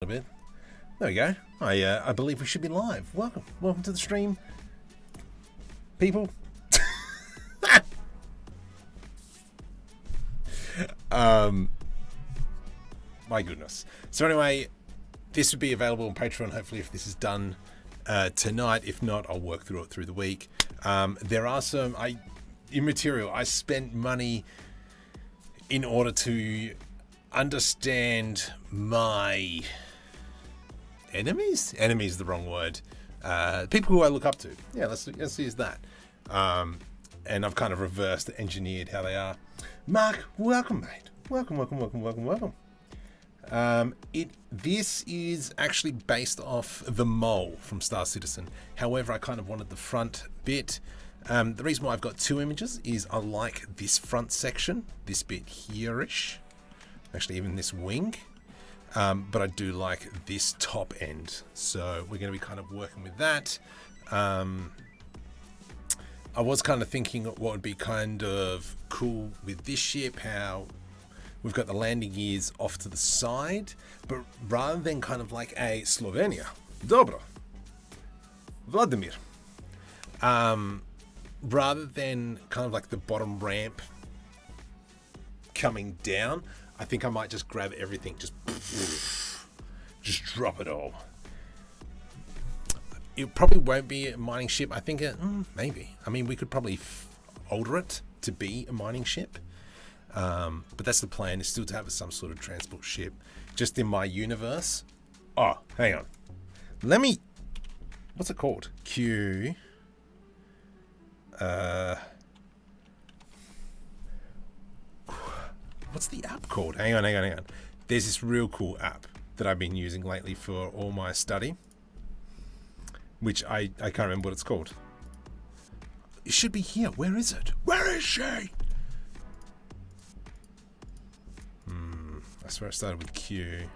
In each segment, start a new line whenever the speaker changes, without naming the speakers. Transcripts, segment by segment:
little bit. There we go. I believe we should be live. Welcome to the stream, people. My goodness. So anyway, this would be available on Patreon, hopefully, if this is done tonight. If not, I'll work through it through the week. There are some immaterial. I spent money in order to understand my enemies. Enemies is the wrong word. People who I look up to. Yeah, let's use that. And I've kind of reversed engineered how they are. Mark, welcome, mate. Welcome. This is actually based off the mole from Star Citizen. However, I kind of wanted the front bit. The reason why I've got two images is I like this front section, this bit here-ish, actually even this wing, but I do like this top end. So we're going to be kind of working with that. I was kind of thinking what would be kind of cool with this ship, how we've got the landing gears off to the side, but rather than kind of like a Slovenia, Dobro, Vladimir, rather than kind of like the bottom ramp coming down, I think I might just grab everything, just drop it all. It probably won't be a mining ship. I think maybe. I mean, we could probably alter it to be a mining ship. But that's the plan, is still to have some sort of transport ship just in my universe. Oh, hang on. What's it called? Q. What's the app called? Hang on. There's this real cool app that I've been using lately for all my study, which I can't remember what it's called. It should be here. Where is it? Where is she? I swear I started with Q.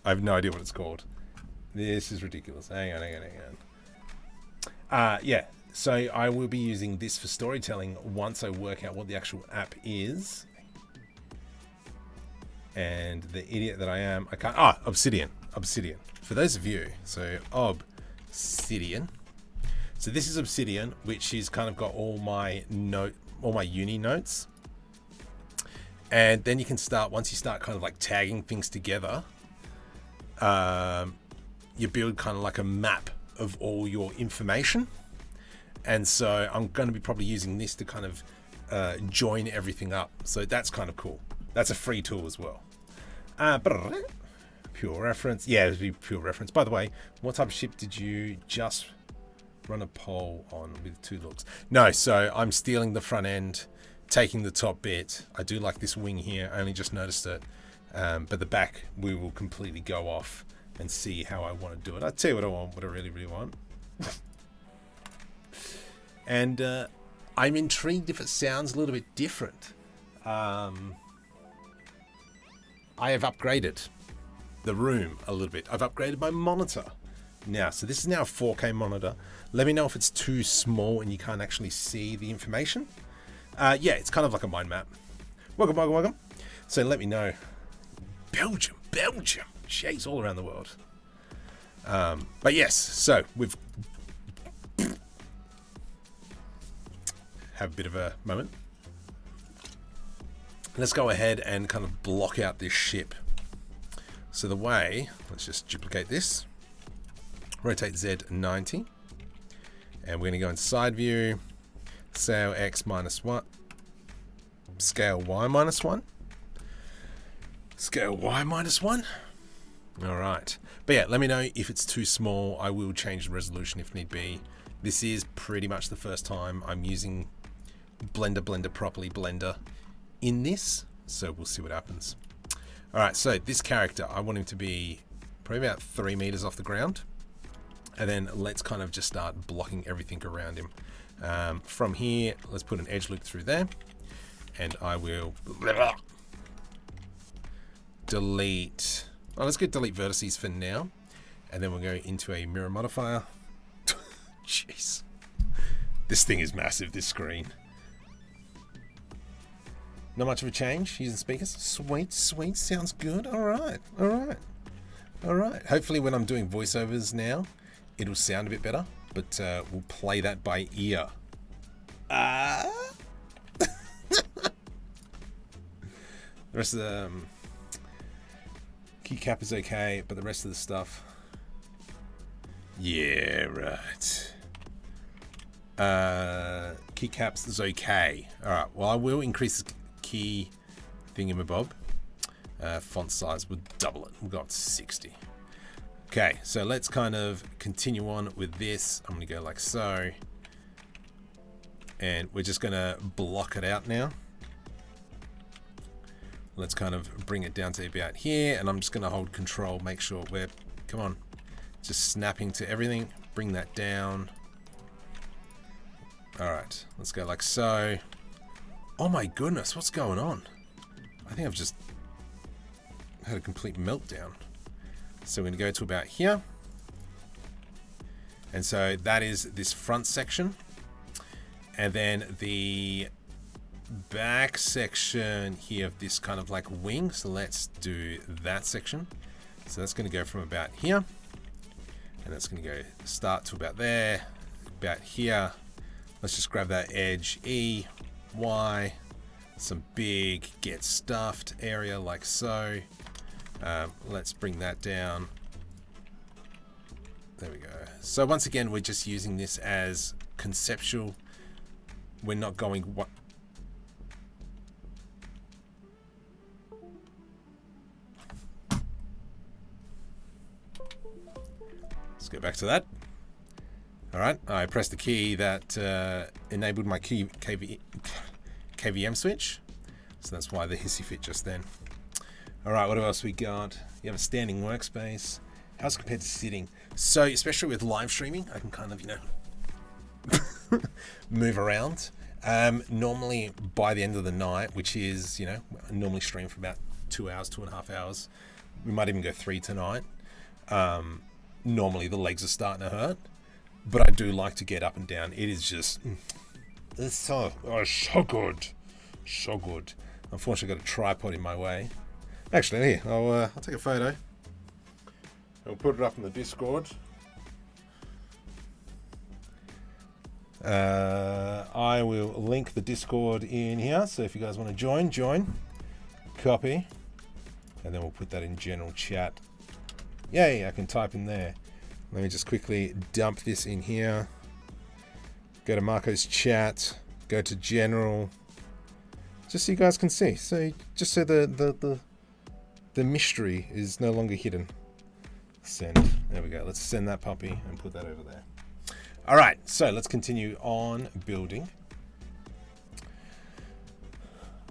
I have no idea what it's called. This is ridiculous. Hang on. Yeah, so I will be using this for storytelling once I work out what the actual app is. And the idiot that I am, I can't. Obsidian. For those of you, so Obsidian. So this is Obsidian, which is kind of got all my uni notes. And then you can start, once you start kind of like tagging things together, you build kind of like a map of all your information. And so I'm going to be probably using this to kind of join everything up. So that's kind of cool. That's a free tool as well. Pure reference. Yeah, it would be pure reference. By the way, what type of ship did you just run a poll on with two looks? No, so I'm stealing the front end, taking the top bit. I do like this wing here. I only just noticed it. But the back, we will completely go off and see how I want to do it. I'll tell you what I want, what I really, really want. And I'm intrigued if it sounds a little bit different. I have upgraded the room a little bit. I've upgraded my monitor now. So this is now a 4K monitor. Let me know if it's too small and you can't actually see the information. Yeah, it's kind of like a mind map. Welcome. So let me know. Belgium. Jeez, all around the world. But yes, so we've have a bit of a moment. Let's go ahead and kind of block out this ship. So the way, let's just duplicate this. Rotate Z 90. And we're going to go in side view. Scale X -1. Scale Y -1. Scale Y -1. All right. But yeah, let me know if it's too small. I will change the resolution if need be. This is pretty much the first time I'm using Blender properly in this. So we'll see what happens. All right, so this character, I want him to be probably about 3 meters off the ground. And then let's kind of just start blocking everything around him. From here, let's put an edge loop through there. And I will delete. Oh, let's go delete vertices for now. And then we'll go into a mirror modifier. Jeez. This thing is massive, this screen. Not much of a change using speakers. Sweet, sweet. Sounds good. All right. All right. All right. Hopefully when I'm doing voiceovers now, it'll sound a bit better, but we'll play that by ear. The rest of the keycap is okay, but the rest of the stuff, yeah, right. Keycaps is okay. All right. Well, I will increase the key thingamabob. Font size would double it. We've got 60. Okay, so let's kind of continue on with this. I'm going to go like so. And we're just going to block it out now. Let's kind of bring it down to about here. And I'm just going to hold control, make sure we're, come on, just snapping to everything. Bring that down. All right, let's go like so. Oh my goodness, what's going on? I think I've just had a complete meltdown. So we're going to go to about here. And so that is this front section. And then the back section here of this kind of like wing. So let's do that section. So that's going to go from about here. And that's going to go start to about there, about here. Let's just grab that edge, E, Y, some big get stuffed area like so. Let's bring that down. There we go. So once again, we're just using this as conceptual. We're not going what. Let's go back to that. All right, I pressed the key that enabled my KVM switch. So that's why the hissy fit just then. All right, what else we got? You have a standing workspace. How's it compared to sitting? So especially with live streaming, I can kind of, move around. Normally by the end of the night, which is, I normally stream for about 2 hours, 2.5 hours. We might even go 3 tonight. Normally the legs are starting to hurt, but I do like to get up and down. It is just, it's so good. So good. Unfortunately, I've got a tripod in my way. Actually, here, I'll take a photo. I'll put it up in the Discord. I will link the Discord in here, so if you guys want to join. Copy. And then we'll put that in general chat. Yay, I can type in there. Let me just quickly dump this in here. Go to Marco's chat. Go to general. Just so you guys can see. So just so the mystery is no longer hidden. Send. There we go. Let's send that puppy and put that over there. All right. So let's continue on building.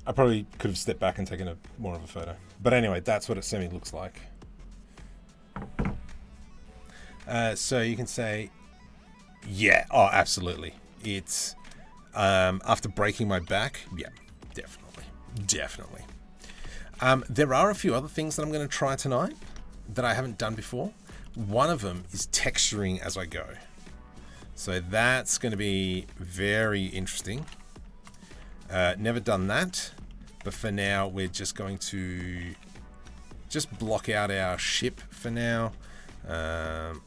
I probably could have stepped back and taken more of a photo. But anyway, that's what it semi looks like. So you can say, yeah, oh, absolutely. It's after breaking my back. Yeah, definitely. There are a few other things that I'm going to try tonight that I haven't done before. One of them is texturing as I go. So that's going to be very interesting. Never done that, but for now we're just going to just block out our ship for now.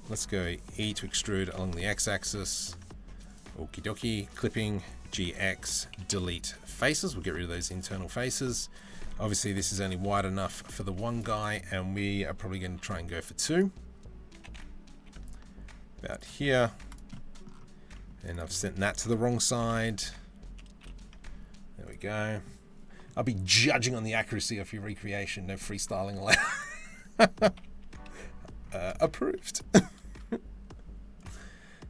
Let's go E to extrude along the x-axis. Okie dokie. Clipping, GX, delete faces. We'll get rid of those internal faces. Obviously this is only wide enough for the one guy, and we are probably going to try and go for 2. About here. And I've sent that to the wrong side. There we go. I'll be judging on the accuracy of your recreation. No freestyling allowed. Approved.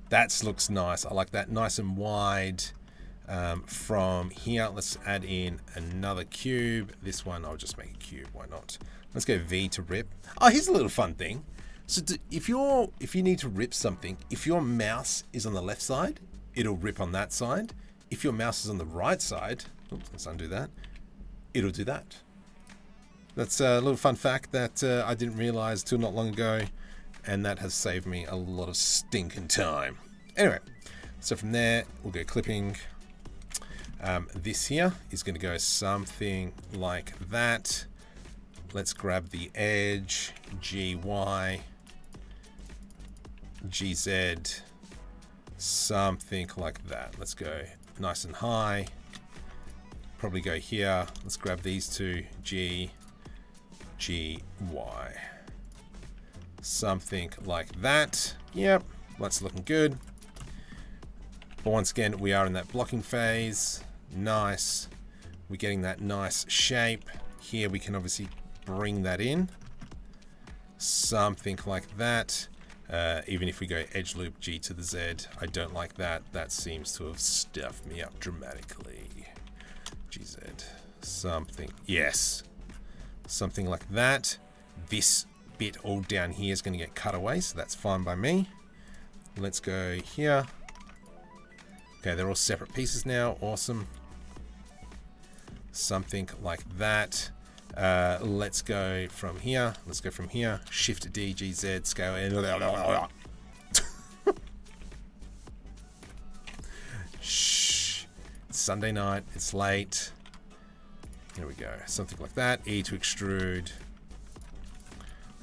That looks nice. I like that, nice and wide. From here, let's add in another cube. This one, I'll just make a cube. Why not? Let's go V to rip. Oh, here's a little fun thing. So if you need to rip something, if your mouse is on the left side, it'll rip on that side. If your mouse is on the right side, oops, let's undo that. It'll do that. That's a little fun fact that I didn't realize till not long ago, and that has saved me a lot of stinking time. Anyway, so from there, we'll go clipping. This here is going to go something like that. Let's grab the edge, GY, GZ, something like that. Let's go nice and high. Probably go here. Let's grab these two, G, GY. Something like that. Yep, that's looking good. But once again, we are in that blocking phase. Nice. We're getting that nice shape. Here we can obviously bring that in. Something like that. Even if we go edge loop G to the Z, I don't like that. That seems to have stuffed me up dramatically. GZ. Something. Yes. Something like that. This bit all down here is going to get cut away, so that's fine by me. Let's go here. Okay, they're all separate pieces now. Awesome. Something like that. Let's go from here. Let's go from here. Shift D, G, Z, scale. Shh. It's Sunday night. It's late. Here we go. Something like that. E to extrude.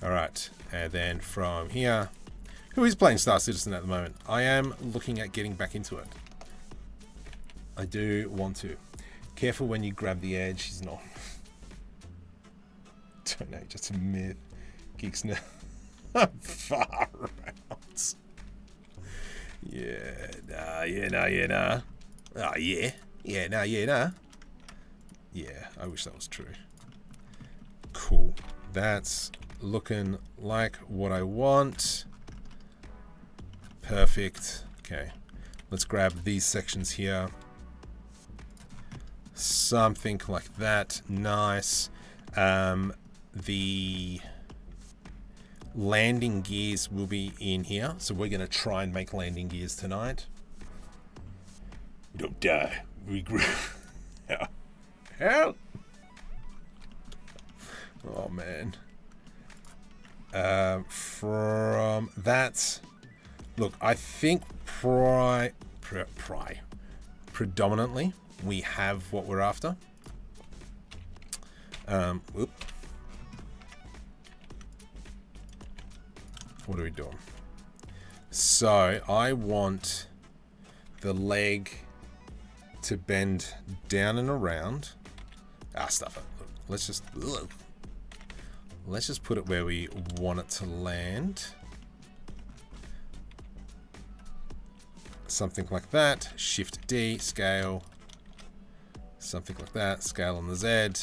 All right. And then from here. Who is playing Star Citizen at the moment? I am looking at getting back into it. I do want to. Careful when you grab the edge. He's not. Don't know, just a myth. Geeks now. Far out. Yeah, nah, yeah, nah, yeah, nah. Oh, yeah. Yeah, nah, yeah, nah. Yeah, I wish that was true. Cool. That's looking like what I want. Perfect. Okay. Let's grab these sections here. Something like that. Nice. The landing gears will be in here, so we're going to try and make landing gears tonight. We don't die. We grow. Help! Oh man. From that, look, I think predominantly we have what we're after. Whoop. What are we doing? So I want the leg to bend down and around. Stuff it. Look, let's just put it where we want it to land. Something like that. Shift D, scale. Something like that. Scale on the Z. And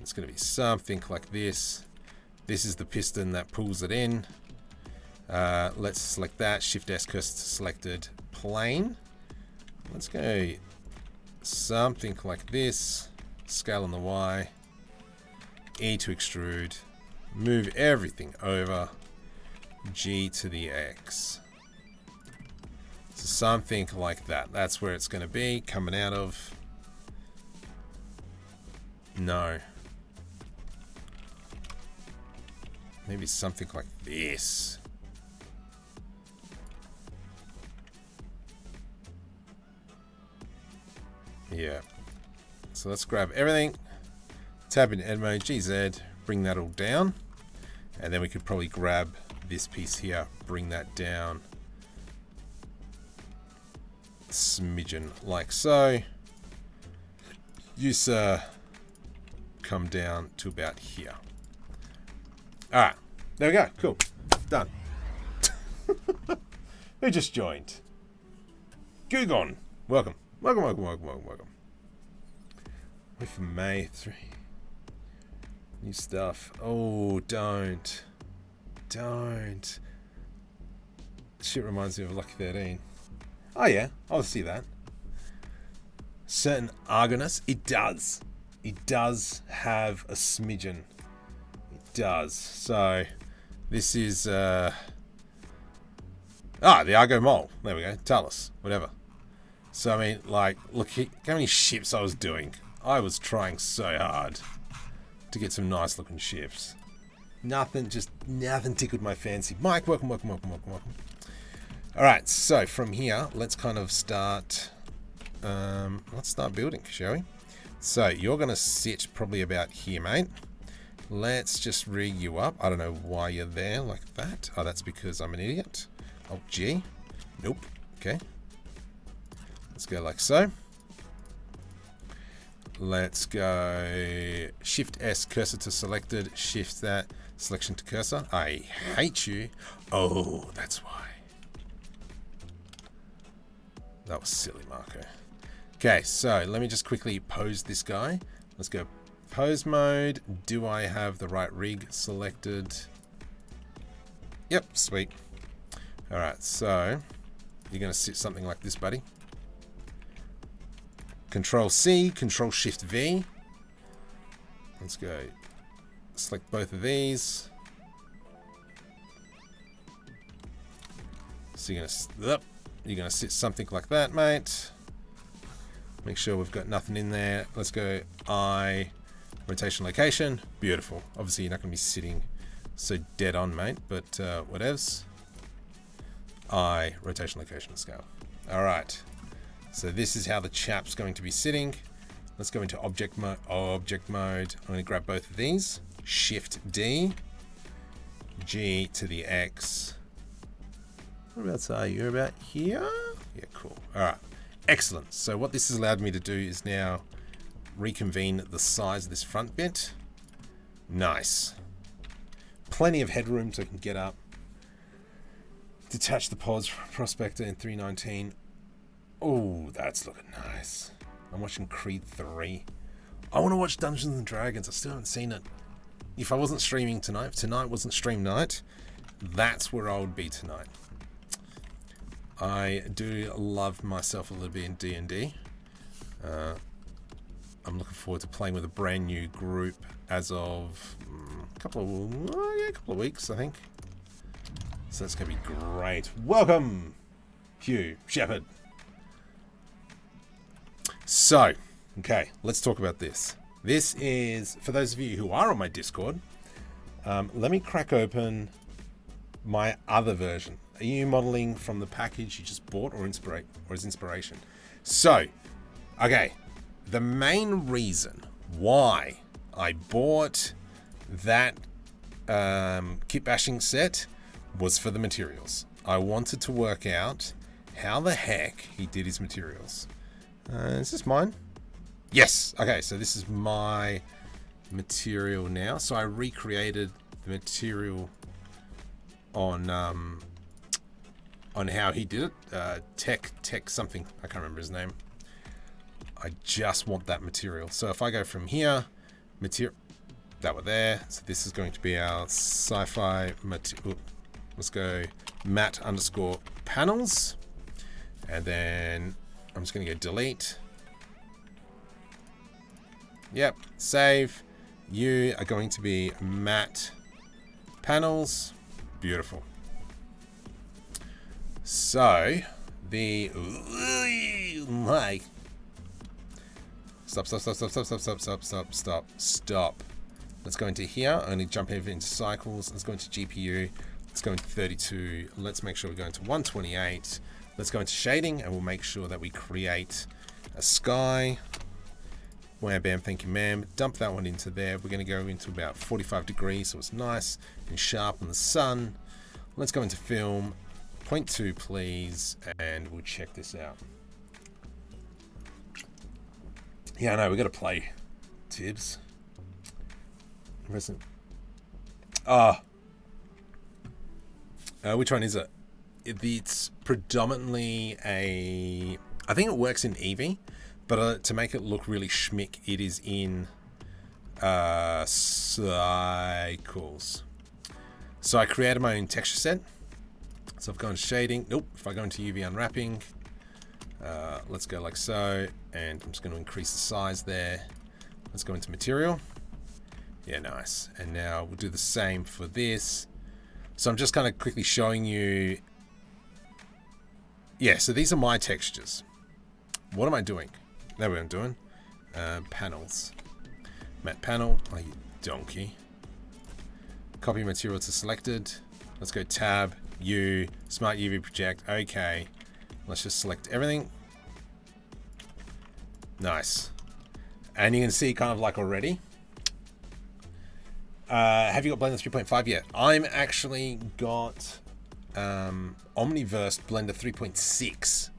it's going to be something like this. This is the piston that pulls it in. Let's select that. Shift S selected plane. Let's go something like this. Scale on the Y. E to extrude. Move everything over. G to the X. So something like that. That's where it's going to be coming out of. No. Maybe something like this. Yeah. So let's grab everything. Tab in edit mode, GZ, bring that all down. And then we could probably grab this piece here, bring that down. Smidgen like so. Use come down to about here. Alright, there we go. Cool. Done. Who just joined? Gugon. Welcome. Welcome. Wait for May 3. New stuff. Oh, don't. Shit reminds me of Lucky 13. Oh yeah, I'll see that. Certain Argonus, it does. It does have a smidgen. It does. So, this is, the Argo Mole. There we go. Talus. Whatever. So, I mean, like, look how many ships I was doing. I was trying so hard to get some nice looking ships. Nothing tickled my fancy. Mike, welcome. Alright, so from here, let's kind of start let's start building, shall we? So you're going to sit probably about here, mate. Let's just rig you up. I don't know why you're there like that. Oh, that's because I'm an idiot. Oh, G. Nope. Okay. Let's go like so. Let's go Shift S, cursor to selected. Shift that, selection to cursor. I hate you. Oh, that's why. That was silly, Marco. Okay, so let me just quickly pose this guy. Let's go pose mode. Do I have the right rig selected? Yep, sweet. All right, so you're going to sit something like this, buddy. Control C, Control Shift V. Let's go select both of these. So you're going to sit something like that, mate. Make sure we've got nothing in there. Let's go I, rotation location. Beautiful. Obviously, you're not going to be sitting so dead on, mate, but whatevs. I, rotation location scale. All right. So this is how the chap's going to be sitting. Let's go into object mode. I'm going to grab both of these. Shift D, G to the X. Whereabouts are you? About here? Yeah, cool. All right. Excellent. So what this has allowed me to do is now reconvene the size of this front bit. Nice. Plenty of headroom so I can get up. Detach the pods from Prospector in 319. Oh, that's looking nice. I'm watching Creed 3. I want to watch Dungeons and Dragons. I still haven't seen it. If I wasn't streaming tonight, if tonight wasn't stream night, that's where I would be tonight. I do love myself a little bit in D&D. I'm looking forward to playing with a brand new group as of a couple of weeks, I think. So that's going to be great. Welcome, Hugh Shepherd. So, okay, let's talk about this. This is, for those of you who are on my Discord, let me crack open my other version. Are you modeling from the package you just bought or is inspiration? So, okay, the main reason why I bought that Kitbashing set was for the materials. I wanted to work out how the heck he did his materials. Is this mine? Yes. Okay, so this is my material now. So I recreated the material on how he did it. Tech something. I can't remember his name. I just want that material. So if I go from here, material that were there. So this is going to be our sci-fi material. Let's go matte underscore panels, and then I'm just going to go delete. Yep, save. You are going to be matte panels. Beautiful. So the stop. Let's go into here. Only jump over into cycles. Let's go into GPU. Let's go into 32. Let's make sure we go into 128. Let's go into shading, and we'll make sure that we create a sky. Wham bam, thank you ma'am. Dump that one into there. We're going to go into about 45 degrees, so it's nice and sharp in the sun. Let's go into film. 0.2 please, and we'll check this out. Yeah, I know, we got to play Tibbs. Which one is it? It's predominantly a... I think it works in Eevee, but to make it look really schmick, it is in cycles. So I created my own texture set. So I've gone to shading. Nope. If I go into UV unwrapping, let's go like so, and I'm just going to increase the size there. Let's go into material. Yeah, nice. And now we'll do the same for this. So I'm just kind of quickly showing you. Yeah, so these are my textures. What am I doing? That's what I'm doing. Panels. Matte panel. Oh, you donkey. Copy material to selected. Let's go tab, U, smart UV project. Okay. Let's just select everything. Nice. And you can see kind of like already. Have you got Blender 3.5 yet? I'm actually got Omniverse Blender 3.6.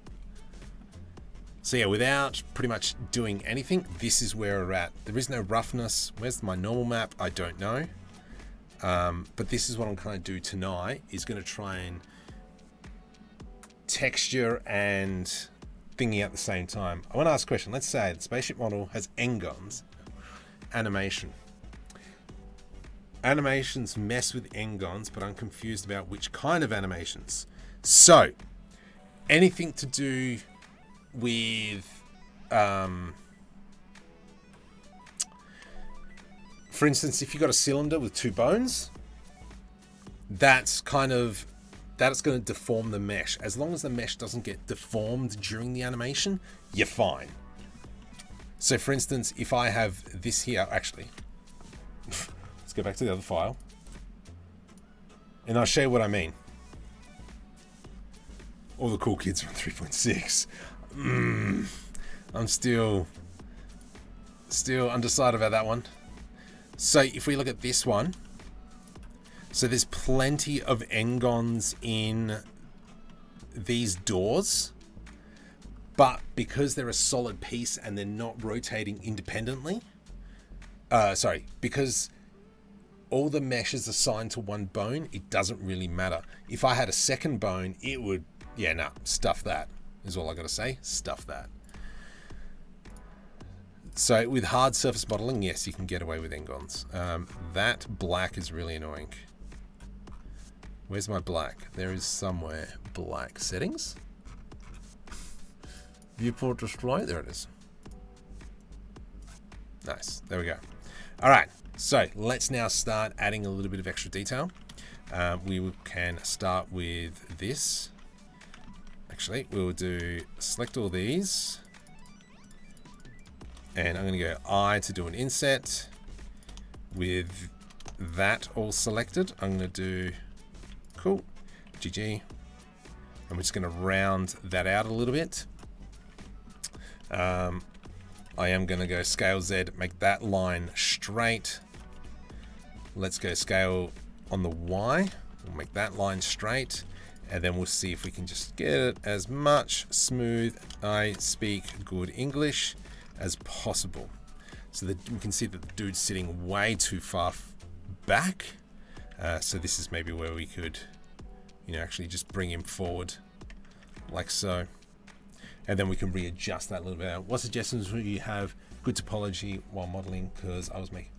So yeah, without pretty much doing anything, this is where we're at. There is no roughness. Where's my normal map? I don't know. But this is what I'm going to do tonight, is going to try and texture and thingy at the same time. I want to ask a question. Let's say the spaceship model has n-gons animation. Animations mess with n-gons, but I'm confused about which kind of animations. So, anything to do with, for instance, if you've got a cylinder with two bones, that's going to deform the mesh. As long as the mesh doesn't get deformed during the animation, you're fine. So for instance, if I have this here, actually, let's go back to the other file, and I'll show you what I mean. All the cool kids from 3.6. I'm still undecided about that one. So if we look at this one, so there's plenty of n-gons in these doors, but because they're a solid piece and they're not rotating independently, because all the mesh is assigned to one bone, it doesn't really matter. If I had a second bone, it would, stuff that is all I gotta say, stuff that. So with hard surface modeling, yes, you can get away with n-gons. That black is really annoying. Where's my black? There is somewhere black. Settings? Viewport display? There it is. Nice. There we go. All right. So let's now start adding a little bit of extra detail. We can start with this. Actually, we'll do select all these. And I'm going to go I to do an inset. With that all selected, I'm going to do cool, GG. And we're just going to round that out a little bit. I am going to go scale Z, make that line straight. Let's go scale on the Y. We'll make that line straight. And then we'll see if we can just get it as much smooth, I speak good English, as possible. So that we can see that the dude's sitting way too far back. So this is maybe where we could, actually just bring him forward like so. And then we can readjust that a little bit. What suggestions would you have? Good topology while modeling, because I was making...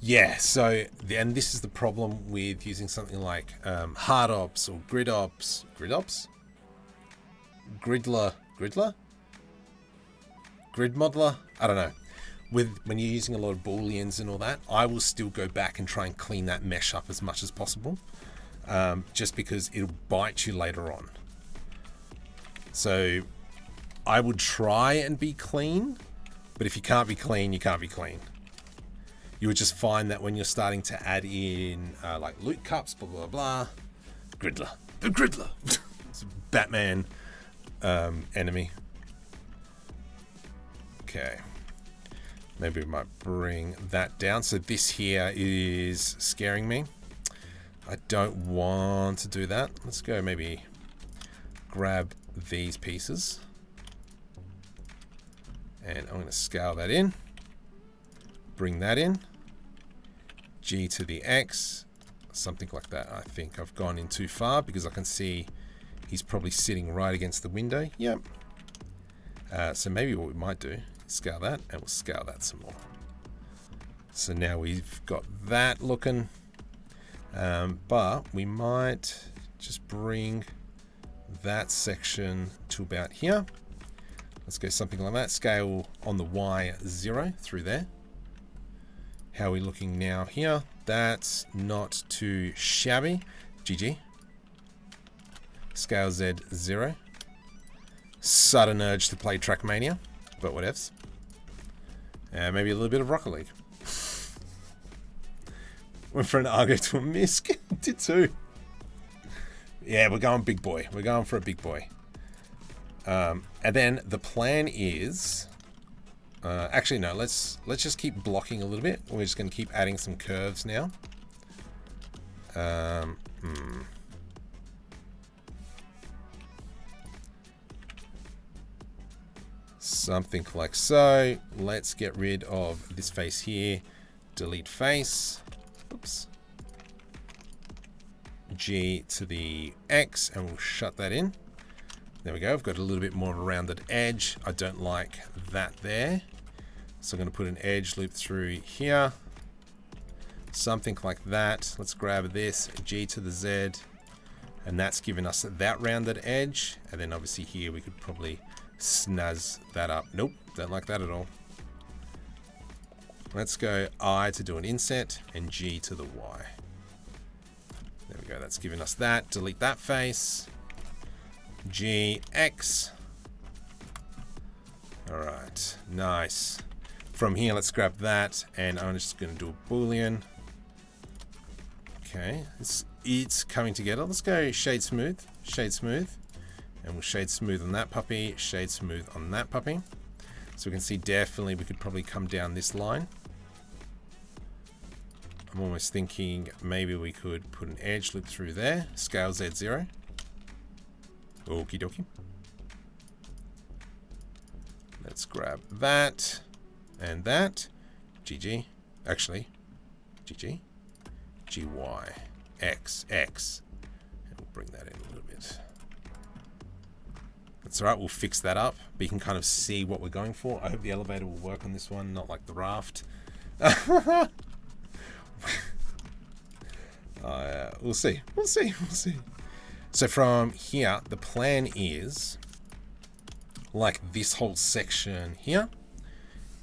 Yeah, so, and this is the problem with using something like hard ops or grid ops. Grid ops? Gridler? Grid modeler? I don't know. When you're using a lot of booleans and all that, I will still go back and try and clean that mesh up as much as possible, just because it'll bite you later on. So I would try and be clean, but if you can't be clean, you can't be clean. You would just find that when you're starting to add in like loot cups, blah, blah, blah, Gridler, the Gridler, it's a Batman enemy. Okay. Maybe we might bring that down. So this here is scaring me. I don't want to do that. Let's go maybe grab these pieces. And I'm going to scale that in. Bring that in. G to the X. Something like that. I think I've gone in too far because I can see he's probably sitting right against the window. Yep. So maybe what we might do, scale that, and we'll scale that some more. So now we've got that looking, but we might just bring that section to about here. Let's go something like that. Scale on the Y 0 through there. How are we looking now here? That's not too shabby. GG. Scale Z 0. Sudden urge to play Trackmania, but whatevs. Maybe a little bit of Rocket League. Went for an Argo to a Misk. Did too. Yeah, we're going big boy. We're going for a big boy. And then the plan is, actually no, let's just keep blocking a little bit. We're just going to keep adding some curves now. Something like so. Let's get rid of this face here. Delete face. Oops. G to the X, and we'll shut that in. There we go. I've got a little bit more of a rounded edge. I don't like that there. So I'm going to put an edge loop through here. Something like that. Let's grab this, G to the Z, and that's given us that rounded edge. And then obviously here we could probably snazz that up. Nope, don't like that at all. Let's go I to do an inset and G to the Y. There we go, that's giving us that. Delete that face. G, X. All right, nice. From here, let's grab that, and I'm just going to do a Boolean. Okay, it's coming together. Let's go shade smooth, and we'll shade smooth on that puppy, shade smooth on that puppy. So we can see definitely we could probably come down this line. I'm almost thinking maybe we could put an edge loop through there, scale Z0. Okie dokie. Let's grab that and that. GG. Actually, GG. GY. X. X. And we'll bring that in a little bit. That's alright, we'll fix that up. But you can kind of see what we're going for. I hope the elevator will work on this one, not like the raft. We'll see. We'll see. We'll see. So from here, the plan is like this whole section here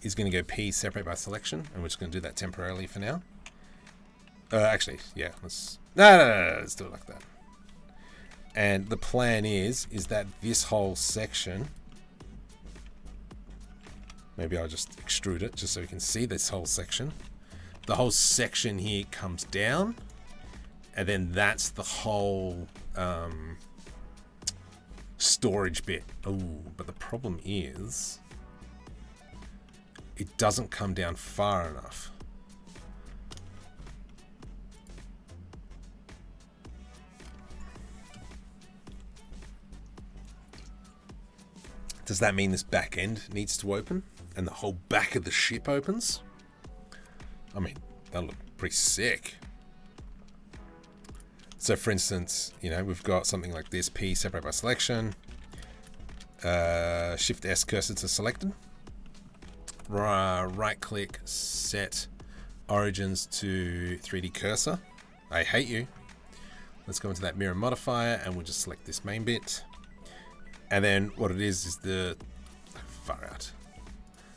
is going to go P separate by selection, and we're just going to do that temporarily for now. Actually, yeah, let's no, let's do it like that. And the plan is that this whole section, maybe I'll just extrude it just so we can see this whole section. The whole section here comes down, and then that's the whole storage bit. Oh, but the problem is it doesn't come down far enough. Does that mean this back end needs to open and the whole back of the ship opens? I mean, that'll look pretty sick. So for instance, you know, we've got something like this, P separate by selection, Shift S cursor to selected, right click, set origins to 3D cursor. I hate you. Let's go into that mirror modifier and we'll just select this main bit. And then what it is the, far out.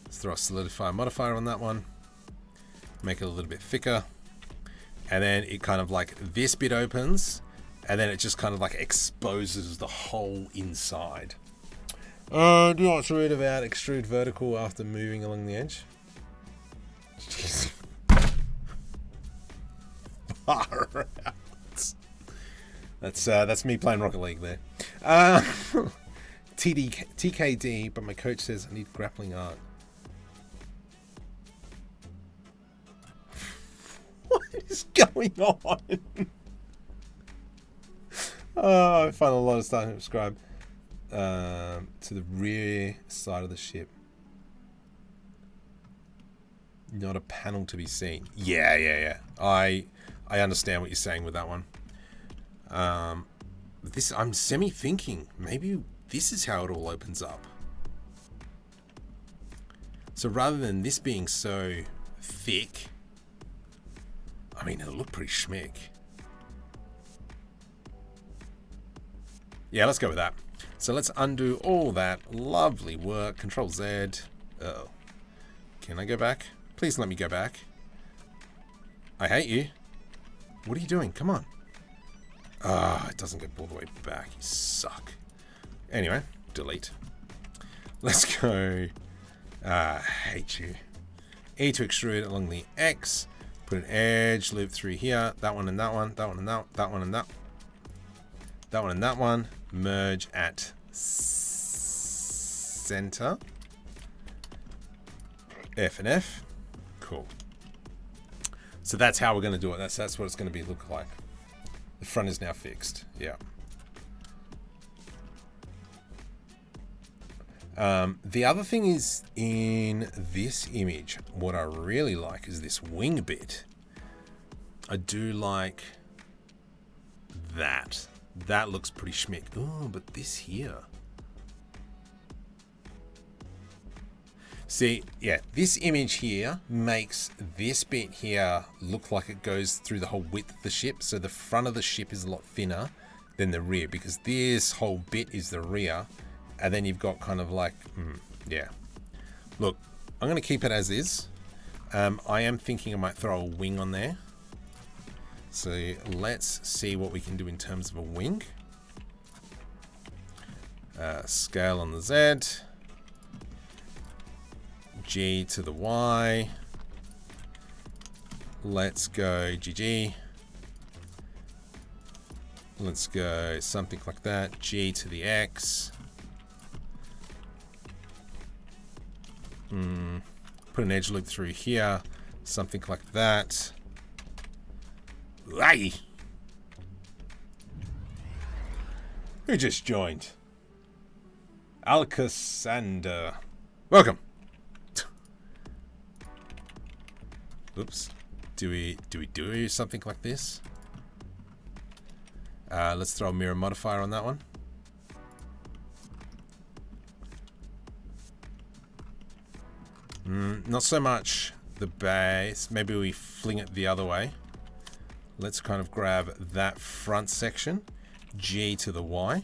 Let's throw a solidify modifier on that one. Make it a little bit thicker. And then it kind of like this bit opens and then it just kind of like exposes the whole inside. Do you want to read about extrude vertical after moving along the edge? Far out. That's me playing Rocket League there. TKD, but my coach says I need grappling art. What is going on? I find a lot of stuff to subscribe to the rear side of the ship. Not a panel to be seen. Yeah. I understand what you're saying with that one. This I'm semi-thinking maybe this is how it all opens up. So rather than this being so thick, I mean, it'll look pretty schmick. Yeah, let's go with that. So let's undo all that lovely work. Control Z. Oh, can I go back? Please let me go back. I hate you. What are you doing? Come on. It doesn't go all the way back. You suck. Anyway, delete. Let's go. Hate you. E to extrude along the X. Put an edge loop through here. That one and that one. That one and that one and that one and that one. Merge at C. center. F and F. Cool. So that's how we're going to do it. That's what it's going to be look like. The front is now fixed. Yeah. The other thing is in this image, what I really like is this wing bit. I do like that. That looks pretty schmick. Oh, but this here. See, yeah, this image here makes this bit here look like it goes through the whole width of the ship. So the front of the ship is a lot thinner than the rear, because this whole bit is the rear. And then you've got kind of like, yeah. Look, I'm going to keep it as is. I am thinking I might throw a wing on there. So let's see what we can do in terms of a wing. Scale on the Z. G to the Y. Let's go GG. Let's go something like that. G to the X. Put an edge loop through here. Something like that. Aye. Who just joined? Alcasander. Welcome. Oops. Do we do something like this? Let's throw a mirror modifier on that one. Not so much the base. Maybe we fling it the other way. Let's kind of grab that front section. G to the Y.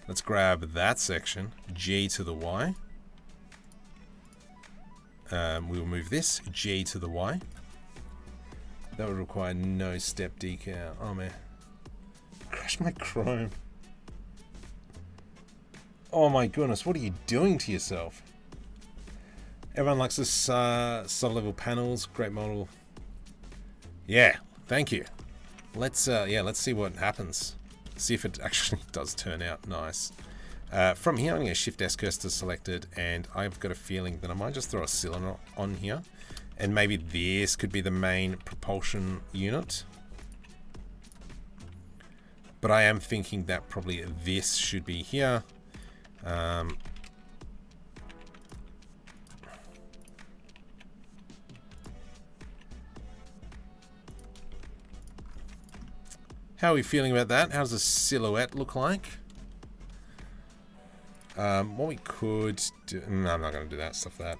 Let's grab that section. G to the Y. We will move this. G to the Y. That would require no step decal. Oh man. Crash my Chrome. Oh my goodness, what are you doing to yourself? Everyone likes this sub-level panels, great model. Yeah, thank you. Let's see what happens. See if it actually does turn out nice. From here, I'm going to Shift S cursor selected, and I've got a feeling that I might just throw a cylinder on here, and maybe this could be the main propulsion unit. But I am thinking that probably this should be here. How are we feeling about that? How does the silhouette look like? What we could do... No, I'm not going to do that. Stuff that.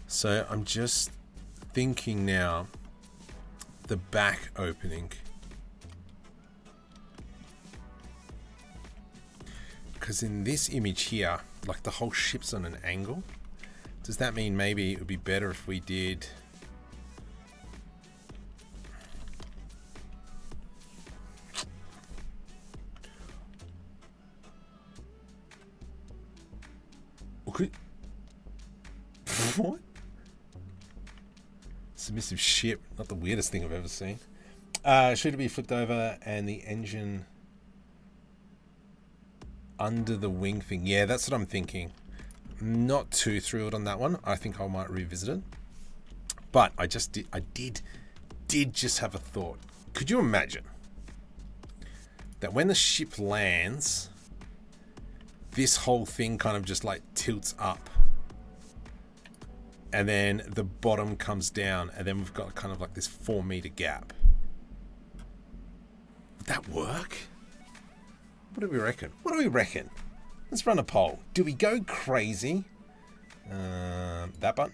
So I'm just thinking now, the back opening. Because in this image here, like the whole ship's on an angle. Does that mean maybe it would be better if we did... Okay. What? Submissive ship. Not the weirdest thing I've ever seen. Should it be flipped over and the engine under the wing thing? Yeah, that's what I'm thinking. Not too thrilled on that one. I think I might revisit it. But I did just have a thought. Could you imagine that when the ship lands, this whole thing kind of just like tilts up, and then the bottom comes down, and then we've got kind of like this 4-meter gap? Would that work? What do we reckon? What do we reckon? Let's run a poll. Do we go crazy? That button.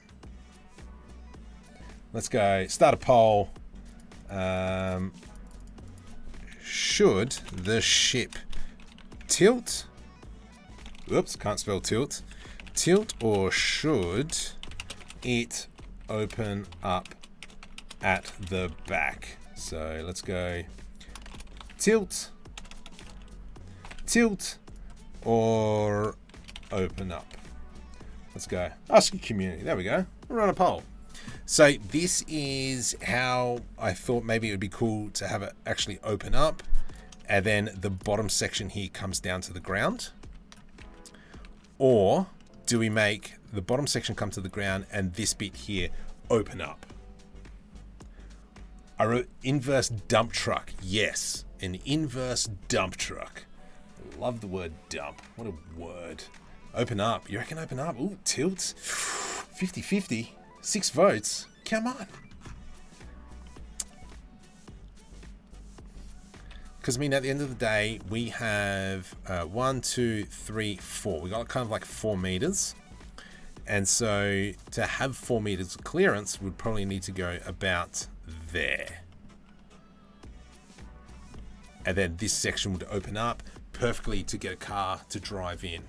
Let's go start a poll. Should the ship tilt? Oops, can't spell tilt. Tilt, or should it open up at the back? So let's go tilt. tilt or open up? Let's go. Ask your community. There we go. We'll run a poll. So this is how I thought maybe it would be cool to have it actually open up, and then the bottom section here comes down to the ground. Or do we make the bottom section come to the ground and this bit here open up? I wrote inverse dump truck. Yes, an inverse dump truck. Love the word dump. What a word. Open up. You reckon open up? Ooh, tilt. 50-50. 6 votes. Come on. Because, I mean, at the end of the day, we have 1, 2, 3, 4. We got kind of like 4 meters. And so to have 4 meters of clearance, we'd probably need to go about there. And then this section would open up perfectly to get a car to drive in.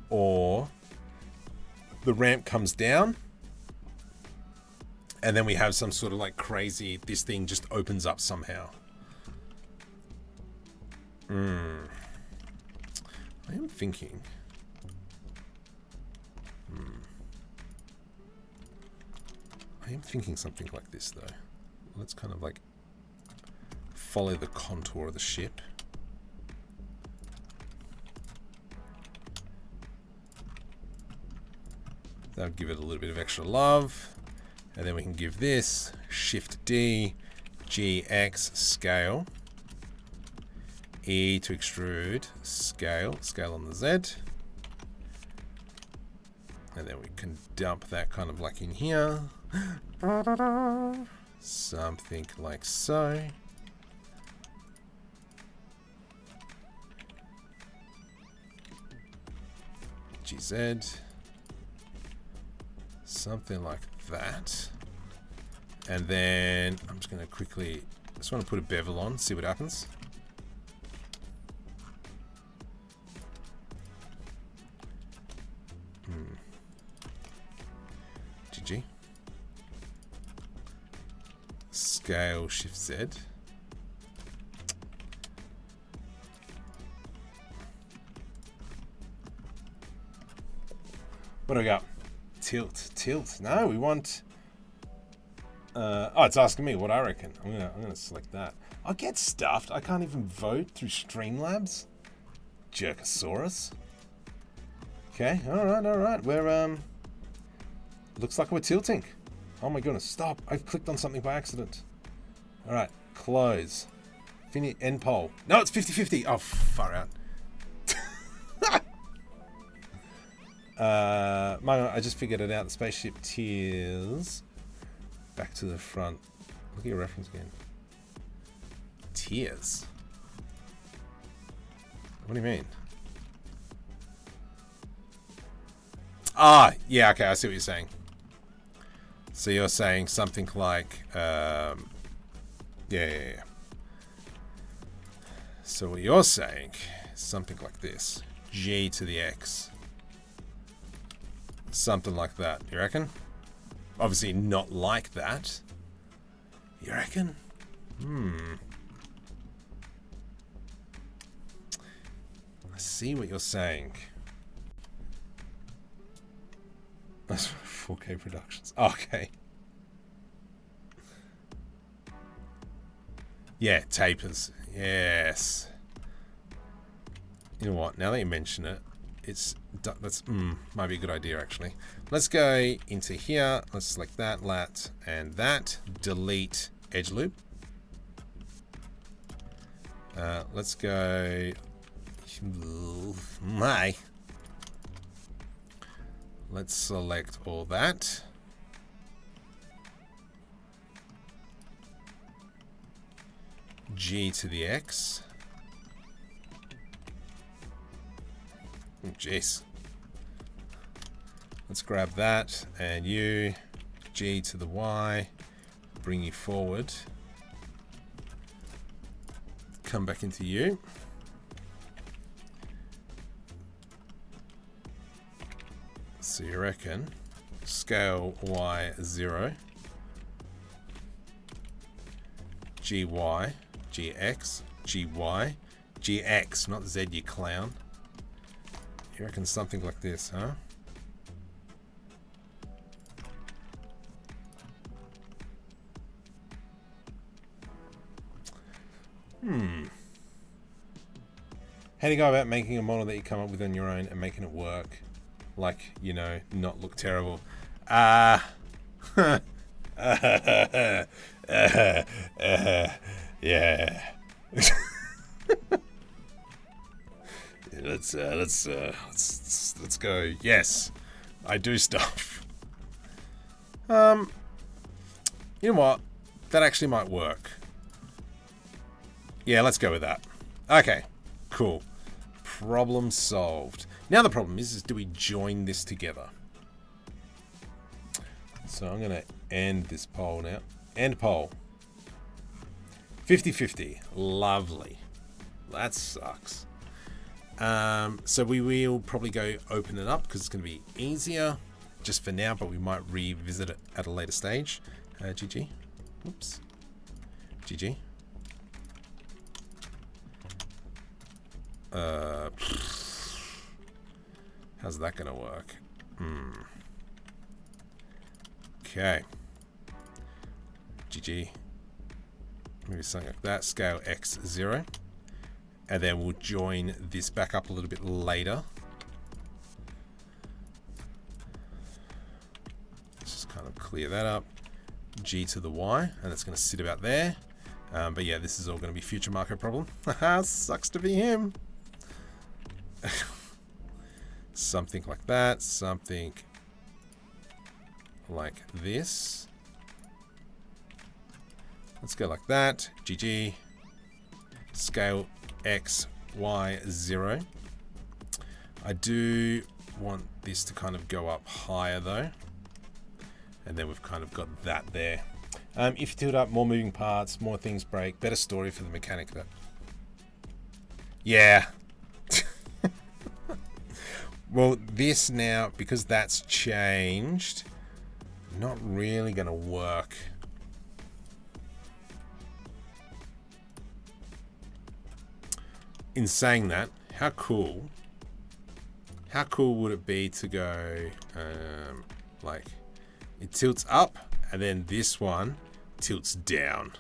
Or the ramp comes down and then we have some sort of like crazy, this thing just opens up somehow. I am thinking. I am thinking something like this though. Let's kind of like follow the contour of the ship. That'll give it a little bit of extra love. And then we can give this Shift D, GX, scale, E to extrude, scale on the Z. And then we can dump that kind of like in here. Something like so. GZ. Something like that. And then I'm just going to quickly, just want to put a bevel on, see what happens. GG. Scale, Shift Z. What do we got? Tilt. No, we want. Oh, it's asking me what I reckon. I'm gonna select that. I get stuffed. I can't even vote through Streamlabs. Jerkosaurus. Okay, all right. We're looks like we're tilting. Oh my goodness! Stop! I've clicked on something by accident. All right, close. End poll. No, it's 50-50. Oh, far out. I just figured it out. The spaceship tiers back to the front. Look at your reference again. Tiers. What do you mean? Ah, yeah. Okay, I see what you're saying. So you're saying something like, yeah. So what you're saying is something like this: G to the X. Something like that, you reckon? Obviously not like that. You reckon? I see what you're saying. That's 4K Productions. Okay. Yeah, tapers. Yes. You know what? Now that you mention it, that's might be a good idea actually. Let's go into here. Let's select that, lat, and that. Delete edge loop. Let's go. Let's select all that. G to the X. Oh, jeez. Let's grab that and you, G to the Y, bring you forward. Come back into you. So you reckon scale Y 0, GY, GX, GY. GX, not Z, you clown. You reckon something like this, huh? How do you go about making a model that you come up with on your own and making it work? Like, you know, not look terrible. Yeah. Let's go. Yes, I do stuff. You know what? That actually might work. Yeah, let's go with that. Okay, cool. Problem solved. Now the problem is do we join this together? So I'm gonna end this poll now. End poll. 50-50. Lovely. That sucks. So we will probably go open it up because it's going to be easier just for now, but we might revisit it at a later stage. GG. Oops. GG. How's that going to work? Okay. GG. Maybe something like that. Scale X0. And then we'll join this back up a little bit later. Let's just kind of clear that up. G to the Y, and it's going to sit about there. But yeah, this is all going to be future Marco problem. Haha, sucks to be him. Something like that. Something like this. Let's go like that. GG. Scale X, Y, 0. I do want this to kind of go up higher though. And then we've kind of got that there. If you tilt up, more moving parts, more things break, better story for the mechanic. That. Yeah. Well, this now, because that's changed, not really going to work. In saying that, how cool would it be to go like it tilts up and then this one tilts down?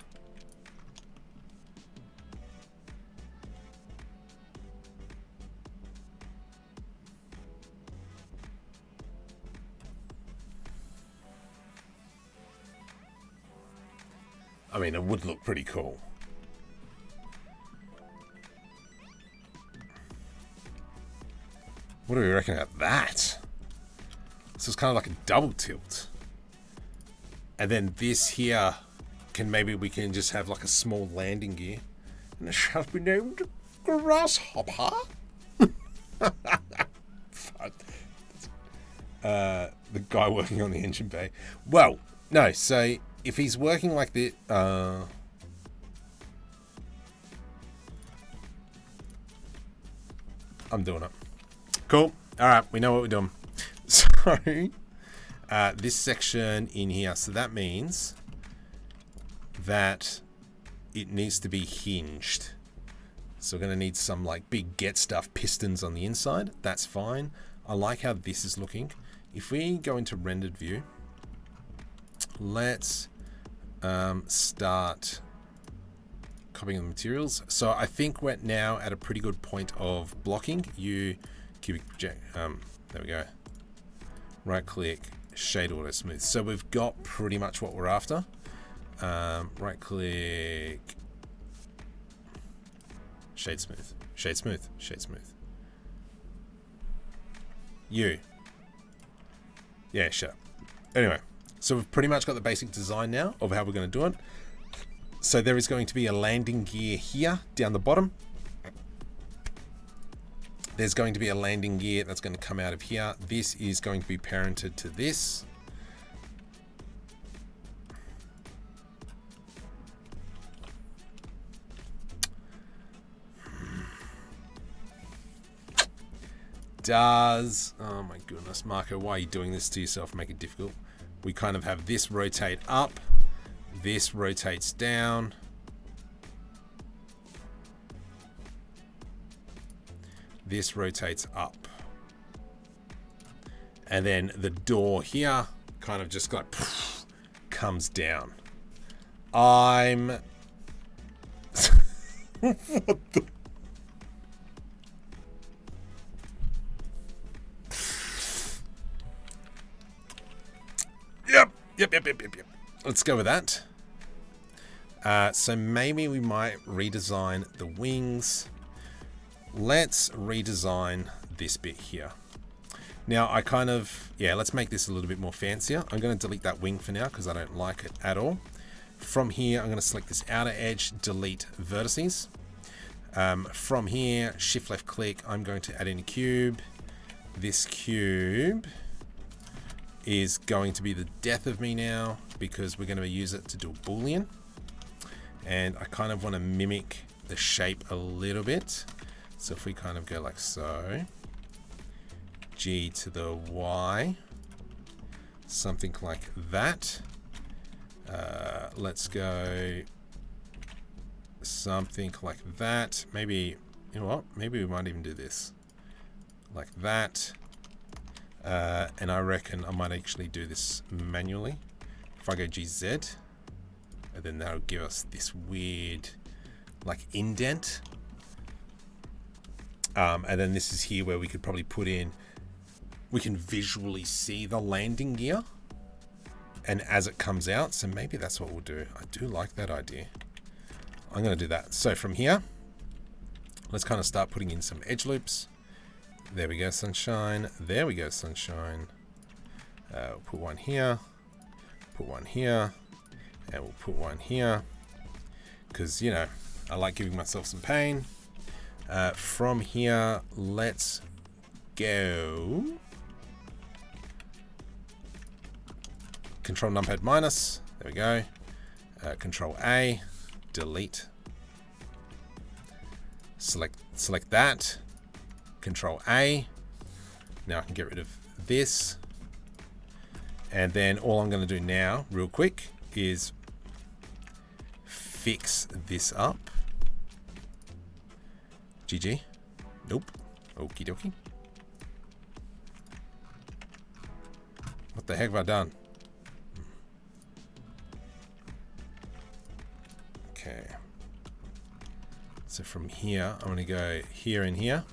I mean, it would look pretty cool. What do we reckon about that? So it's kind of like a double tilt. And then this here we can just have like a small landing gear. And it shall be named Grasshopper. The guy working on the engine bay. Well, no, so if he's working like this, I'm doing it. Cool. All right, we know what we're doing. So, this section in here, so that means that it needs to be hinged. So we're going to need some like big get stuff pistons on the inside. That's fine. I like how this is looking. If we go into rendered view, let's start copying the materials. So I think we're now at a pretty good point of blocking. Cubic project. There we go. Right click, shade auto smooth. So we've got pretty much what we're after. Right click, shade smooth, shade smooth, shade smooth. Yeah, sure. Anyway, so we've pretty much got the basic design now of how we're going to do it. So there is going to be a landing gear here down the bottom. There's going to be a landing gear that's going to come out of here. This is going to be parented to this. Oh my goodness, Marco, why are you doing this to yourself? Make it difficult. We kind of have this rotate up. This rotates down. This rotates up. And then the door here kind of just like comes down. I'm... what the... Yep. Let's go with that. So maybe we might redesign the wings. Let's redesign this bit here. Now I kind of, let's make this a little bit more fancier. I'm going to delete that wing for now because I don't like it at all. From here, I'm going to select this outer edge, delete vertices. From here, shift left click, I'm going to add in a cube. This cube is going to be the death of me now because we're going to use it to do a Boolean. And I kind of want to mimic the shape a little bit. So if we kind of go like so, G to the Y, something like that. Let's go something like that. Maybe, you know what? Maybe we might even do this like that. And I reckon I might actually do this manually. If I go GZ, and then that'll give us this weird like indent. And then this is here where we could probably put in, we can visually see the landing gear and as it comes out. So maybe that's what we'll do. I do like that idea. I'm going to do that. So from here, let's kind of start putting in some edge loops. There we go, sunshine. There we go, sunshine. We'll put one here, put one here, and we'll put one here. Because, you know, I like giving myself some pain. From here, let's go. Control numpad minus. There we go. Control A, delete. Select that. Control A. Now I can get rid of this. And then all I'm going to do now, real quick, is fix this up. GG. Nope. Okie dokie. What the heck have I done? Okay. So from here, I'm going to go here and here.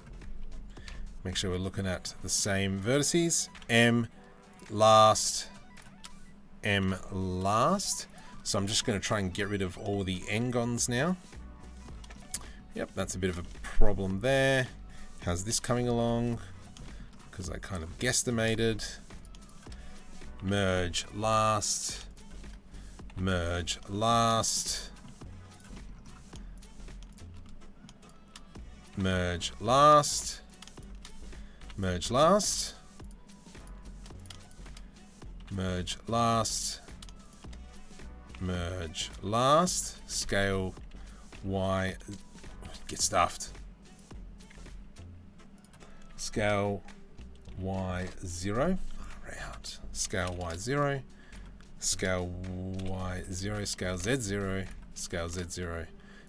Make sure we're looking at the same vertices. M last. M last. So I'm just going to try and get rid of all the n-gons now. Yep, that's a bit of a problem there. How's this coming along? Because I kind of guesstimated. Merge last. Merge last. Merge last. Merge last. Merge last. Merge last. Scale Y. Get stuffed. Scale Y0. Out. Scale Y0. Scale Y0. Scale Z0. Scale Z0.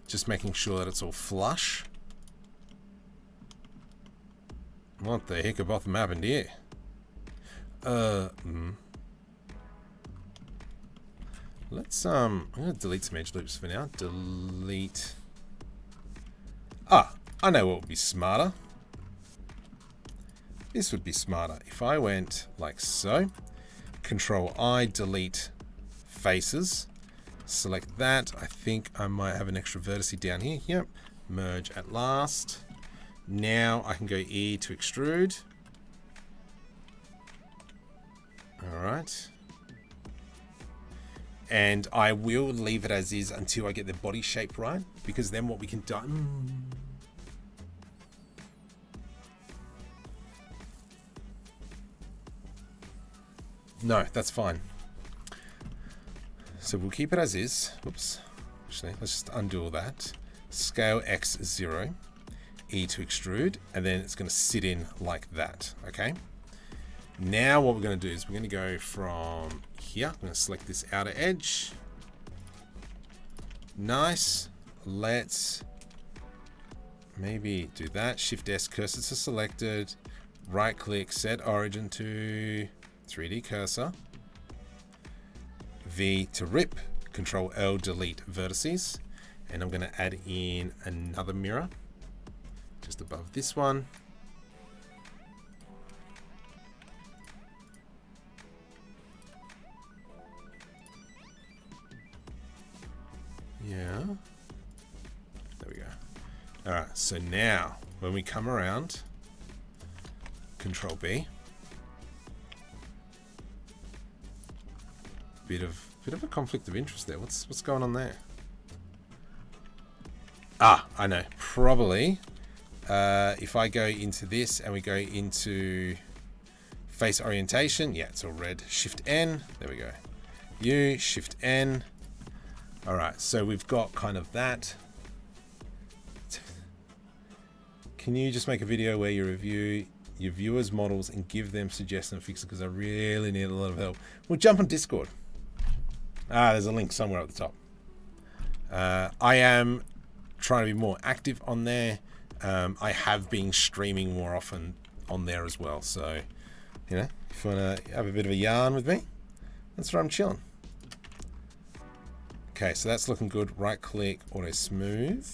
Just making sure that it's all flush. What the heck about the happened here? Let's I'm gonna delete some edge loops for now. Delete. I know what would be smarter. This would be smarter if I went like so. Control I, delete faces. Select that. I think I might have an extra vertice down here. Yep. Merge at last. Now I can go E to extrude. All right. And I will leave it as is until I get the body shape right, because then what we can do... No, that's fine. So we'll keep it as is. Whoops. Actually, let's just undo all that. Scale X0. E to extrude, and then it's going to sit in like that. Okay. Now what we're going to do is we're going to go from here. I'm going to select this outer edge. Nice. Let's maybe do that. Shift S, cursor to selected. Right click, set origin to 3D cursor. V to rip. Control L, delete vertices. And I'm going to add in another mirror just above this one. Yeah. There we go. All right. So now when we come around, Control B. Bit of a conflict of interest there. What's going on there? Ah, I know. Probably if I go into this and we go into face orientation, yeah, it's all red. Shift N. There we go. U, Shift N. All right, so we've got kind of that. Can you just make a video where you review your viewers' models and give them suggestions and fixes, because I really need a lot of help? We'll jump on Discord. There's a link somewhere at the top. I am trying to be more active on there. I have been streaming more often on there as well. So, you know, if you want to have a bit of a yarn with me, that's where I'm chilling. Okay, so that's looking good. Right click, auto smooth.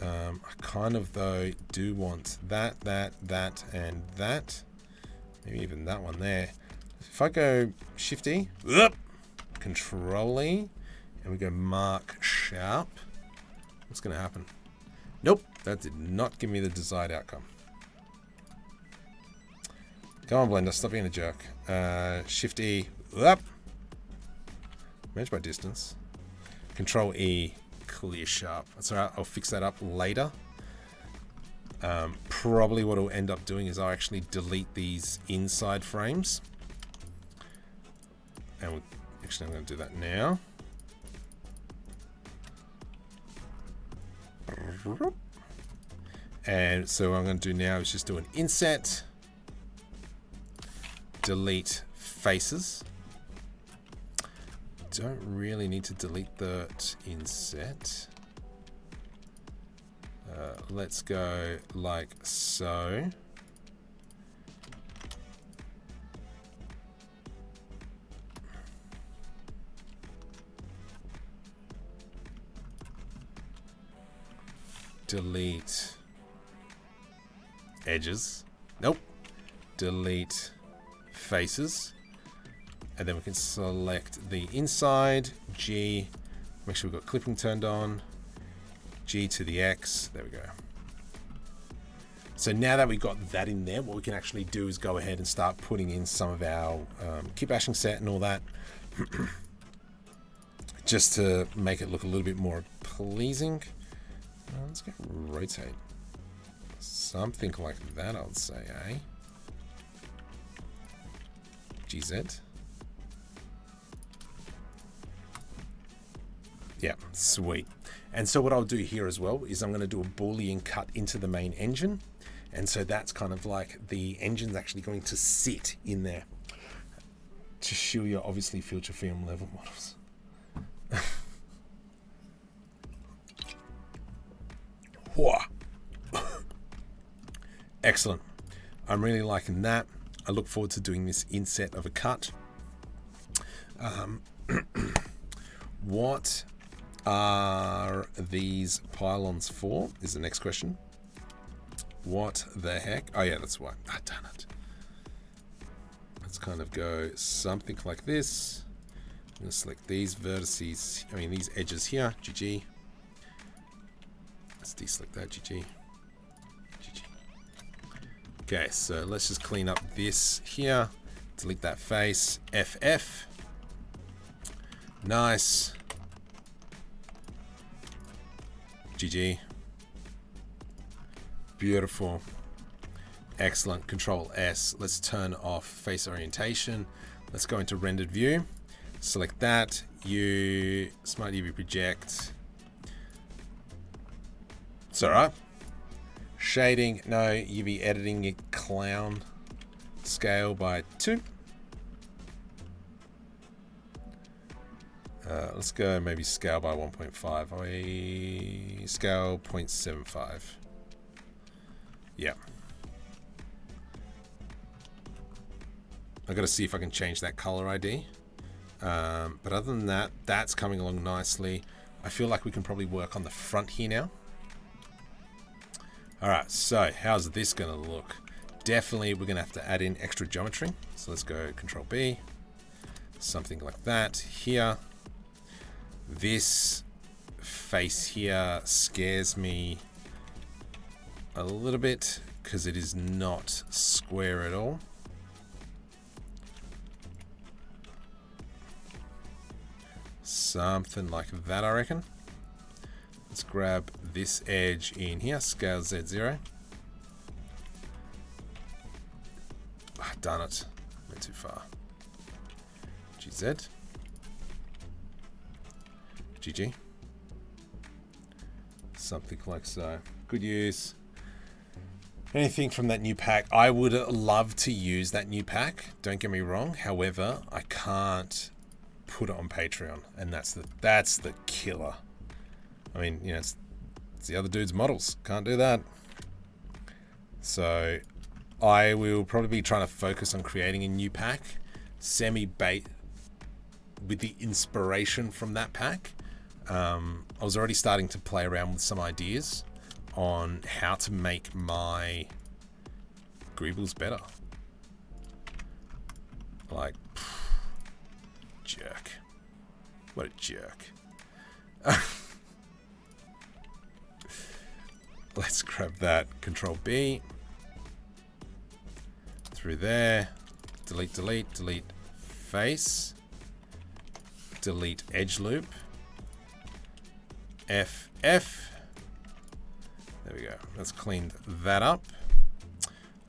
I kind of, though, do want that, and that. Maybe even that one there. If I go Shift E, Control E, and we go mark sharp, what's going to happen? Nope, that did not give me the desired outcome. Come on, Blender, stop being a jerk. Shift E, up. Manage by distance. Control E, clear sharp. That's all right, I'll fix that up later. Probably what I'll end up doing is I'll actually delete these inside frames. And actually I'm going to do that now. And so what I'm going to do now is just do an inset, delete faces. Don't really need to delete the inset. Let's go like so. Delete edges. Nope. Delete faces. And then we can select the inside. G. Make sure we've got clipping turned on. G to the X. There we go. So now that we've got that in there, what we can actually do is go ahead and start putting in some of our kitbashing set and all that. Just to make it look a little bit more pleasing. Let's go rotate. Something like that, I would say, eh? GZ. Yeah, sweet. And so what I'll do here as well is I'm going to do a Boolean cut into the main engine. And so that's kind of like the engine's actually going to sit in there to show you obviously future film level models. Excellent. I'm really liking that. I look forward to doing this inset of a cut. What are these pylons for is the next question. What the heck? Oh yeah, that's why. Ah, darn it. Let's kind of go something like this. I'm going to select these vertices, these edges here, GG. Let's deselect that, GG. GG. Okay, so let's just clean up this here. Delete that face, FF. Nice. GG. Beautiful. Excellent. Control S. Let's turn off face orientation. Let's go into rendered view. Select that. Smart UV project. It's alright. Shading. No. UV editing. Clown. Scale by 2. Let's go maybe scale by 1.5. I scale 0.75. Yeah. I got to see if I can change that color ID. But other than that, that's coming along nicely. I feel like we can probably work on the front here now. All right, so how's this going to look? Definitely we're going to have to add in extra geometry. So let's go Control B, something like that here. This face here scares me a little bit because it is not square at all. Something like that, I reckon. Let's grab this edge in here, scale Z0. Ah, darn it, went too far. GZ. GG. Something like so. Good use. Anything from that new pack? I would love to use that new pack. Don't get me wrong. However, I can't put it on Patreon, and that's the killer. I mean, you know, it's the other dude's models. Can't do that. So I will probably be trying to focus on creating a new pack, semi-bait with the inspiration from that pack. I was already starting to play around with some ideas on how to make my greebles better. Like, jerk. What a jerk. Let's grab that. Control B. Through there. Delete, delete, delete face. Delete edge loop. F. There we go. Let's clean that up.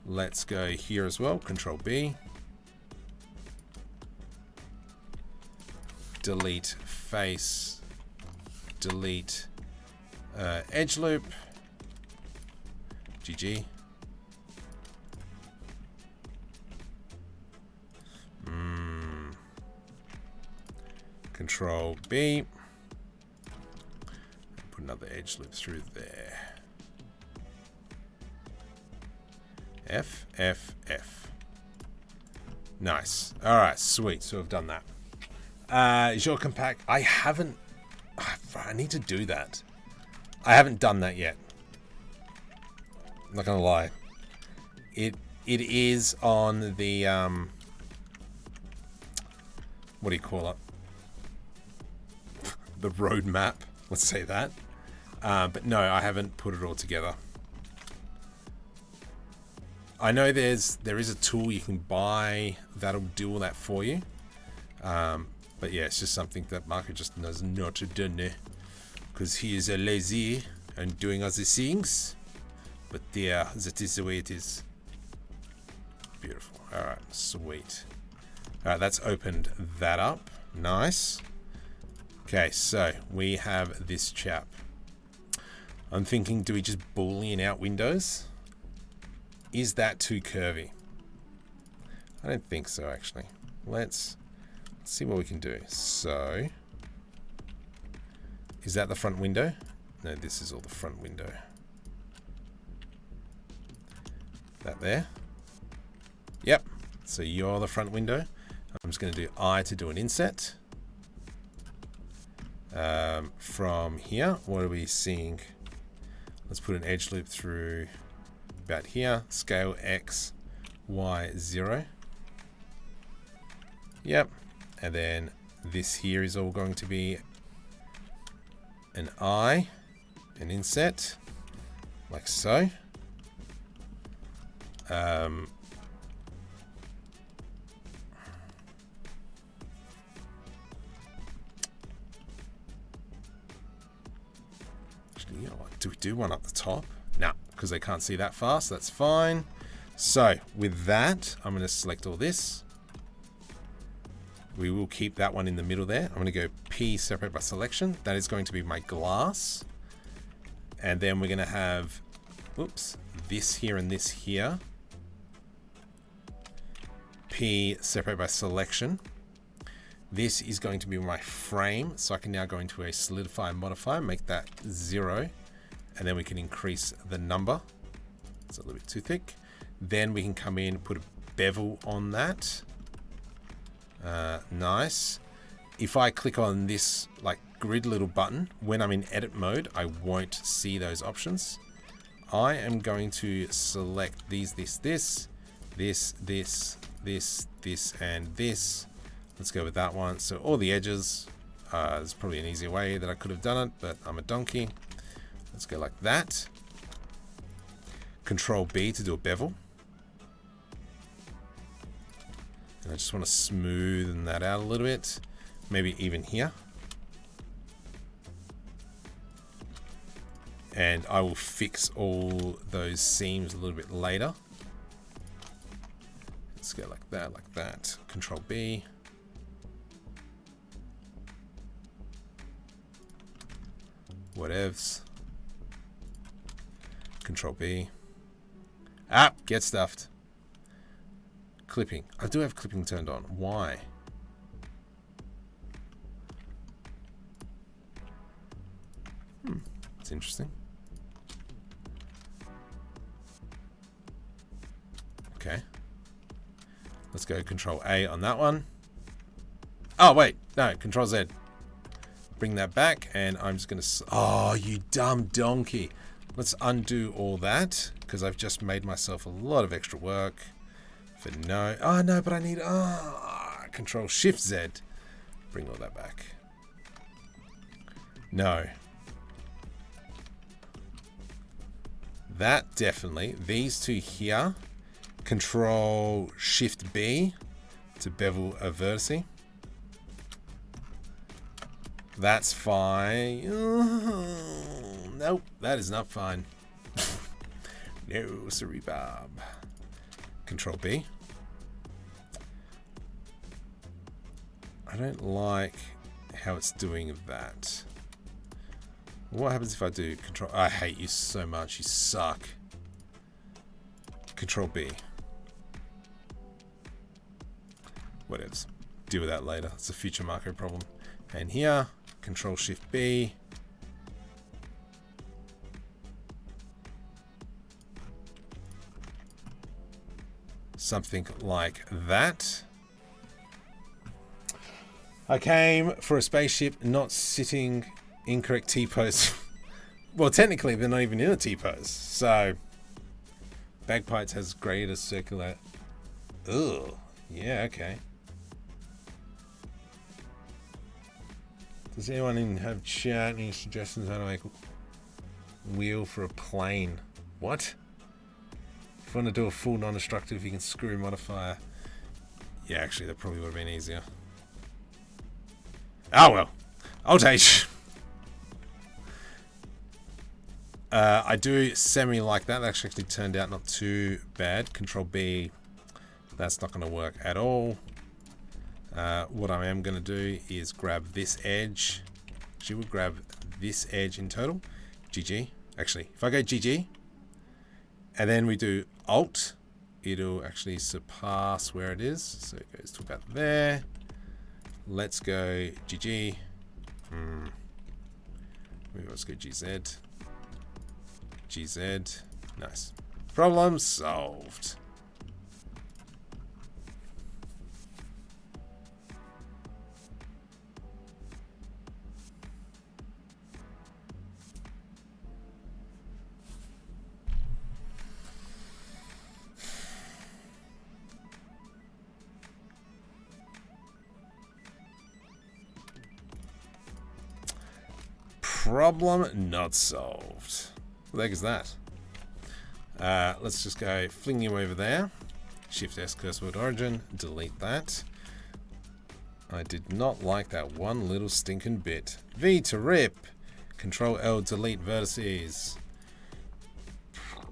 Let's go here as well. Control B. Delete face. Delete edge loop. GG. Control B. Put another edge loop through there. F. Nice. All right, sweet. So I've done that. Is your compact? I haven't. I need to do that. I haven't done that yet. I'm not gonna lie. It is on the what do you call it? The roadmap. Let's say that. But no, I haven't put it all together. I know there is a tool you can buy that'll do all that for you. But yeah, it's just something that Marco just does not do, because he is a lazy and doing other things. But yeah, that is the way it is. Beautiful. All right, sweet. All right, that's opened that up. Nice. Okay, so we have this chap. I'm thinking, do we just boolean out windows? Is that too curvy? I don't think so, actually. Let's see what we can do. So, is that the front window? No, this is all the front window. That there? Yep. So you're the front window. I'm just going to do I to do an inset. From here, what are we seeing? Let's put an edge loop through about here. Scale X, Y, 0. Yep. And then this here is all going to be an I, an inset, like so. Actually, you know what? Do we do one up the top? No, because they can't see that fast. That's fine. So with that, I'm going to select all this. We will keep that one in the middle there. I'm going to go P, separate by selection. That is going to be my glass. And then we're going to have, oops, this here and this here. P, separate by selection. This is going to be my frame. So I can now go into a solidify and modify, make that 0. And then we can increase the number. It's a little bit too thick. Then we can come in, put a bevel on that. Nice. If I click on this like grid little button, when I'm in edit mode, I won't see those options. I am going to select these, this, and this. Let's go with that one. So all the edges, there's probably an easier way that I could have done it, but I'm a donkey. Let's go like that. Control B to do a bevel. And I just want to smoothen that out a little bit. Maybe even here. And I will fix all those seams a little bit later. Let's go like that, like that. Control B. Whatevs. Control B. Ah, get stuffed. Clipping. I do have clipping turned on. Why? That's interesting. Okay. Let's go Control A on that one. Oh, wait. No, Control Z. Bring that back, and I'm just going to... Oh, you dumb donkey. Let's undo all that, because I've just made myself a lot of extra work for no... Oh, no, but I need... Control Shift Z. Bring all that back. No. That definitely. These two here. Control Shift B to bevel a vertex. That's fine. Nope, that is not fine. No, sorry, Bob. Control B. I don't like how it's doing that. What happens if I do Control? I hate you so much. You suck. Control B. Whatevs. Deal with that later. It's a future Marco problem. And here, Control Shift B. Something like that. I came for a spaceship not sitting incorrect T-pose. Well, technically, they're not even in a T-pose. So, Bagpipes has greater circular... Ugh. Yeah, okay. Does anyone have chat any suggestions how to make a wheel for a plane? What? If you want to do a full non-destructive, you can screw modifier. Yeah, actually, that probably would have been easier. Oh well. Old age. I do semi like that. That actually turned out not too bad. Control B. That's not going to work at all. What I am going to do is grab this edge. Actually, we'll grab this edge in total. GG. Actually, if I go GG, and then we do Alt, it'll actually surpass where it is. So it goes to about there. Let's go GG. Maybe let's go GZ. GZ. Nice. Problem solved. Problem not solved. What the heck is that? Let's just go fling you over there. Shift S cursor word origin. Delete that. I did not like that one little stinking bit. V to rip. Control L delete vertices.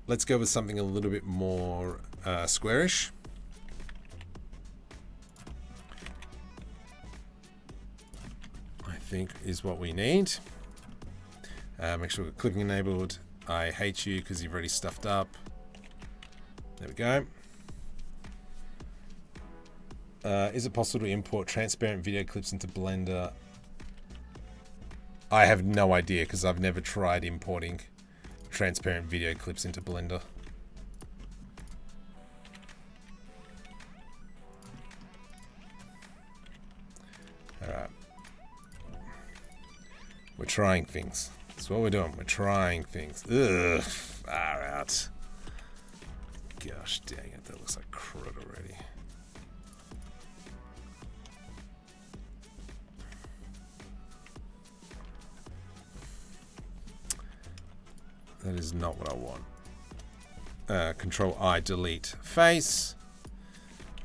Let's go with something a little bit more squarish. I think is what we need. Make sure we've got clipping enabled. I hate you because you've already stuffed up. There we go. Is it possible to import transparent video clips into Blender? I have no idea because I've never tried importing transparent video clips into Blender. Alright. We're trying things. That's what we're doing. We're trying things. Ugh. Far out. Gosh dang it. That looks like crud already. That is not what I want. Control I, delete face.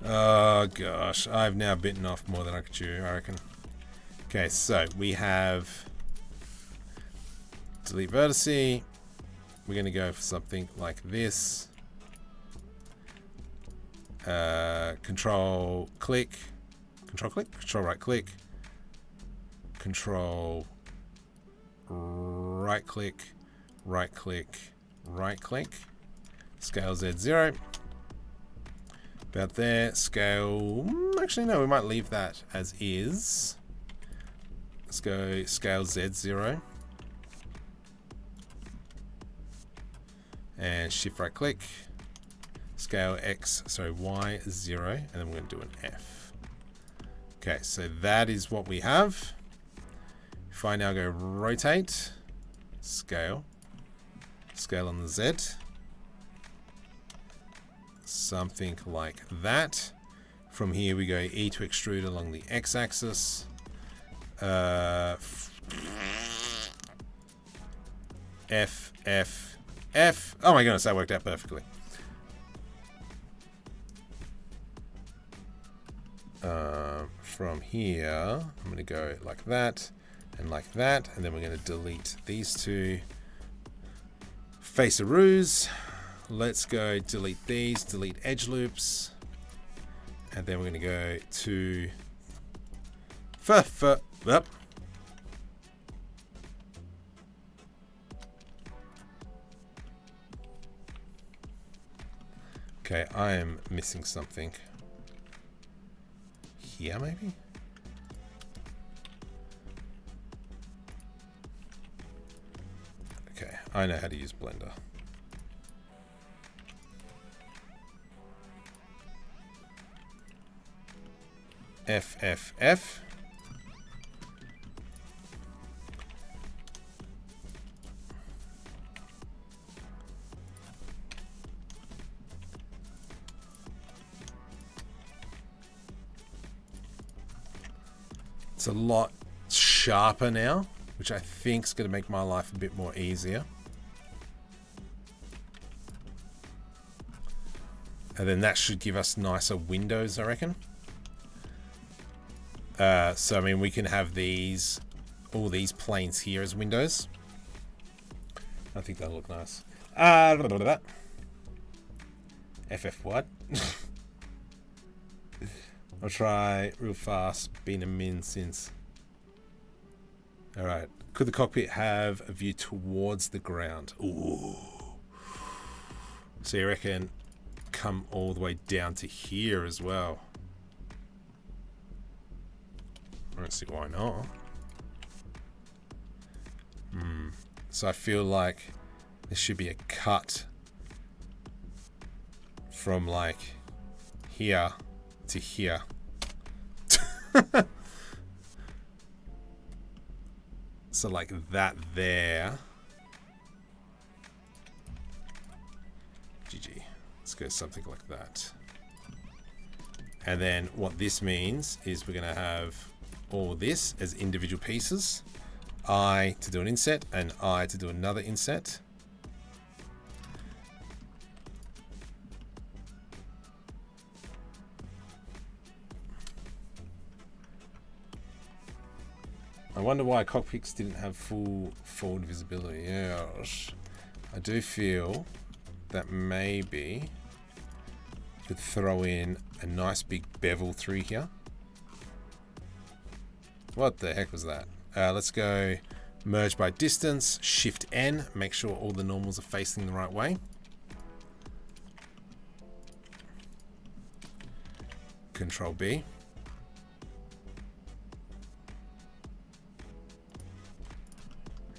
Oh gosh, I've now bitten off more than I could chew, I reckon. Okay, so we have delete vertice. We're going to go for something like this. Control click, control right click, control right click, right click, right click, scale Z0. About there, scale, actually no, we might leave that as is. Let's go scale Z0. And shift right click, scale X, sorry, Y0, and then we're going to do an F. Okay, so that is what we have. If I now go rotate, scale, scale on the Z, something like that. From here we go E to extrude along the X axis. F, F, F. Oh my goodness, that worked out perfectly. From here, I'm going to go like that, and then we're going to delete these two facearoos. Let's go delete these, delete edge loops, and then we're going to go to up. Okay, I am missing something. Here, maybe? Okay, I know how to use Blender. F, F, F. It's a lot sharper now, which I think is going to make my life a bit more easier. And then that should give us nicer windows, I reckon. So, I mean, we can have these, all these planes here as windows. I think that'll look nice. FF what? I'll try real fast, been a min since. Alright, could the cockpit have a view towards the ground? Ooh. So you reckon come all the way down to here as well? I don't see why not. So I feel like there should be a cut from like here to here. So like that there. GG. Let's go something like that. And then what this means is we're going to have all this as individual pieces. I to do an inset and I to do another inset. I wonder why cockpits didn't have full forward visibility. Yes. I do feel that maybe could throw in a nice big bevel through here. What the heck was that? Let's go merge by distance, Shift N, make sure all the normals are facing the right way. Control B.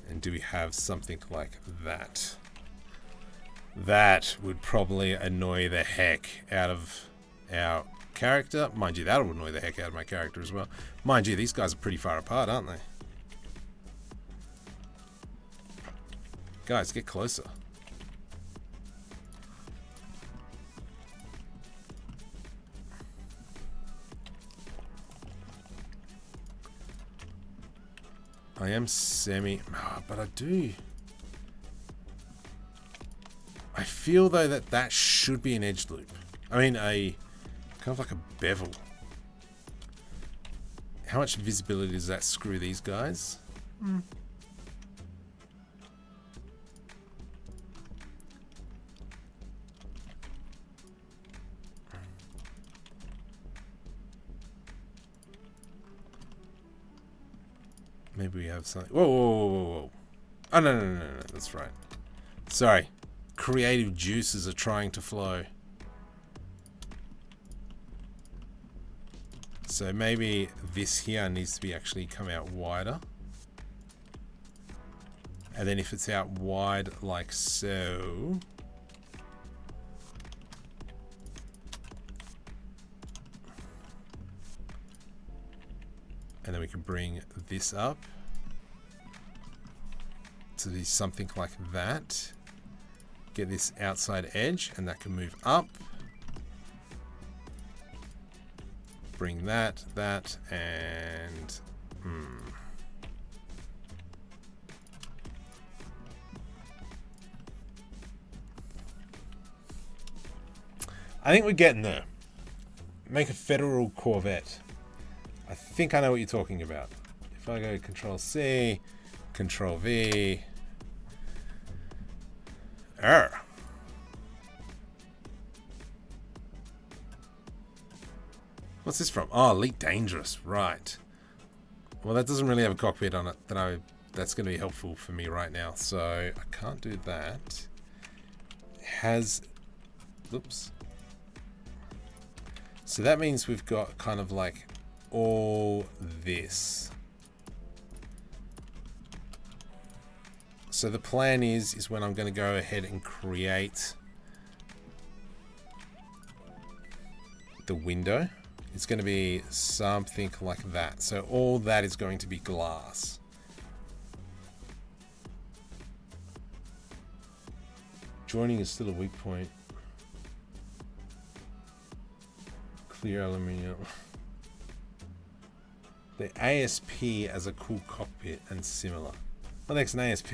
And do we have something like that? That would probably annoy the heck out of our character. Mind you, that would annoy the heck out of my character as well. Mind you, these guys are pretty far apart, aren't they? Guys, get closer. I am but I do. I feel though that that should be an edge loop. I mean, a kind of like a bevel. How much visibility does that screw these guys? Maybe we have something. Whoa, whoa, whoa, whoa, whoa. Oh, no. That's right. Sorry. Creative juices are trying to flow. So maybe this here needs to be actually come out wider. And then if it's out wide like so. And then we can bring this up to be something like that. Get this outside edge, and that can move up. Bring that, and I think we're getting there. Make a federal Corvette. I think I know what you're talking about. If I go Control C, Control V. What's this from? Oh, Elite Dangerous. Right. Well, that doesn't really have a cockpit on it. That's going to be helpful for me right now. So I can't do that. It has... Oops. So that means we've got kind of like all this. So the plan is when I'm going to go ahead and create the window, it's going to be something like that. So all that is going to be glass. Joining is still a weak point. Clear aluminium. The ASP as a cool cockpit and similar. What the heck's an ASP?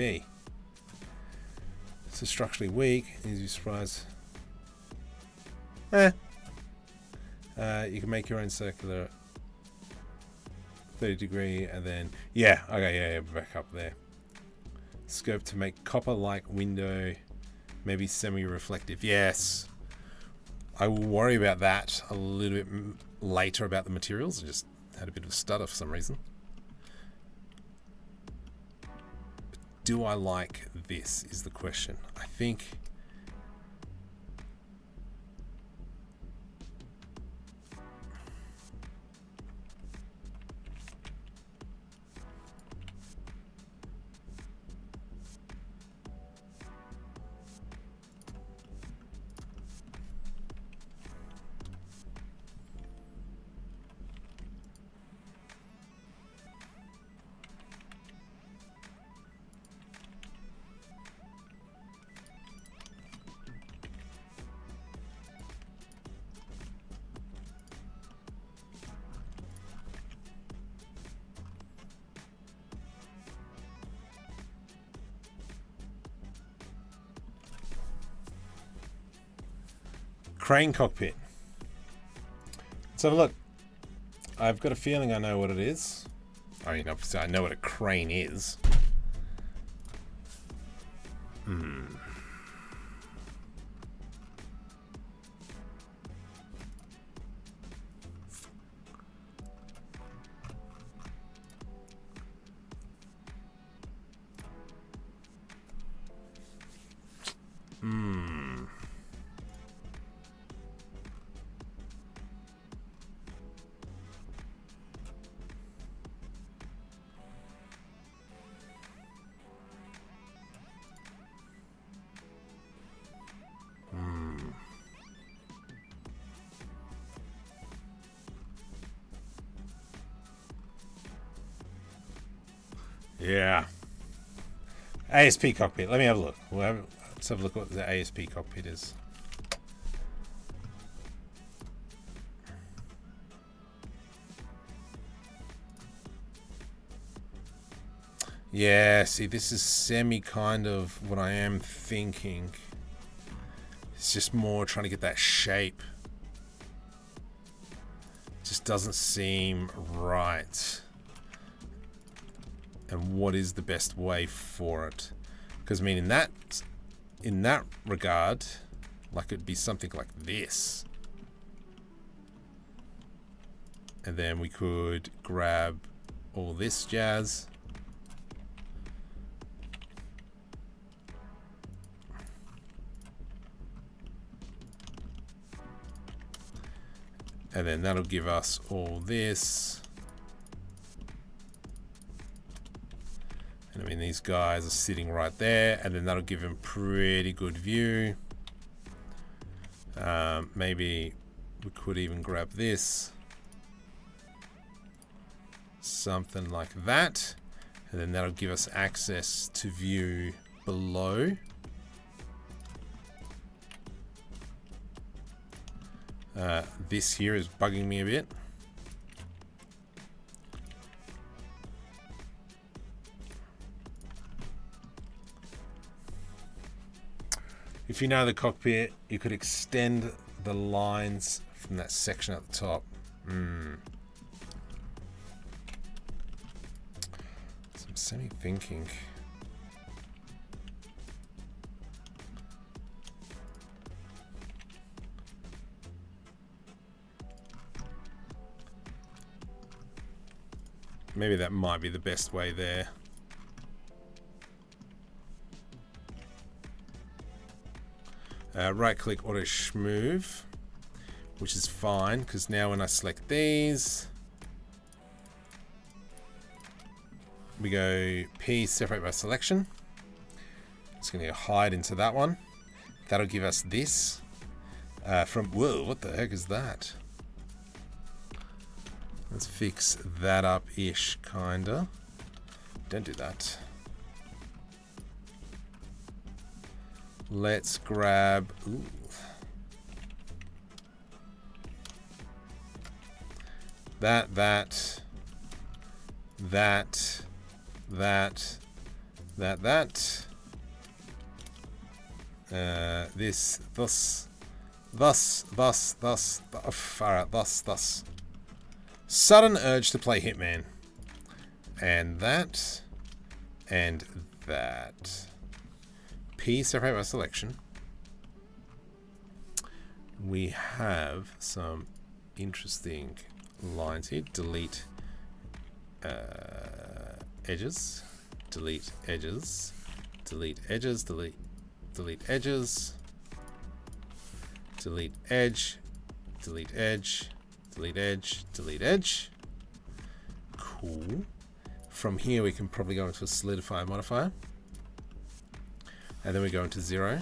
It's a structurally weak. Easy surprise. You can make your own circular 30 degree and then okay, back up there. Scope to make copper-like window, maybe semi-reflective. Yes. I will worry about that a little bit later about the materials. I just had a bit of a stutter for some reason. Do I like this is the question. I think crane cockpit. Let's have a look. I've got a feeling I know what it is. I mean, obviously I know what a crane is. Yeah. ASP cockpit. Let me have a look. Let's have a look what the ASP cockpit is. Yeah, see, this is semi kind of what I am thinking. It's just more trying to get that shape. Just doesn't seem right. And what is the best way for it? Because I mean, in that regard, like it'd be something like this. And then we could grab all this jazz. And then that'll give us all this. And I mean, these guys are sitting right there, and then that'll give them pretty good view. Maybe we could even grab this. Something like that. And then that'll give us access to view below. This here is bugging me a bit. If you know the cockpit, you could extend the lines from that section at the top. So I'm semi-thinking. Maybe that might be the best way there. Right click auto schmove, which is fine because now when I select these, we go P separate by selection. It's going to hide into that one. That'll give us this from, whoa, what the heck is that? Let's fix that up-ish, kinda. Don't do that. Let's grab, ooh. That. This, thus. Alright, thus. Sudden urge to play Hitman. And that. P separate by selection. We have some interesting lines here. Delete edges. Delete edges. Delete edges. Delete edges. Delete edge. Delete edge. Delete edge, delete edge. Cool. From here we can probably go into a solidify modifier. And then we go into 0.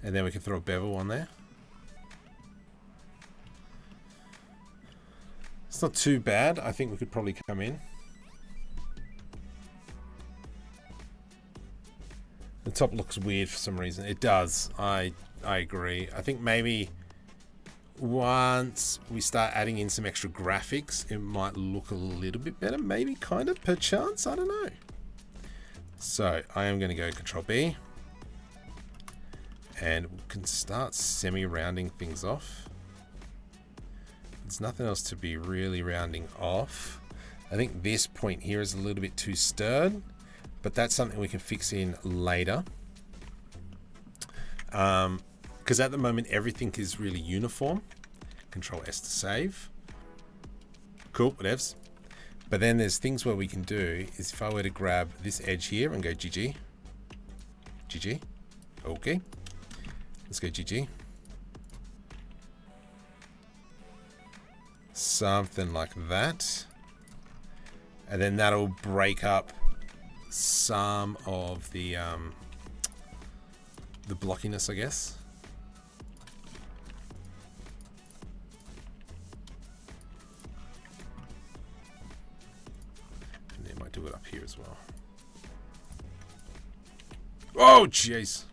And then we can throw a bevel on there. It's not too bad. I think we could probably come in. The top looks weird for some reason. It does. I agree. I think maybe once we start adding in some extra graphics, it might look a little bit better, maybe, kind of, perchance, I don't know. So I am going to go Control B, and we can start semi-rounding things off. There's nothing else to be really rounding off. I think this point here is a little bit too stirred, but that's something we can fix in later. Because at the moment everything is really uniform. Control S to save. Cool, whatevs. But then there's things where we can do is if I were to grab this edge here and go GG. GG. Okay. Let's go GG. Something like that. And then that'll break up some of the blockiness, I guess. do it up here as well. Oh, jeez.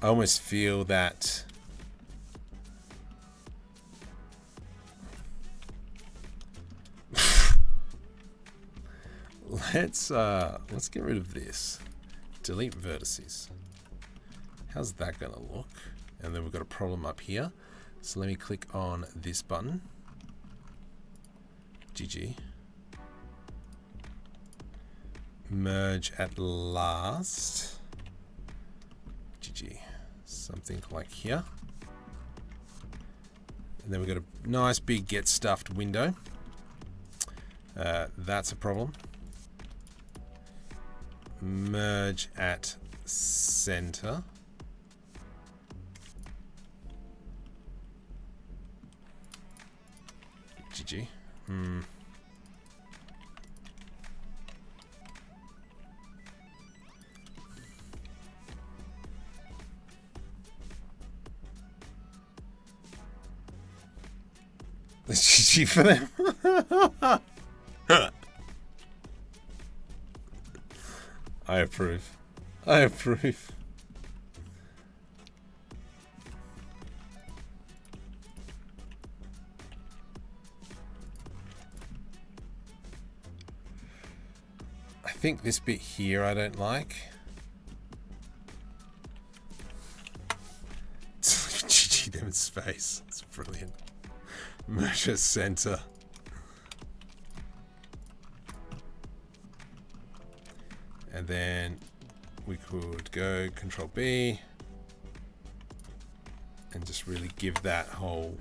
I almost feel that let's get rid of this. Delete vertices. How's that gonna look? And then we've got a problem up here. So let me click on this button. GG. Merge at last. GG. Something like here. And then we've got a nice big get stuffed window. That's a problem. Merge at center. GG. That's GG for them. I approve. I approve. I think this bit here I don't like. GG them in space. It's brilliant. Measure center. And then we could go Control B and just really give that whole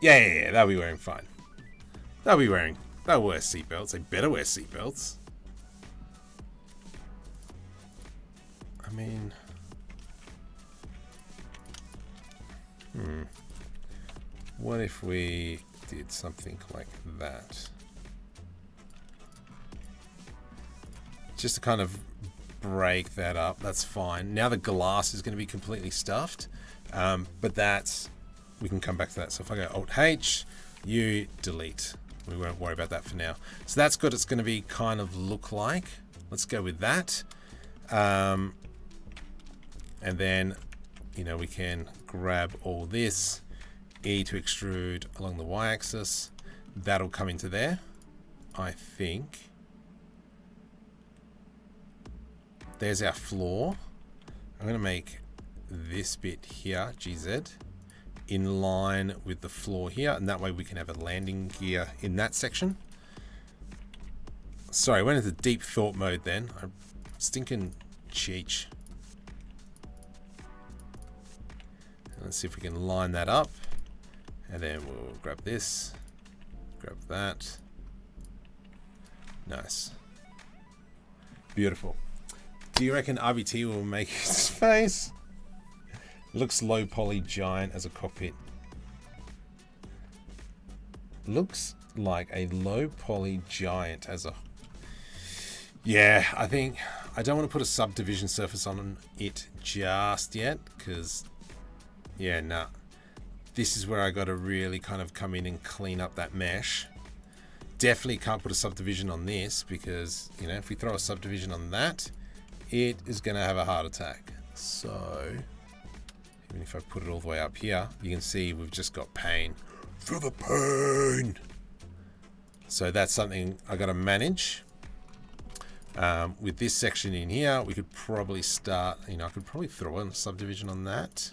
yeah, that'll be wearing fine. They'll wear seatbelts. They better wear seatbelts. I mean, what if we did something like that? Just to kind of break that up. That's fine. Now the glass is going to be completely stuffed, but that's, we can come back to that. So if I go Alt-H, U, delete. We won't worry about that for now. So that's good. It's going to be kind of look like. Let's go with that. And then, you know, we can grab all this, E to extrude along the Y-axis. That'll come into there, I think. There's our floor. I'm going to make this bit here, GZ, in line with the floor here, and that way we can have a landing gear in that section. Sorry, I went into deep thought mode then. I'm stinking cheech. Let's see if we can line that up, and then we'll grab this, grab that. Nice. Beautiful. Do you reckon RBT will make his face? Looks low poly giant as a cockpit. Looks like a low poly giant as a... Yeah, I think I don't want to put a subdivision surface on it just yet, because yeah, nah. This is where I got to really kind of come in and clean up that mesh. Definitely can't put a subdivision on this, because, you know, if we throw a subdivision on that, it is going to have a heart attack. So, even if I put it all the way up here, you can see we've just got pain. For the pain! So that's something I got to manage. With this section in here, we could probably start, you know, I could probably throw in a subdivision on that.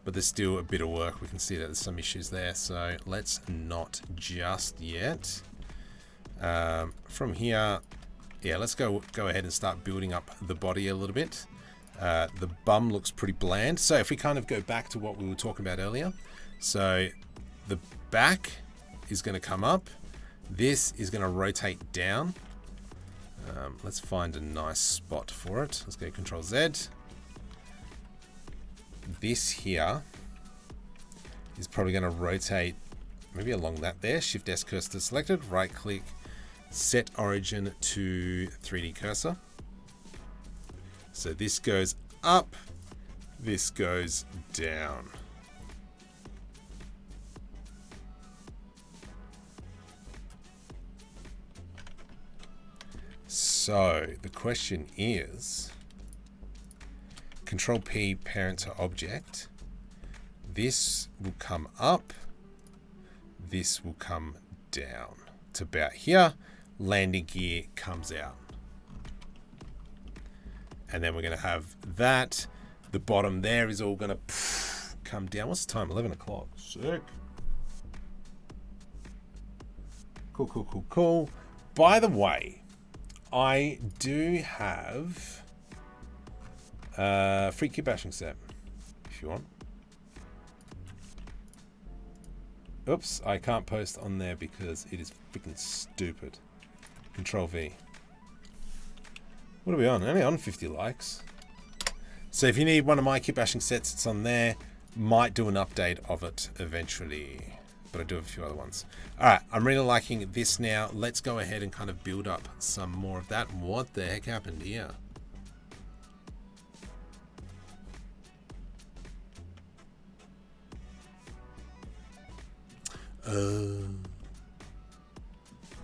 But there's still a bit of work. We can see that there's some issues there. So let's not just yet. From here, yeah, let's go ahead and start building up the body a little bit. The bum looks pretty bland. So if we kind of go back to what we were talking about earlier. So the back is going to come up. This is going to rotate down. Let's find a nice spot for it. Let's go Control Z. This here is probably going to rotate maybe along that there. Shift S cursor selected, right click, set origin to 3D cursor. So this goes up, this goes down. So the question is, Control P, parent to object. This will come up, this will come down to about here. Landing gear comes out. And then we're going to have that. The bottom there is all going to come down. What's the time? 11 o'clock. Sick. Cool, cool, cool, cool. By the way, I do have a free Kitbashing set, if you want. Oops, I can't post on there because it is freaking stupid. Control V. What are we on? Only on 50 likes. So if you need one of my Kitbashing sets, it's on there. Might do an update of it eventually, but I do have a few other ones. All right, I'm really liking this now. Let's go ahead and kind of build up some more of that. What the heck happened here?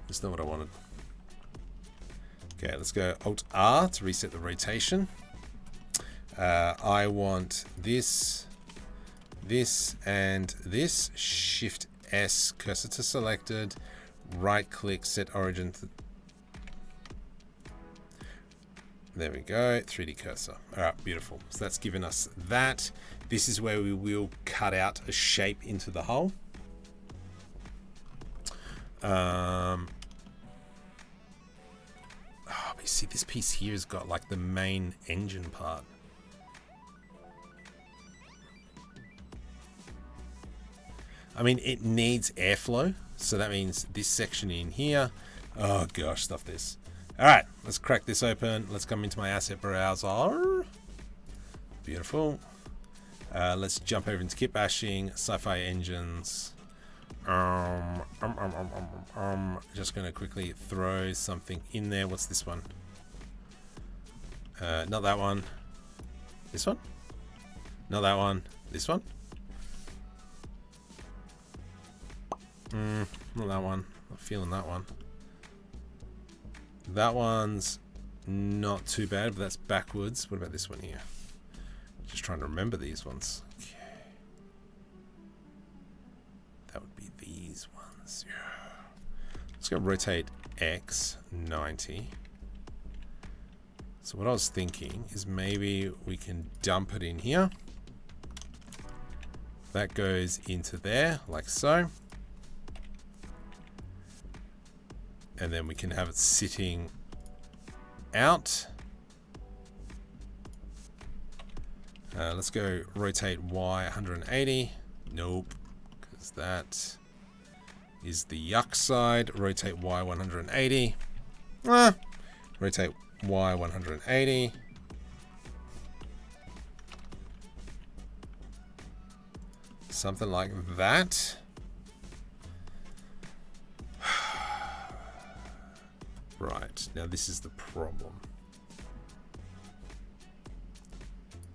That's not what I wanted. Okay, let's go Alt R to reset the rotation. I want this, this, and this. Shift S, cursor to selected. Right click, set origin. There we go, 3D cursor. All right, beautiful. So that's given us that. This is where we will cut out a shape into the hull. But you see, this piece here has got like the main engine part. I mean, it needs airflow, so that means this section in here. Oh gosh, stuff this. All right, let's crack this open. Let's come into my asset browser. Beautiful. Let's jump over into Kitbashing, sci-fi engines. Just gonna quickly throw something in there. What's this one? Not that one. This one? Not that one. This one? Not that one. Not feeling that one. That one's not too bad, but that's backwards. What about this one here? Just trying to remember these ones. Okay. That would be these ones. Yeah. Let's go rotate X 90. So what I was thinking is maybe we can dump it in here. That goes into there, like so. And then we can have it sitting out. Let's go rotate Y 180. Nope, because that is the yuck side. Rotate Y 180. Rotate Y 180. Something like that. Right, now this is the problem.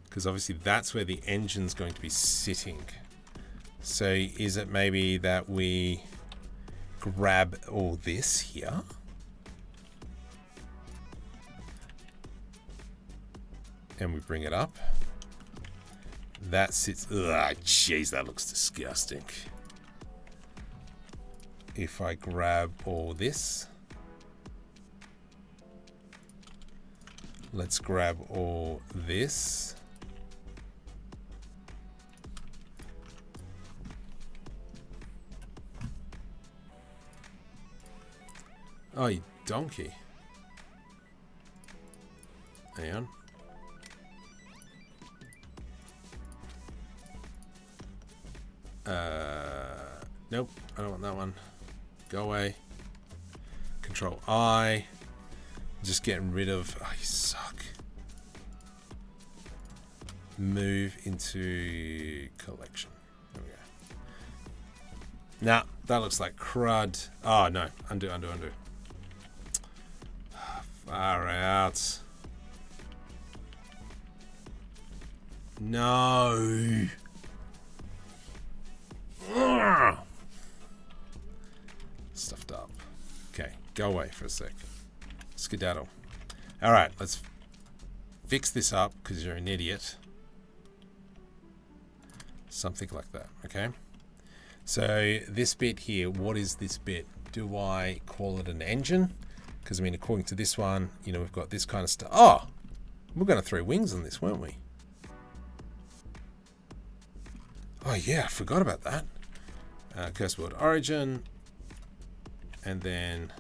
Because obviously that's where the engine's going to be sitting. So is it maybe that we grab all this here? And we bring it up. That sits, ugh, jeez, that looks disgusting. If I grab all this. Let's grab all this. Oh, you donkey. Hang on. Nope, I don't want that one. Go away. Control I. Just getting rid of, oh, you suck. Move into collection. There Nah, that looks like crud. Oh, no. Undo. Far out. No. Ugh. Stuffed up. Okay, go away for a sec. Skedaddle. All right, let's fix this up because you're an idiot. Something like that, okay? So this bit here, what is this bit? Do I call it an engine? Because, I mean, according to this one, you know, we've got this kind of stuff. Oh, we're going to throw wings on this, weren't we? Oh, yeah, I forgot about that. Curse word origin. And then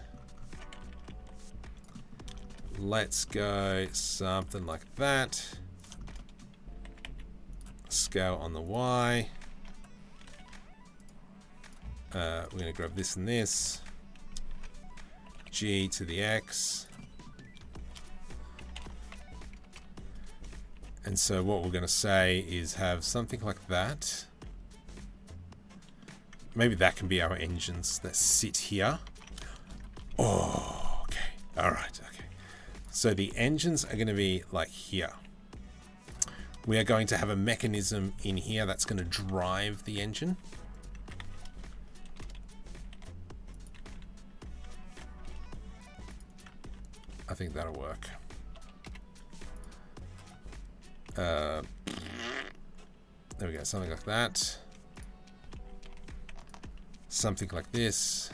let's go something like that. Scale on the Y. We're going to grab this and this. G to the X. And so what we're going to say is have something like that. Maybe that can be our engines that sit here. Oh, okay. All right, okay. So the engines are going to be like here. We are going to have a mechanism in here that's going to drive the engine. I think that'll work. There we go, something like that. Something like this.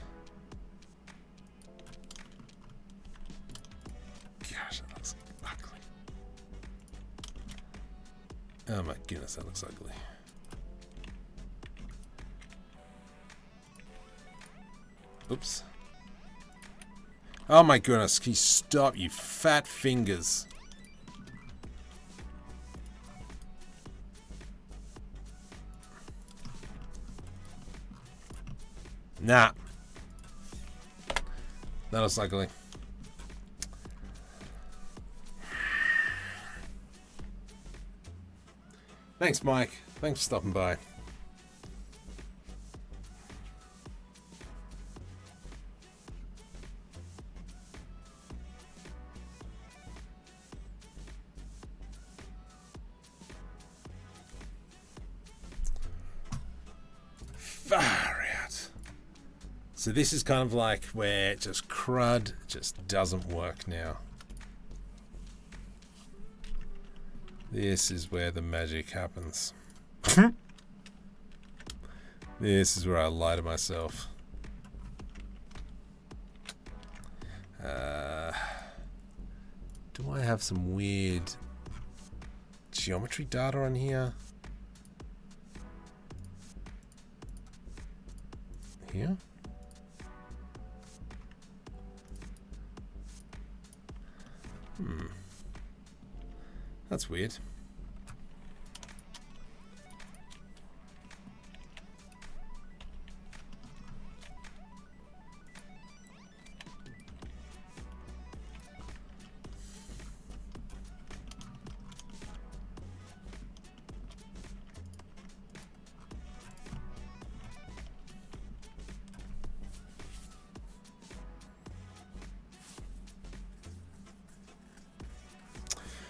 Gosh, that looks ugly. Oh my goodness, that looks ugly. Oops. Oh my goodness, can you stop, you fat fingers? Nah. That looks ugly. Thanks, Mike. Thanks for stopping by. Far out. So this is kind of like where just crud just doesn't work now. This is where the magic happens. This is where I lie to myself. Do I have some weird geometry data on here? Here? That's weird.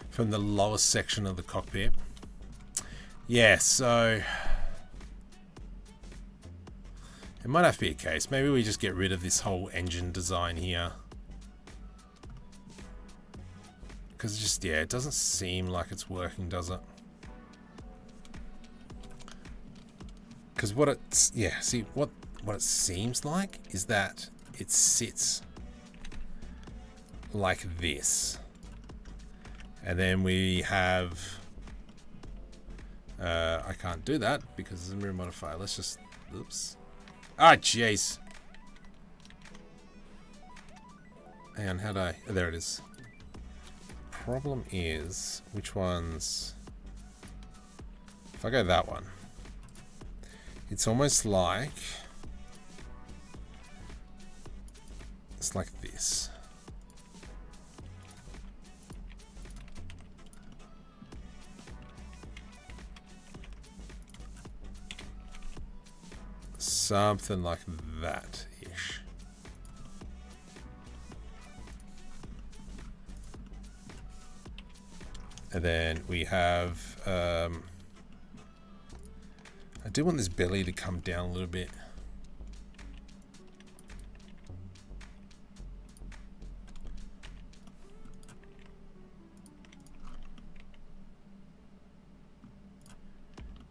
From the lowest section of the cockpit. Yeah, so it might have to be a case. Maybe we just get rid of this whole engine design here. Because just, yeah, it doesn't seem like it's working, does it? Because what it's, yeah, see, what it seems like is that it sits like this. And then we have, I can't do that because it's a mirror modifier. Let's just, oops. Ah, jeez. Hang on, how'd I, oh, there it is. Problem is, which ones, if I go that one, it's almost like, it's like this. something like that-ish. And then we have, I do want this belly to come down a little bit.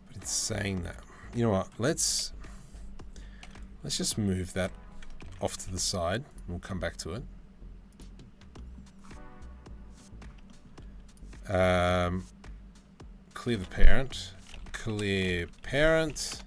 But it's saying that, you know what, let's just move that off to the side. We'll come back to it. Clear the parent. Clear parent.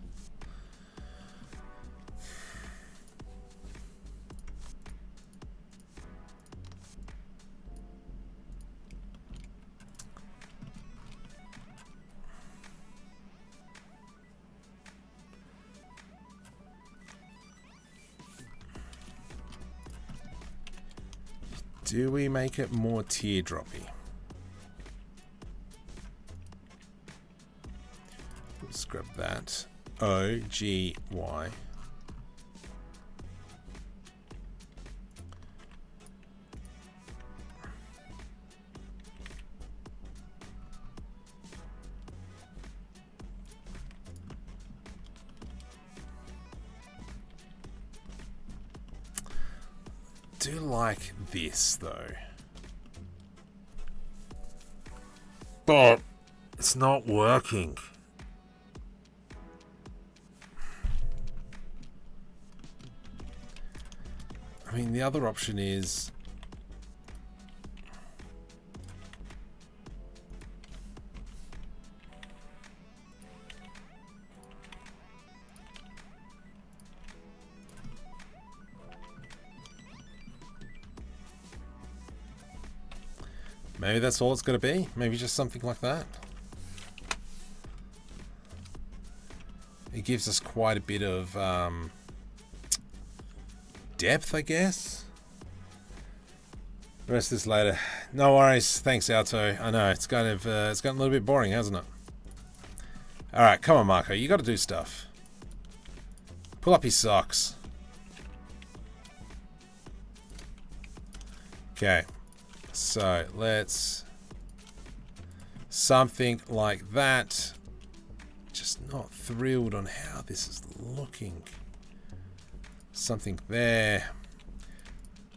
Do we make it more teardroppy? Let's grab that. O-G-Y. Do like this though, but it's not working. I mean, the other option is maybe that's all it's going to be. Maybe just something like that. It gives us quite a bit of depth, I guess. The rest of this later. No worries. Thanks, Alto. I know it's kind of it's gotten a little bit boring, hasn't it? All right, come on, Marco. You got to do stuff. Pull up his socks. Okay. So let's something like that. Just not thrilled on how this is looking. Something there.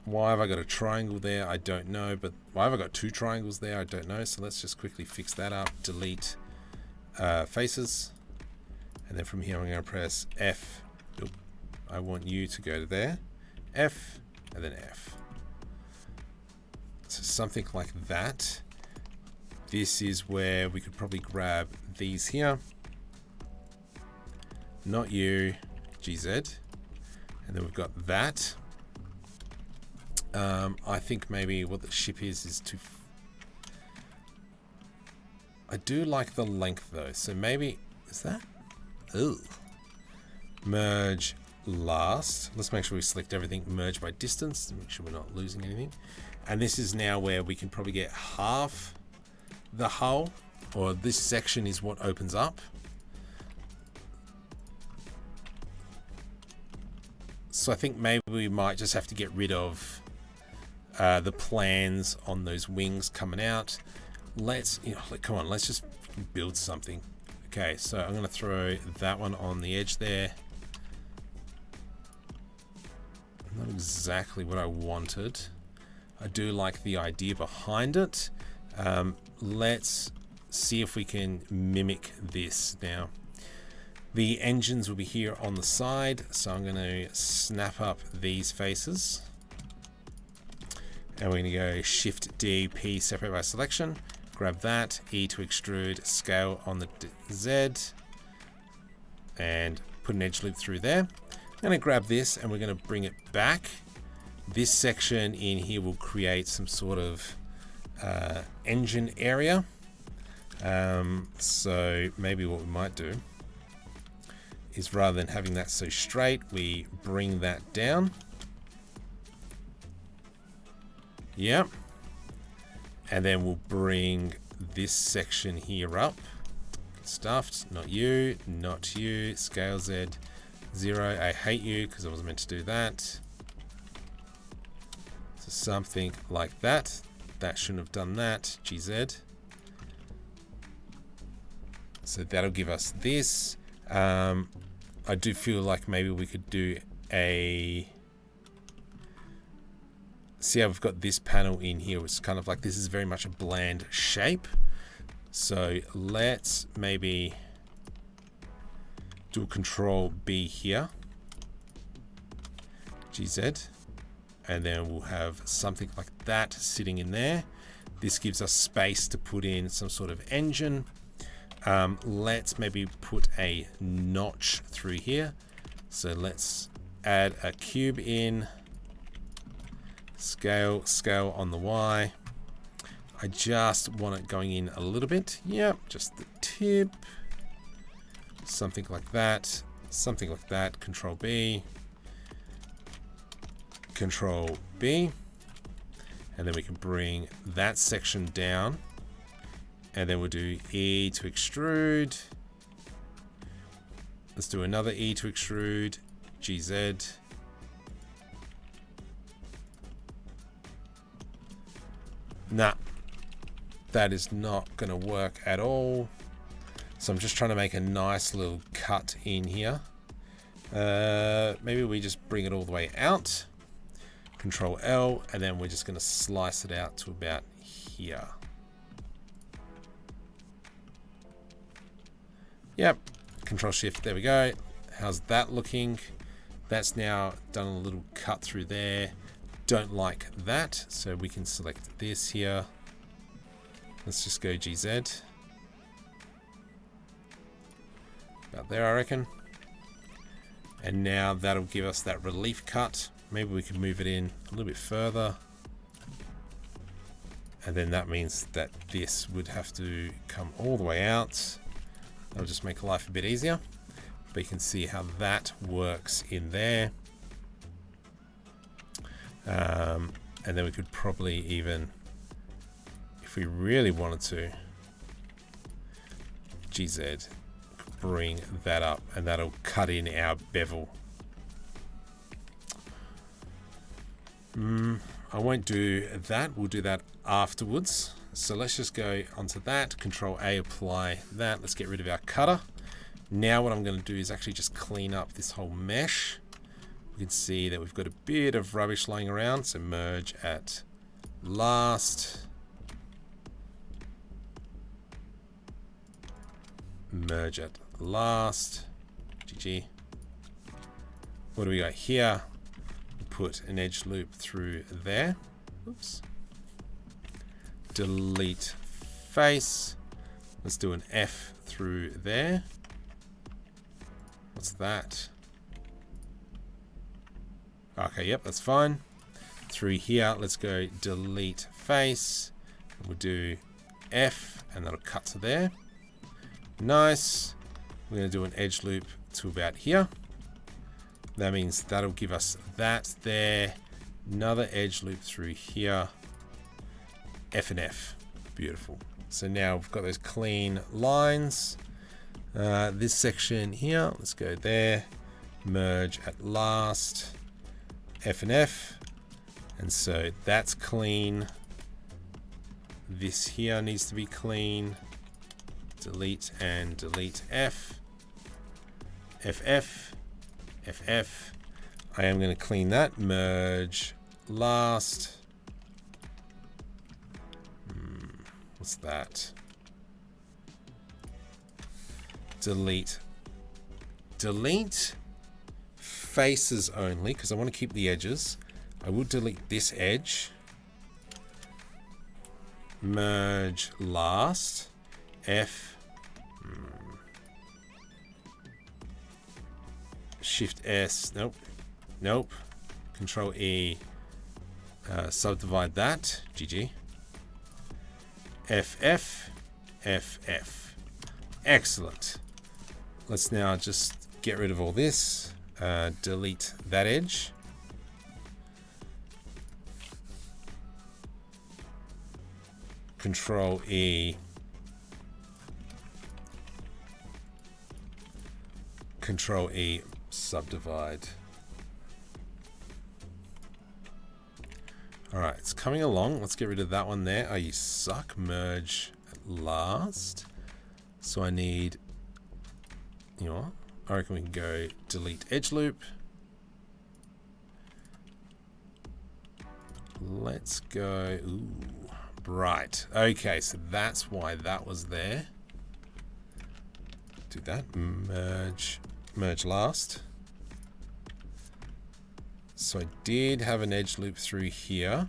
Why have I got a triangle there? I don't know. But why have I got two triangles there? I don't know. So let's just quickly fix that up. Delete faces. And then from here I'm going to press F. Oop. I want you to go to there. F and then F. So something like that. This is where we could probably grab these here. Not you. GZ. And then we've got that. I think maybe what the ship is too... I do like the length though. So maybe... Is that? Ooh. Merge last. Let's make sure we select everything. Merge by distance. To make sure we're not losing anything. And this is now where we can probably get half the hull. Or this section is what opens up. So I think maybe we might just have to get rid of the plans on those wings coming out. Let's, come on, let's just build something. Okay, so I'm going to throw that one on the edge there. Not exactly what I wanted. I do like the idea behind it. Let's see if we can mimic this now. The engines will be here on the side, so I'm going to snap up these faces. And we're going to go Shift D, P, separate by selection. Grab that, E to extrude, scale on the Z, and put an edge loop through there. I'm going to grab this and we're going to bring it back. This section in here will create some sort of engine area. So maybe what we might do is rather than having that so straight, we bring that down. Yep. And then we'll bring this section here up. Stuffed, not you, scale Z, 0, I hate you because I wasn't meant to do that. So something like that. That shouldn't have done that. GZ. So that'll give us this. I do feel like maybe we could do a... See how we've got this panel in here. It's kind of like this is very much a bland shape. So let's maybe do a Control B here. GZ. And then we'll have something like that sitting in there. This gives us space to put in some sort of engine. Let's maybe put a notch through here. So let's add a cube in. Scale on the Y. I just want it going in a little bit. Yep, just the tip. Something like that. Something like that. Control B. Control B. And then we can bring that section down. And then we'll do E to extrude. Let's do another E to extrude. GZ. Nah, that is not going to work at all. So I'm just trying to make a nice little cut in here. Maybe we just bring it all the way out. Control L, and then we're just going to slice it out to about here. Yep, Control Shift, there we go. How's that looking? That's now done a little cut through there. Don't like that, so we can select this here. Let's just go GZ. About there, I reckon. And now that'll give us that relief cut. Maybe we can move it in a little bit further. And then that means that this would have to come all the way out. That'll just make life a bit easier. But you can see how that works in there. And then we could probably even, if we really wanted to, GZ, bring that up, and that'll cut in our bevel. I won't do that. We'll do that afterwards. So let's just go onto that. Control A, apply that. Let's get rid of our cutter. Now what I'm going to do is actually just clean up this whole mesh. We can see that we've got a bit of rubbish lying around. So merge at last. Merge at last. GG. What do we got here? Put an edge loop through there. Oops. Delete face. Let's do an F through there. What's that? Okay, yep, that's fine. Through here, let's go delete face. We'll do F, and that'll cut to there. Nice. We're going to do an edge loop to about here. That means that'll give us that there. Another edge loop through here. F and F. Beautiful. So now we've got those clean lines. This section here, let's go there. Merge at last. F and F. And so that's clean. This here needs to be clean. Delete and delete F. FF. FF. I am going to clean that. Merge last. What's that? Delete. Delete faces only, because I want to keep the edges. I will delete this edge. Merge last. F. Shift S. Nope. Nope. Control E. Subdivide that. GG. FF. FF. Excellent. Let's now just get rid of all this. Delete that edge. Control E. Control E. subdivide. All right, it's coming along. Let's get rid of that one there. Oh, you suck. Merge at last. So I need, you know what? I reckon we can go delete edge loop. Let's go, ooh, right. Okay, so that's why that was there. Do that, merge last. So I did have an edge loop through here.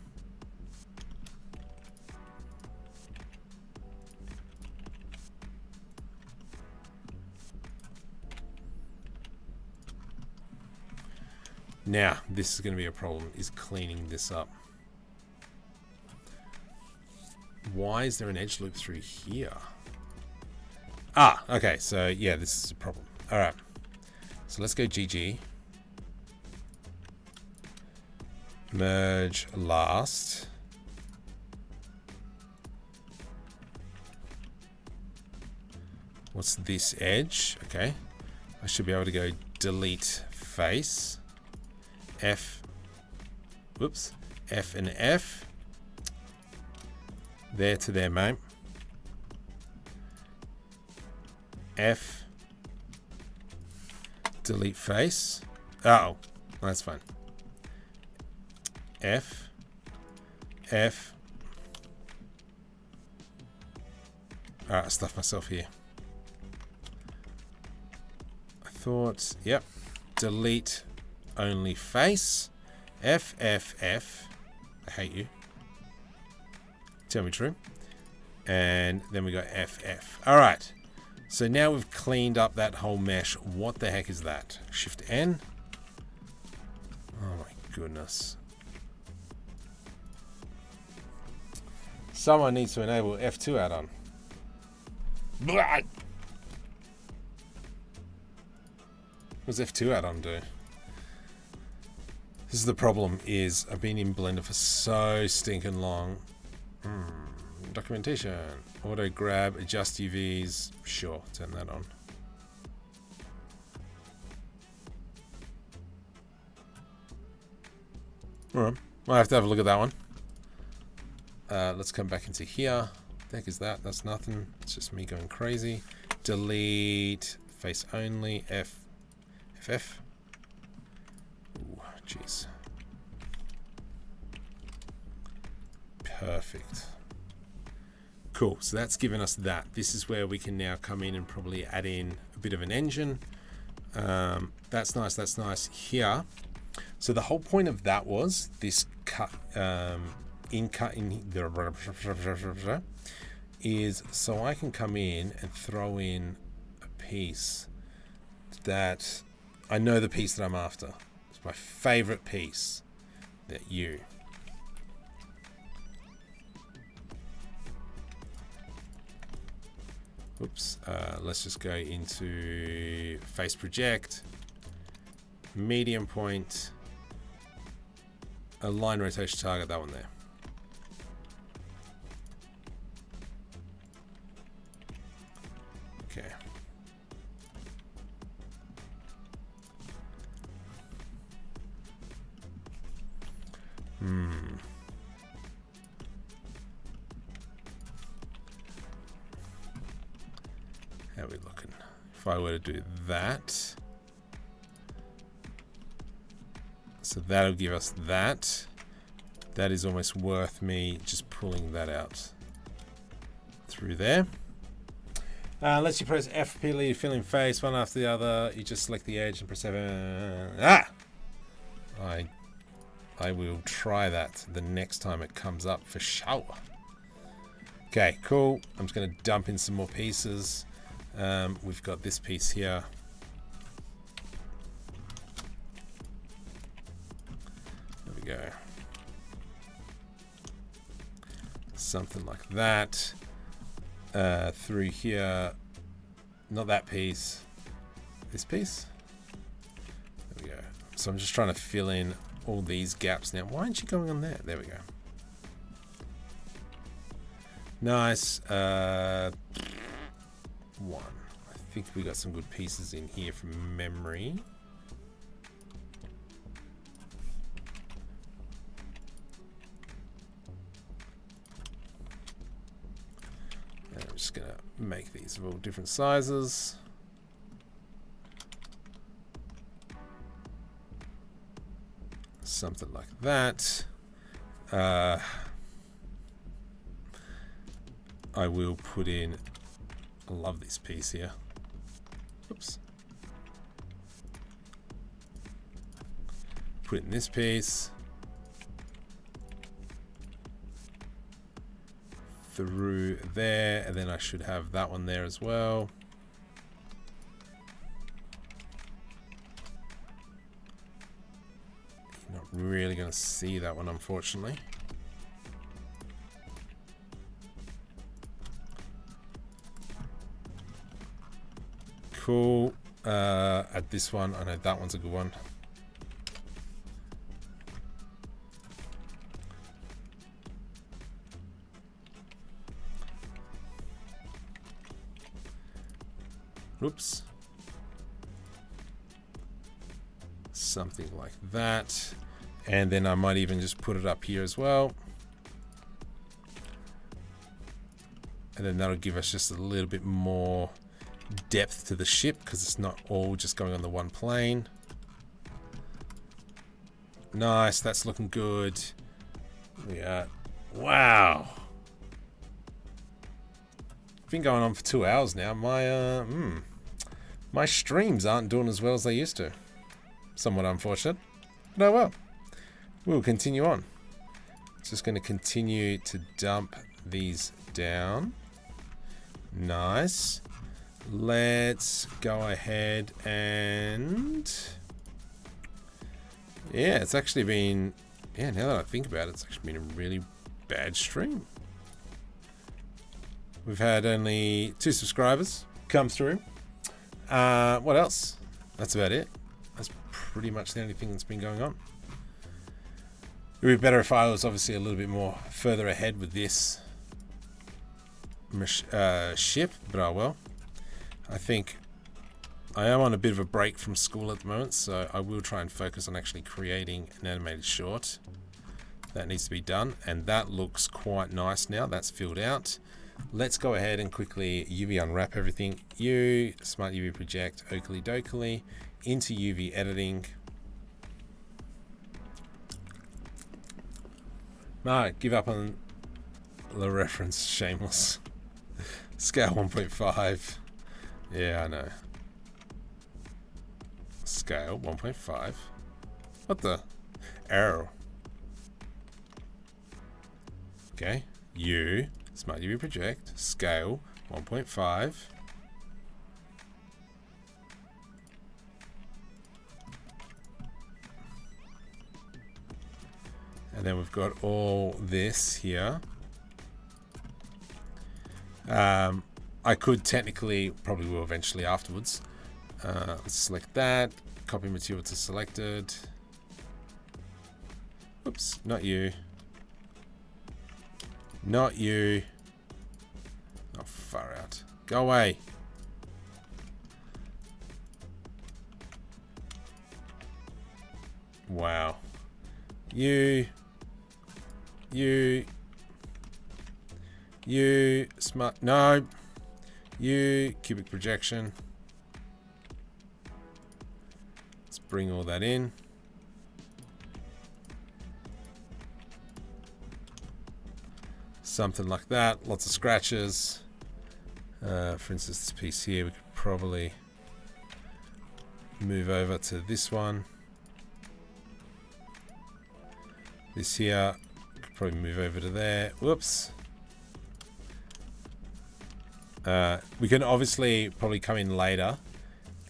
Now, this is going to be a problem, is cleaning this up. Why is there an edge loop through here? Ah, okay, so yeah, this is a problem. All right, so let's go GG. Merge last. What's this edge? Okay, I should be able to go delete face. F, whoops, F and F. There to there, mate. F, delete face. Oh, that's fine. F, F. All right, I stuffed myself here. I thought, yep, delete only face. F, F, F. I hate you. Tell me true. And then we got FF. All right. So now we've cleaned up that whole mesh. What the heck is that? Shift N. Oh my goodness. Someone needs to enable F2 add-on. What does F2 add-on do? This is the problem, is I've been in Blender for so stinking long. Documentation. Auto grab, adjust UVs. Sure, turn that on. Alright, I'll have to have a look at that one. Let's come back into here. What the heck is that? That's nothing. It's just me going crazy. Delete face only. FF. Ooh, jeez. Perfect. Cool, so that's given us that. This is where we can now come in and probably add in a bit of an engine. That's nice, that's nice. Here, so the whole point of that was this cut, is so I can come in and throw in a piece that I know the piece that I'm after. It's my favorite piece. That you. Oops, let's just go into face project, medium point, align rotation target, that one there. Okay. How are we looking? If I were to do that, so that'll give us that. That is almost worth me just pulling that out through there. Unless you press F repeatedly, you fill in face one after the other. You just select the edge and press F. I will try that the next time it comes up for sure. Okay, cool. I'm just going to dump in some more pieces. We've got this piece here. There we go. Something like that. Through here. Not that piece. This piece. There we go. So I'm just trying to fill in all these gaps now. Why aren't you going on there? There we go. Nice. One. I think we got some good pieces in here from memory. make these of all different sizes. Something like that. I will put in, I love this piece here. Oops. Put in this piece. Through there, and then I should have that one there as well. You're not really going to see that one, unfortunately. Cool. Add this one. I know that one's a good one. Oops. Something like that. And then I might even just put it up here as well. And then that'll give us just a little bit more depth to the ship because it's not all just going on the one plane. Nice, that's looking good. Yeah. Wow. Been going on for 2 hours now. My streams aren't doing as well as they used to. Somewhat unfortunate, but oh well. We'll continue on. Just going to continue to dump these down. Nice. Let's go ahead and yeah, it's actually been, yeah, now that I think about it, it's actually been a really bad stream. We've had only 2 subscribers come through. What else? That's about it. That's pretty much the only thing that's been going on. It would be better if I was obviously a little bit more further ahead with this ship, but oh well. I think I am on a bit of a break from school at the moment, so I will try and focus on actually creating an animated short. That needs to be done, and that looks quite nice now. That's filled out. Let's go ahead and quickly UV unwrap everything. Smart UV project, Oakley Dokley, into UV editing. No, give up on the reference, shameless. Scale 1.5. Yeah, I know. Scale 1.5. What the? Arrow. Okay. Smart UV project. Scale 1.5. And then we've got all this here. I could technically, probably will eventually afterwards. Let's select that. Copy material to selected. Oops, not you. Not you. Oh, far out. Go away. Wow. You, smart, no. You, cubic projection. Let's bring all that in. Something like that. Lots of scratches. For instance, this piece here, we could probably move over to this one. This here, could probably move over to there. Whoops. We can obviously probably come in later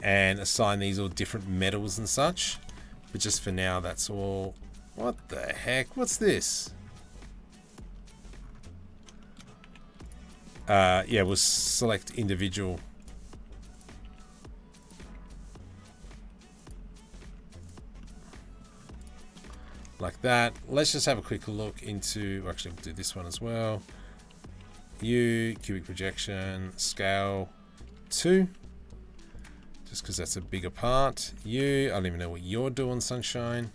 and assign these all different metals and such. But just for now, that's all. What the heck? What's this? Yeah, we'll select individual. Like that. Let's just have a quick look into, actually we'll do this one as well. Cubic projection, scale 2. Just because that's a bigger part. I don't even know what you're doing, sunshine.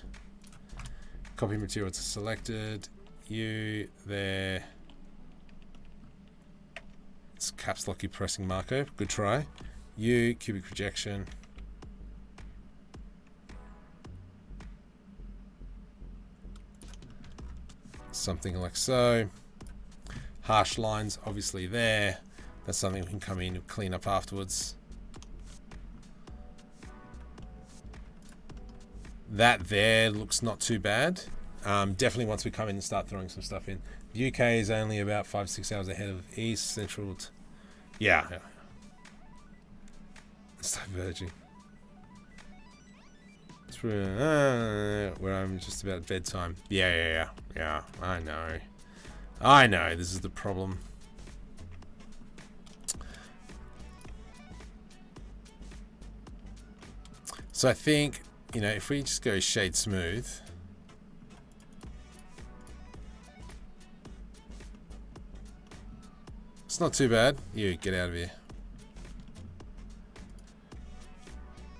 Copy material to selected. There. It's caps lock you pressing Marco. Good try. U, cubic projection. Something like so. Harsh lines, obviously there. That's something we can come in and clean up afterwards. That there looks not too bad. Definitely once we come in and start throwing some stuff in. The UK is only about 5-6 hours ahead of East Central. Yeah. It's diverging. It's where I'm just about bedtime. Yeah. I know. This is the problem. So I think, you know, if we just go shade smooth. It's not too bad. You get out of here.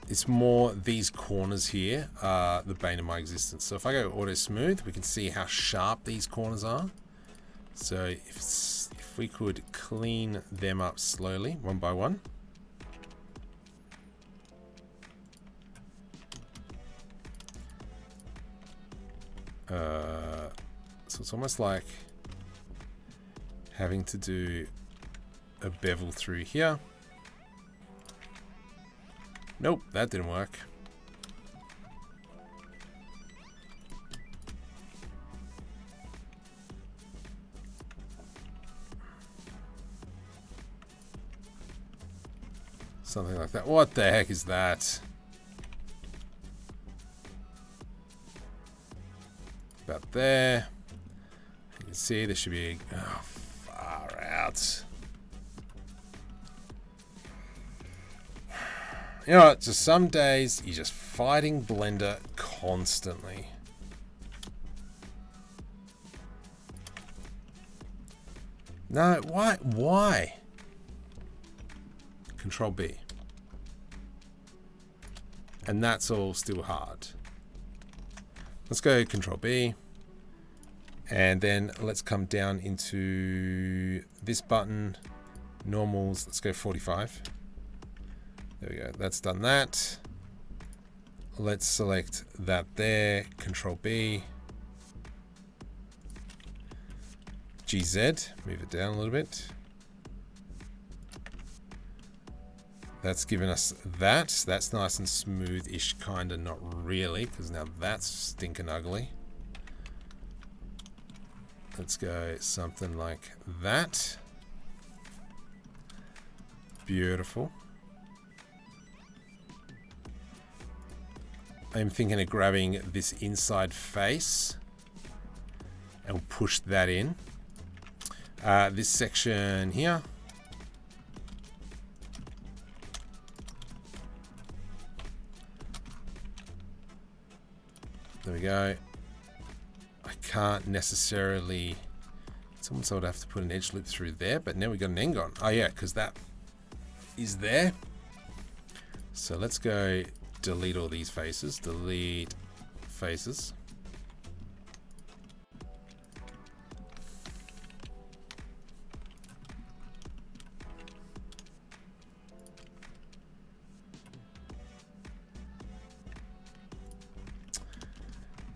It's more these corners here are the bane of my existence. So if I go auto smooth, we can see how sharp these corners are. So if we could clean them up slowly, one by one. So it's almost like having to do a bevel through here. Nope, that didn't work. Something like that. What the heck is that? About there. You can see there should be far out. You know what? Just some days you're just fighting Blender constantly. No, why? Control B. And that's all still hard. Let's go Control B. And then let's come down into this button. Normals, let's go 45. There we go, that's done that. Let's select that there, Control B. GZ, move it down a little bit. That's given us that. That's nice and smooth-ish, kind of, not really, because now that's stinking ugly. Let's go something like that. Beautiful. I'm thinking of grabbing this inside face and push that in. This section here. There we go. I can't necessarily... It's almost I would have to put an edge loop through there, but now we've got an Engon. Oh yeah, because that is there. So let's go delete all these faces. Delete faces.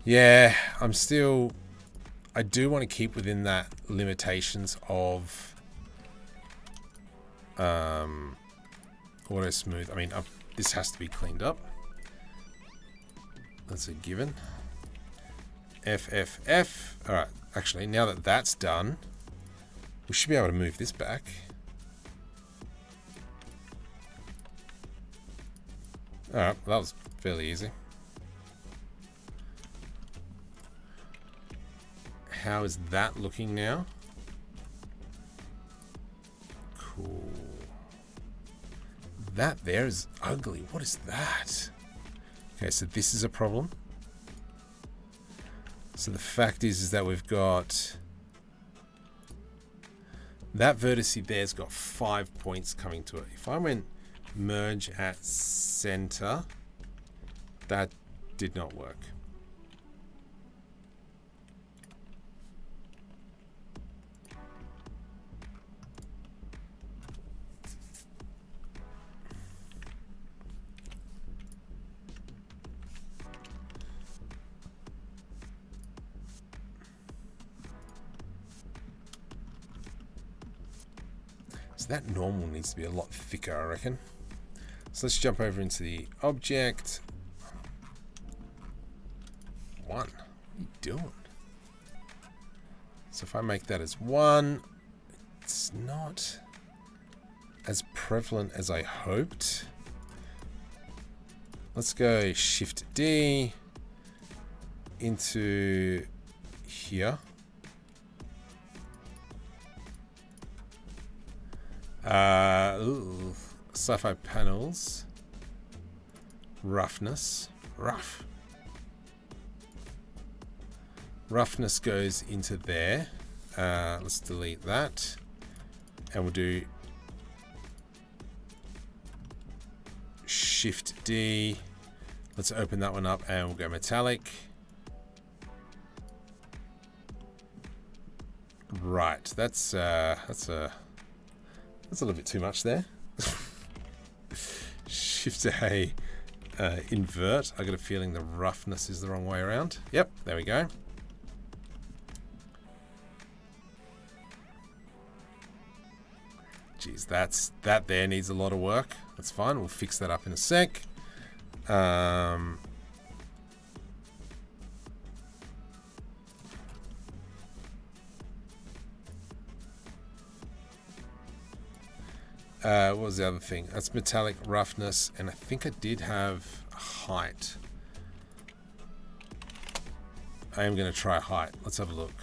Yeah, I do want to keep within that limitations of auto smooth. I mean, this has to be cleaned up. That's a given. FFF. All right, actually, now that that's done, we should be able to move this back. All right, that was fairly easy. How is that looking now? Cool. That there is ugly. What is that? Okay, so this is a problem. So the fact is that we've got that vertice there's got 5 points coming to it. If I went merge at center, that did not work. So that normal needs to be a lot thicker, I reckon. So let's jump over into the object. 1. What are you doing? So if I make that as 1, it's not as prevalent as I hoped. Let's go Shift D into here. Sci-fi panels. Roughness. Roughness goes into there. Let's delete that. And we'll do Shift D. Let's open that one up and we'll go metallic. Right, that's a little bit too much there. Shift A, invert. I got a feeling the roughness is the wrong way around. Yep, there we go. Geez, that there needs a lot of work. That's fine. We'll fix that up in a sec. What was the other thing? That's metallic, roughness, and I think I did have height. I am going to try height. Let's have a look.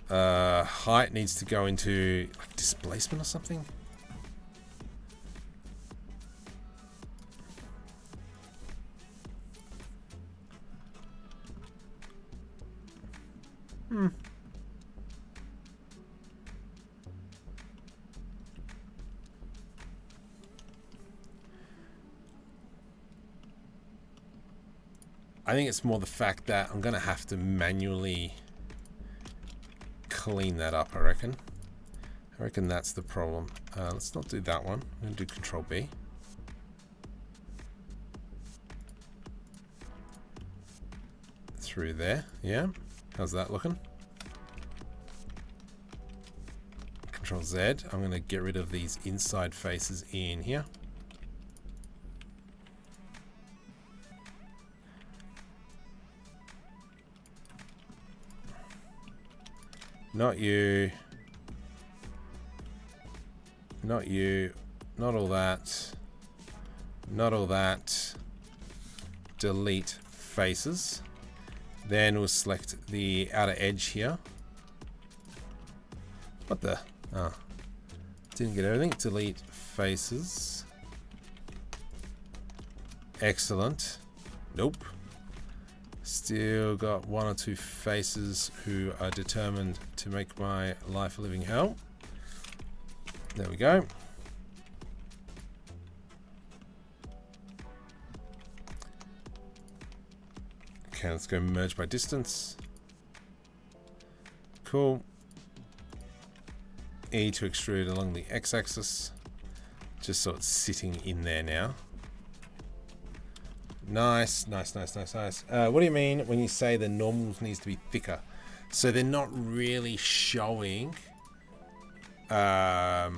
Height needs to go into like displacement or something. I think it's more the fact that I'm going to have to manually clean that up, I reckon. I reckon that's the problem. Let's not do that one. I'm going to do Control B. Through there, yeah. How's that looking? Control Z. I'm going to get rid of these inside faces in here. Not you. Not you. Not all that. Not all that. Delete faces. Then we'll select the outer edge here. What the? Oh. Didn't get everything. Delete faces. Excellent. Nope. Still got 1 or 2 faces who are determined to make my life a living hell. There we go. Okay, let's go merge by distance. Cool. E to extrude along the x-axis, just so it's sitting in there now. Nice, nice, nice, nice, nice. What do you mean when you say the normals needs to be thicker? So they're not really showing that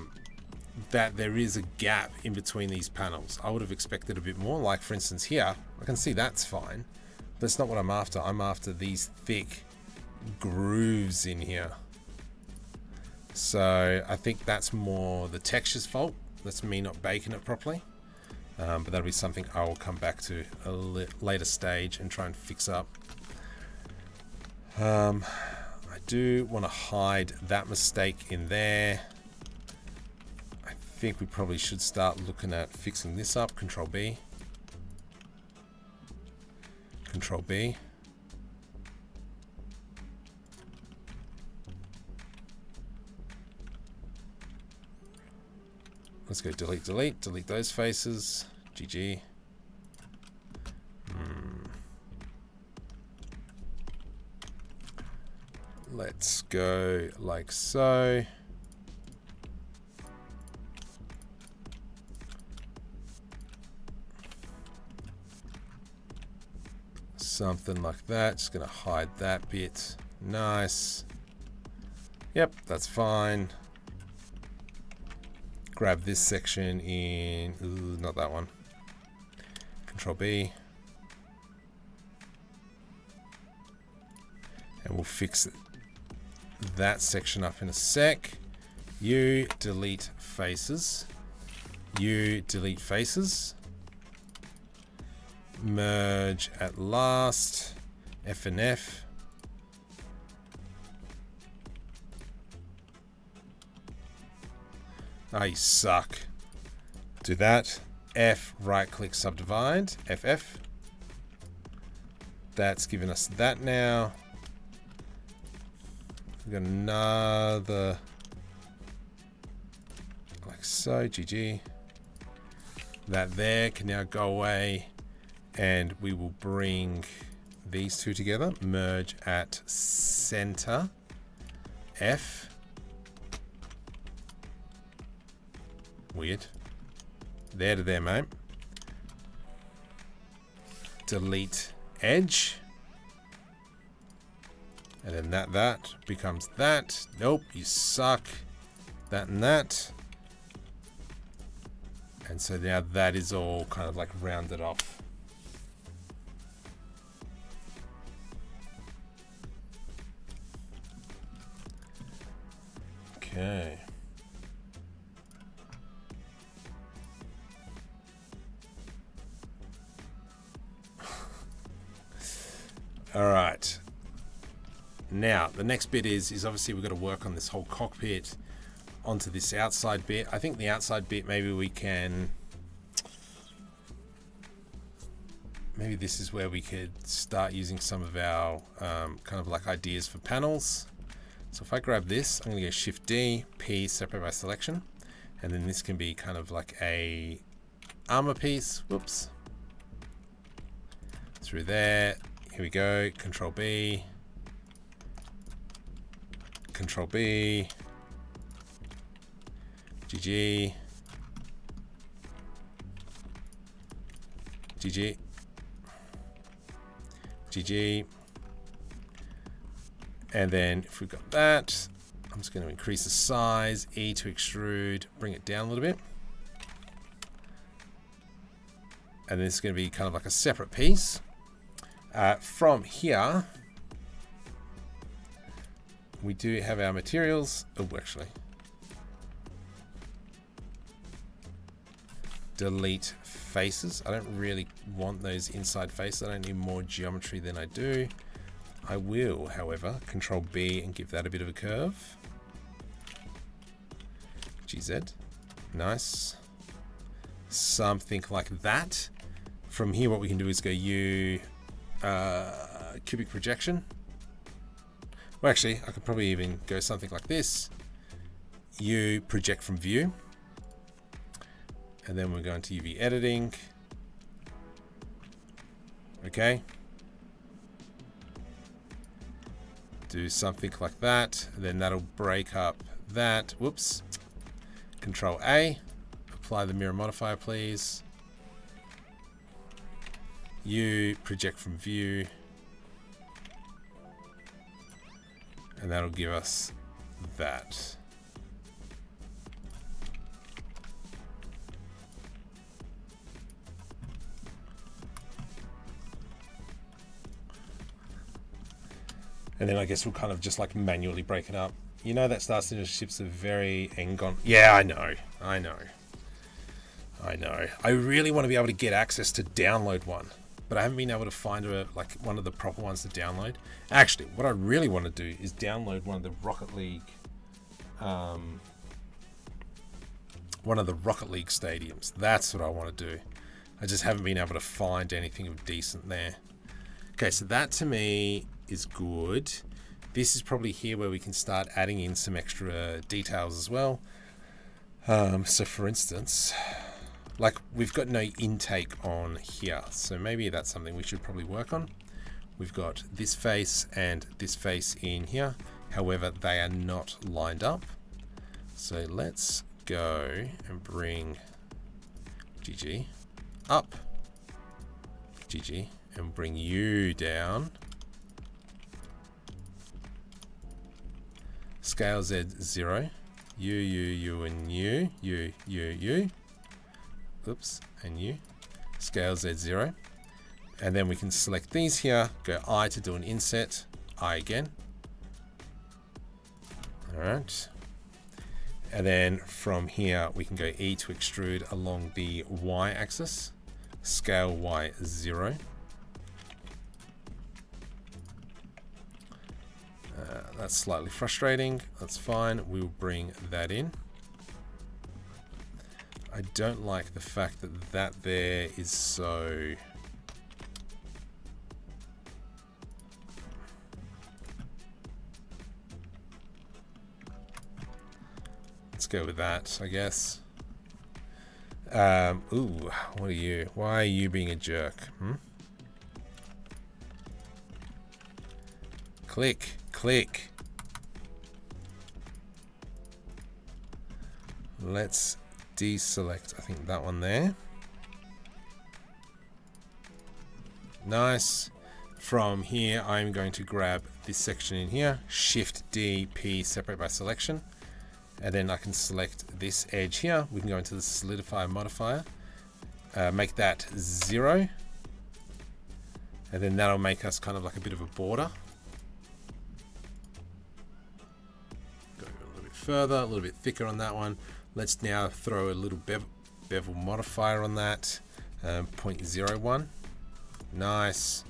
there is a gap in between these panels. I would have expected a bit more. Like for instance here, I can see that's fine. That's not what I'm after. I'm after these thick grooves in here. So I think that's more the texture's fault. That's me not baking it properly. But that'll be something I will come back to a later stage and try and fix up. I do want to hide that mistake in there. I think we probably should start looking at fixing this up. Control B. Control B. Let's go delete, delete, delete those faces. GG. Let's go like so. Something like that. Just gonna hide that bit. Nice. Yep, that's fine. Grab this section in, ooh, not that one. Control B. And we'll fix that section up in a sec. You delete faces. You delete faces. Merge at last. F and F. Ah, you suck. Do that. F, right click, subdivide. FF. That's given us that now. We've got another, like so, GG. That there can now go away, and we will bring these two together. Merge at center. F. Weird. There to there, mate. Delete edge. And then that becomes that. Nope, you suck. That and that. And so now that is all kind of like rounded off. Okay. All right. Now, the next bit is obviously we've got to work on this whole cockpit onto this outside bit. I think the outside bit, maybe we can... Maybe this is where we could start using some of our kind of like ideas for panels. So if I grab this, I'm going to go Shift D, P, separate by selection. And then this can be kind of like a armor piece. Whoops. Through there. Here we go. Control B. Control B. GG. GG. GG. And then if we've got that, I'm just going to increase the size, E to extrude, bring it down a little bit. And this is going to be kind of like a separate piece. From here, we do have our materials. Oh, actually. Delete faces. I don't really want those inside faces. I don't need more geometry than I do. I will, however, Control B and give that a bit of a curve. GZ. Nice. Something like that. From here, what we can do is go U, cubic projection. Well, actually, I could probably even go something like this. U, project from view. And then we're going to UV editing. Okay. Do something like that. And then that'll break up that. Whoops. Control A. Apply the mirror modifier, please. U, project from view. And that'll give us that. And then I guess we'll kind of just like manually break it up. You know that Star Citizen ships are very Engon. Yeah, I know. I really want to be able to get access to download one, but I haven't been able to find like one of the proper ones to download. Actually, what I really want to do is download one of the Rocket League stadiums. That's what I want to do. I just haven't been able to find anything of decent there. Okay, so that to me is good. This is probably here where we can start adding in some extra details as well. So for instance, like we've got no intake on here, so maybe that's something we should probably work on. We've got this face and this face in here. However, they are not lined up. So let's go and bring GG up. GG. And bring you down. scale Z 0, U, and U, oops, and U, scale Z 0. And then we can select these here, go I to do an inset, I again. All right. And then from here, we can go E to extrude along the Y axis, scale Y 0. That's slightly frustrating. That's fine. We'll bring that in. I don't like the fact that that there is so... Let's go with that, I guess. Ooh, what are you? Why are you being a jerk? Click, click. Let's deselect, I think, that one there. Nice. From here, I'm going to grab this section in here, Shift D, P, separate by selection. And then I can select this edge here. We can go into the solidify modifier, make that 0. And then that'll make us kind of like a bit of a border. Go a little bit further, a little bit thicker on that one. Let's now throw a little bevel modifier on that, 0.01. Nice.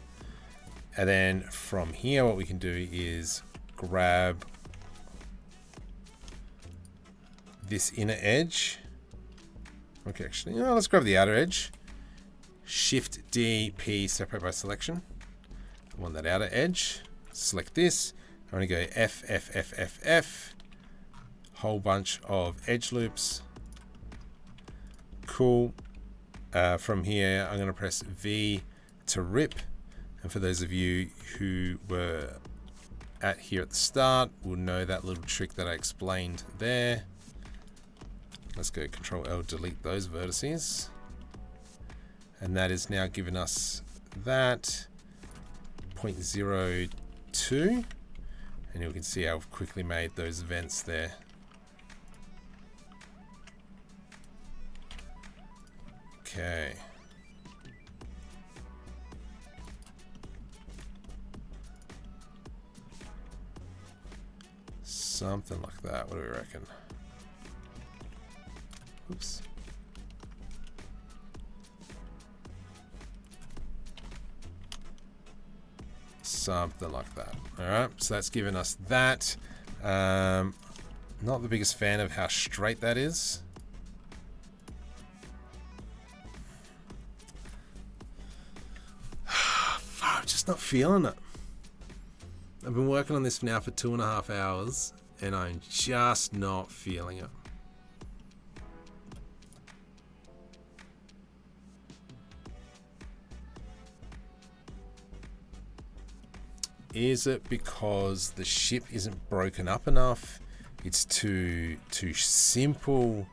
And then from here, what we can do is grab this inner edge. Okay, actually, let's grab the outer edge. Shift D, P, separate by selection. I want that outer edge. Select this. I'm going to go F, F, F, F, F. Whole bunch of edge loops. Cool. From here, I'm going to press V to rip. And for those of you who were here at the start, will know that little trick that I explained there. Let's go Control L, delete those vertices. And that is now given us that 0.02. And you can see how I've quickly made those vents there. Okay. Something like that. What do we reckon? Oops. Something like that. All right, so that's given us that. Not the biggest fan of how straight that is. I'm just not feeling it. I've been working on this now for 2.5 hours, and I'm just not feeling it. Is it because the ship isn't broken up enough? It's too simple.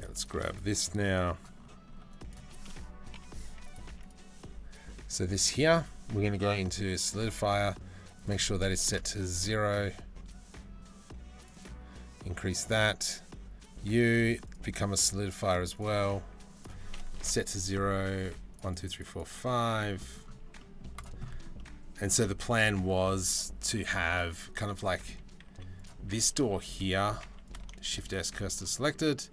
Let's grab this now. So this here, we're going to go into solidifier, make sure that is set to 0. Increase that. You become a solidifier as well. Set to 0, 1, 2, 3, 4, 5. And so the plan was to have kind of like this door here, Shift S cursor selected.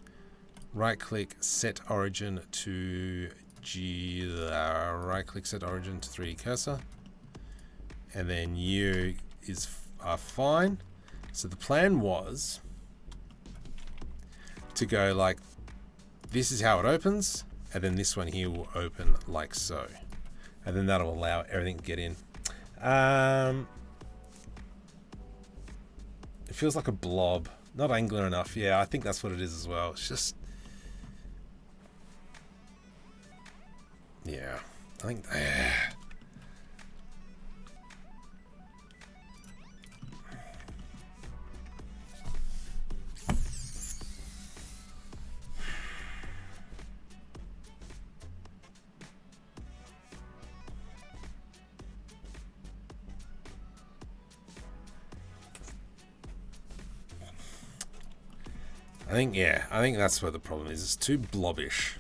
Right click, set origin to right click, set origin to 3D cursor. And then U are fine. So the plan was to go like, this is how it opens. And then this one here will open like so. And then that'll allow everything to get in. It feels like a blob, not angular enough. Yeah, I think that's what it is as well. It's just, yeah, I think. I think that's where the problem is. It's too blobbish.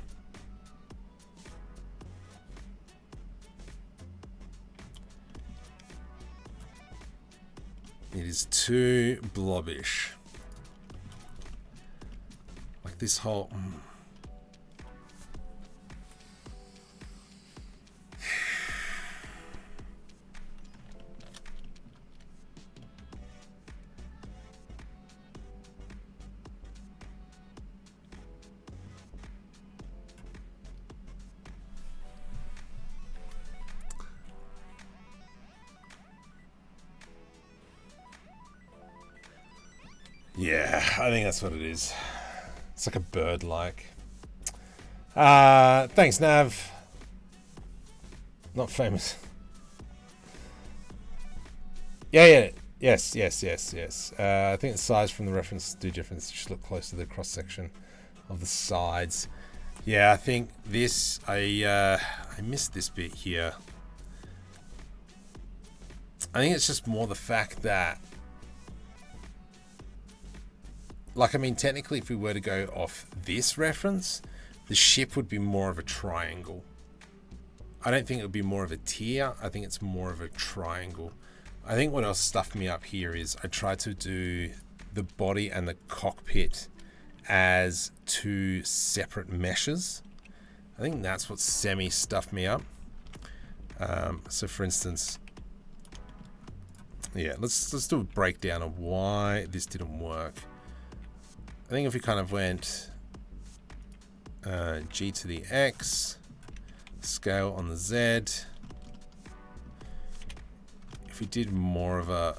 It is too blobbish. Like this whole... Yeah, I think that's what it is. It's like a bird-like. Thanks, Nav. Not famous. Yeah. Yes. I think the size from the reference do difference. You should look close to the cross-section of the sides. Yeah, I think this... I missed this bit here. I think it's just more the fact that... Like, I mean, technically, if we were to go off this reference, the ship would be more of a triangle. I don't think it would be more of a tier. I think it's more of a triangle. I think what else stuffed me up here is I tried to do the body and the cockpit as two separate meshes. I think that's what semi-stuffed me up. So, for instance, yeah, let's do a breakdown of why this didn't work. I think if we kind of went G to the X, scale on the Z, if we did more of a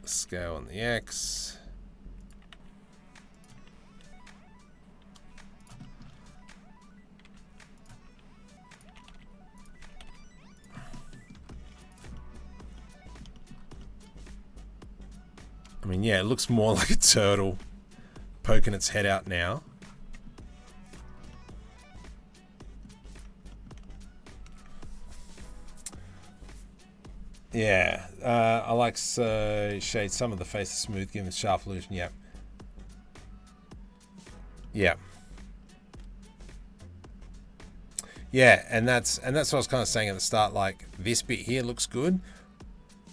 scale on the X, I mean, yeah, it looks more like a turtle poking its head out now. Yeah, I like shade some of the face is smooth, given the sharp illusion. Yeah. Yeah, and that's what I was kind of saying at the start. Like, this bit here looks good,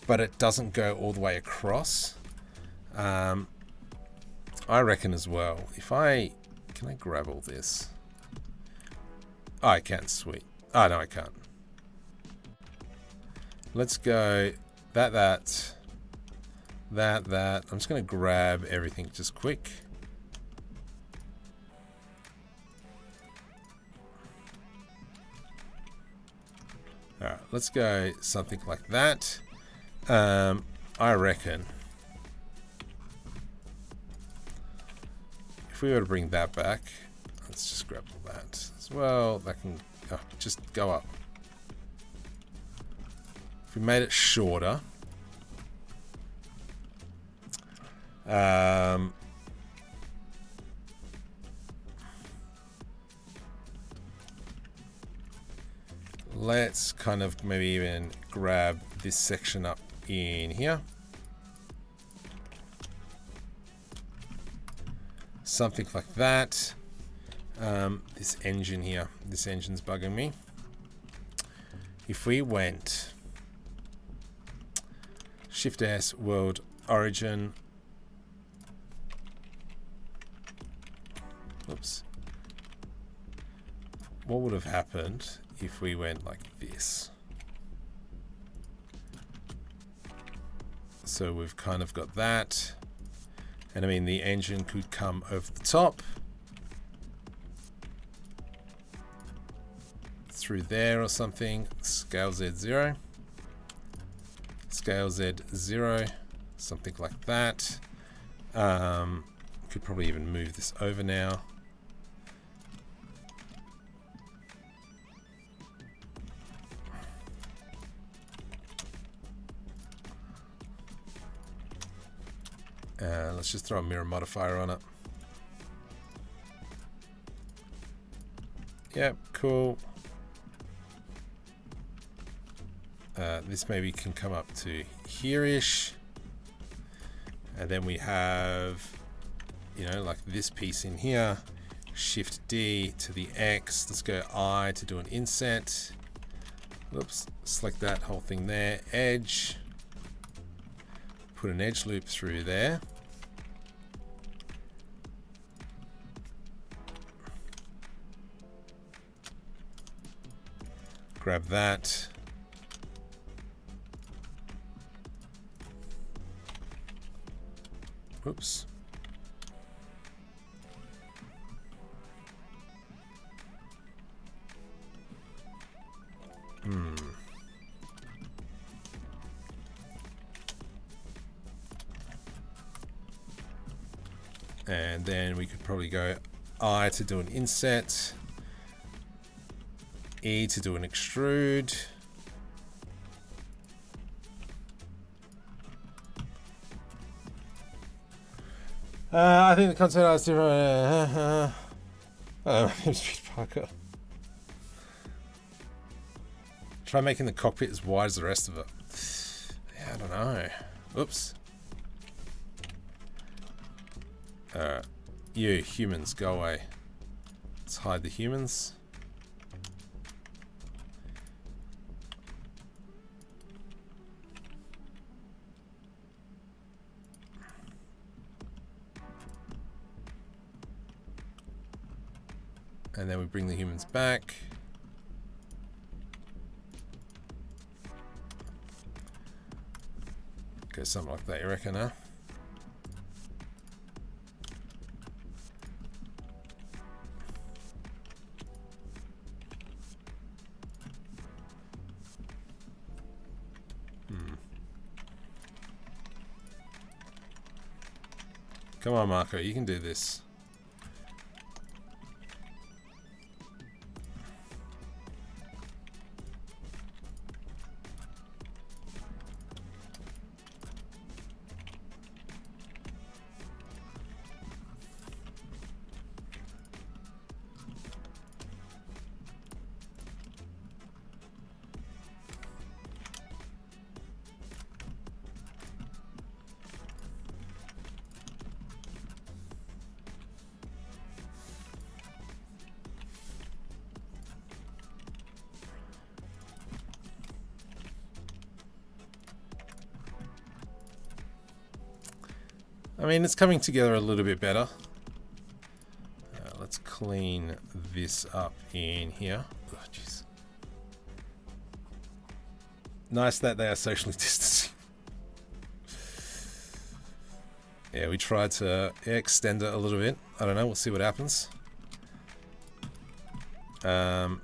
but it doesn't go all the way across. I reckon as well, if can I grab all this? Oh, I can, sweet. Oh, no, I can't. Let's go that. I'm just going to grab everything just quick. All right, let's go something like that. I reckon if we were to bring that back, let's just grab all that as well. That can just go up. If we made it shorter, let's kind of maybe even grab this section up in here. Something like that. This engine here, this engine's bugging me. If we went Shift S, World Origin. Oops. What would have happened if we went like this? So we've kind of got that. And I mean, the engine could come over the top. Through there or something. Scale Z0. Scale Z0. Something like that. Could probably even move this over now. Let's just throw a mirror modifier on it. Yep, cool. This maybe can come up to here-ish. And then we have, you know, like this piece in here. Shift D to the X. Let's go I to do an inset. Oops, select that whole thing there. Edge. Put an edge loop through there. Grab that. Oops. And then we could probably go I to do an inset, E to do an extrude. I think the concept art is different. Speed Parker. Try making the cockpit as wide as the rest of it. Yeah, I don't know. Oops. You humans, go away. Let's hide the humans. And then we bring the humans back. Okay, something like that, you reckon, huh? Come on, Marco, you can do this. I mean, it's coming together a little bit better. Let's clean this up in here. Oh, jeez. Nice that they are socially distancing. Yeah, we tried to extend it a little bit. I don't know, we'll see what happens. So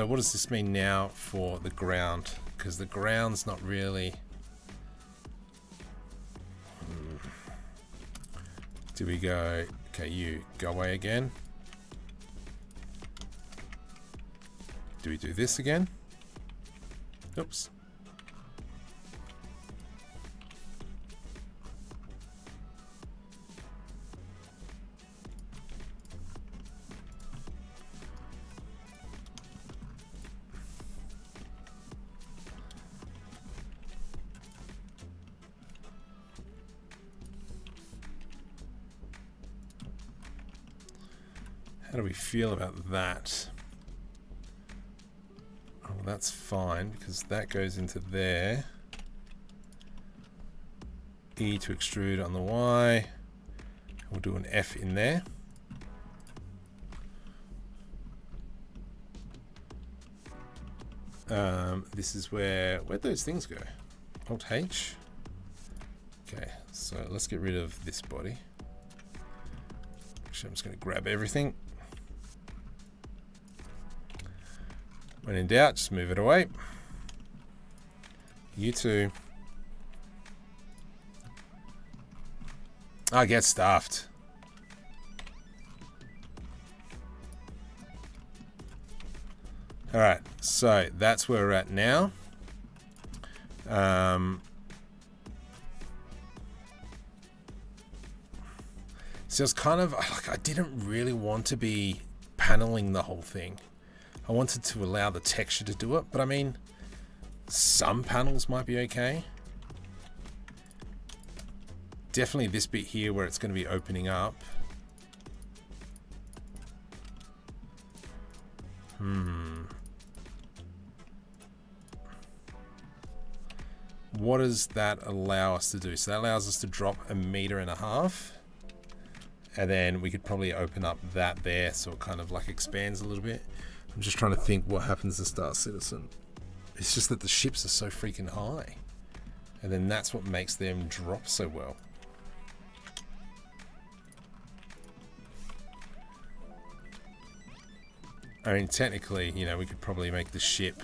what does this mean now for the ground? Because the ground's not really... Do we go, okay, you go away again? Do we do this again? Oops. How do we feel about that? Oh, that's fine because that goes into there. E to extrude on the Y. We'll do an F in there. This is where'd those things go? Alt H. Okay, so let's get rid of this body. Actually, I'm just going to grab everything. When in doubt, just move it away. You too. I get stuffed. All right, so that's where we're at now. So it's kind of like I didn't really want to be paneling the whole thing. I wanted to allow the texture to do it, but I mean, some panels might be okay. Definitely this bit here where it's going to be opening up. What does that allow us to do? So that allows us to drop 1.5 meters. And then we could probably open up that there so it kind of like expands a little bit. I'm just trying to think what happens to Star Citizen. It's just that the ships are so freaking high. And then that's what makes them drop so well. I mean, technically, you know, we could probably make the ship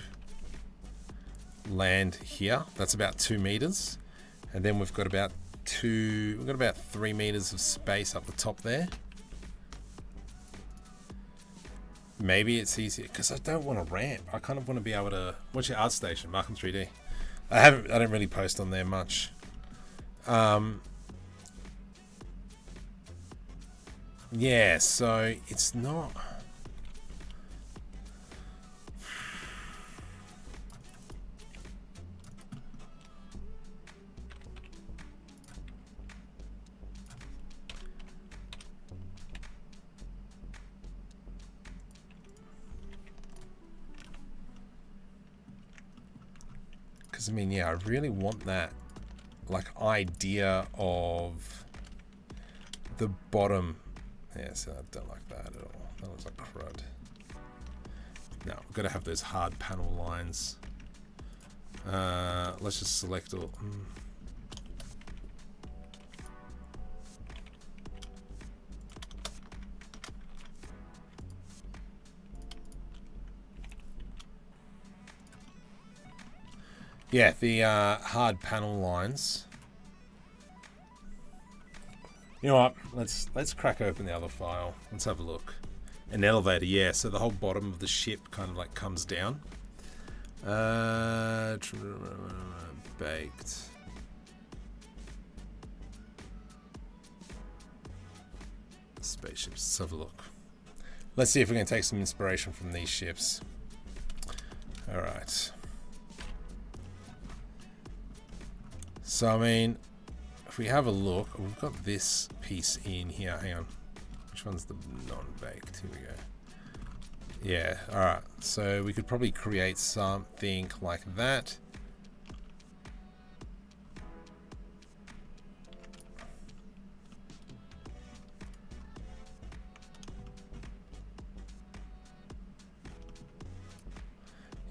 land here. That's about 2 meters. And then we've got about 3 meters of space up the top there. Maybe it's easier because I don't want to ramp. I kind of want to be able to watch your art station, Markham 3D. I don't really post on there much. Yeah, so it's not. I mean, yeah, I really want that like idea of the bottom. Yeah, so I don't like that at all. That looks like crud. No, we've got to have those hard panel lines. Let's just select all. Yeah, the hard panel lines. You know what? Let's crack open the other file. Let's have a look. An elevator, yeah. So the whole bottom of the ship kind of like comes down. Baked. Spaceships. Let's have a look. Let's see if we can take some inspiration from these ships. All right. So, I mean, if we have a look, we've got this piece in here. Hang on. Which one's the non-baked? Here we go. Yeah, alright. So we could probably create something like that.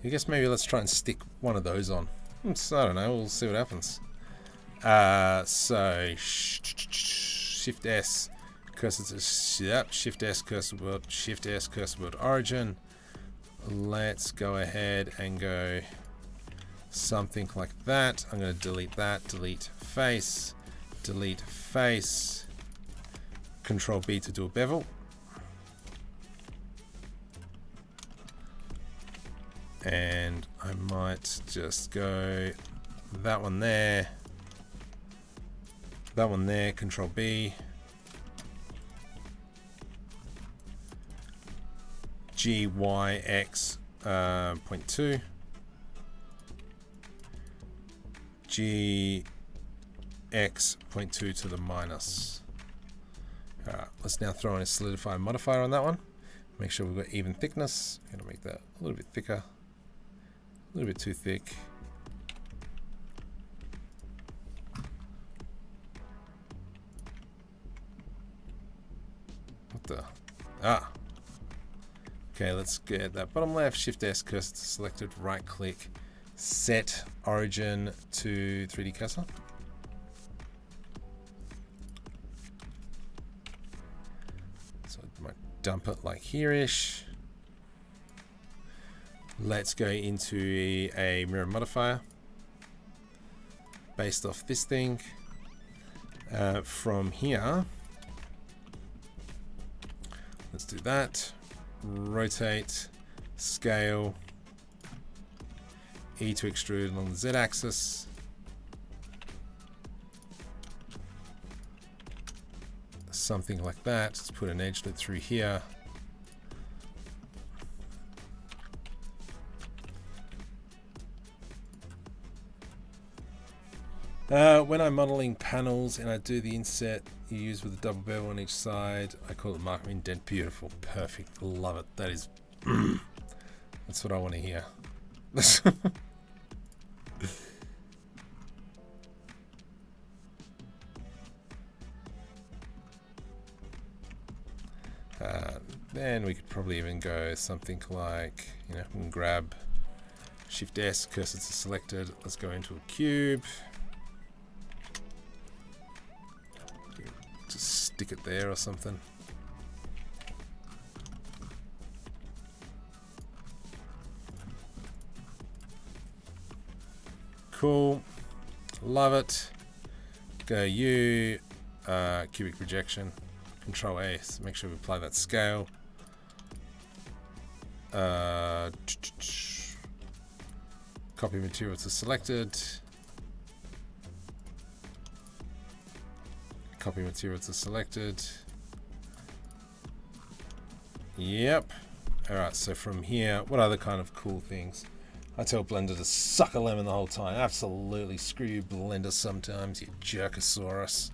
I guess maybe let's try and stick one of those on. So, I don't know. We'll see what happens. So Shift S, cursor to Shift S, cursor word, Shift S, cursor word origin. Let's go ahead and go something like that. I'm going to delete that, delete face, Control B to do a bevel. And I might just go that one there. That one there, Control B. GYX 0.2. GX 0.2 to the minus. Alright, let's now throw in a solidify modifier on that one. Make sure we've got even thickness. I'm gonna make that a little bit thicker. A little bit too thick. Okay, let's get that bottom left, Shift S, cursor selected, right click, set origin to 3D cursor. So I might dump it like here-ish. Let's go into a mirror modifier based off this thing. From here, let's do that. Rotate, scale, E to extrude along the Z axis. something like that. Let's put an edge loop through here. When I'm modeling panels and I do the inset you use with a double bevel on each side, I call it mark indent. Beautiful, perfect, love it. That is, that's what I want to hear. Then we could probably even go something like, you know, we can grab Shift S, cursor to selected. Let's go into a cube. Just stick it there or something. Cool. Love it. Go U, cubic projection. Control A, so make sure we apply that scale. Copy material to selected. Copy material to selected. Yep. Alright, so from here, what other kind of cool things? I tell Blender to suck a lemon the whole time. Absolutely. Screw you, Blender, sometimes, you jerkosaurus.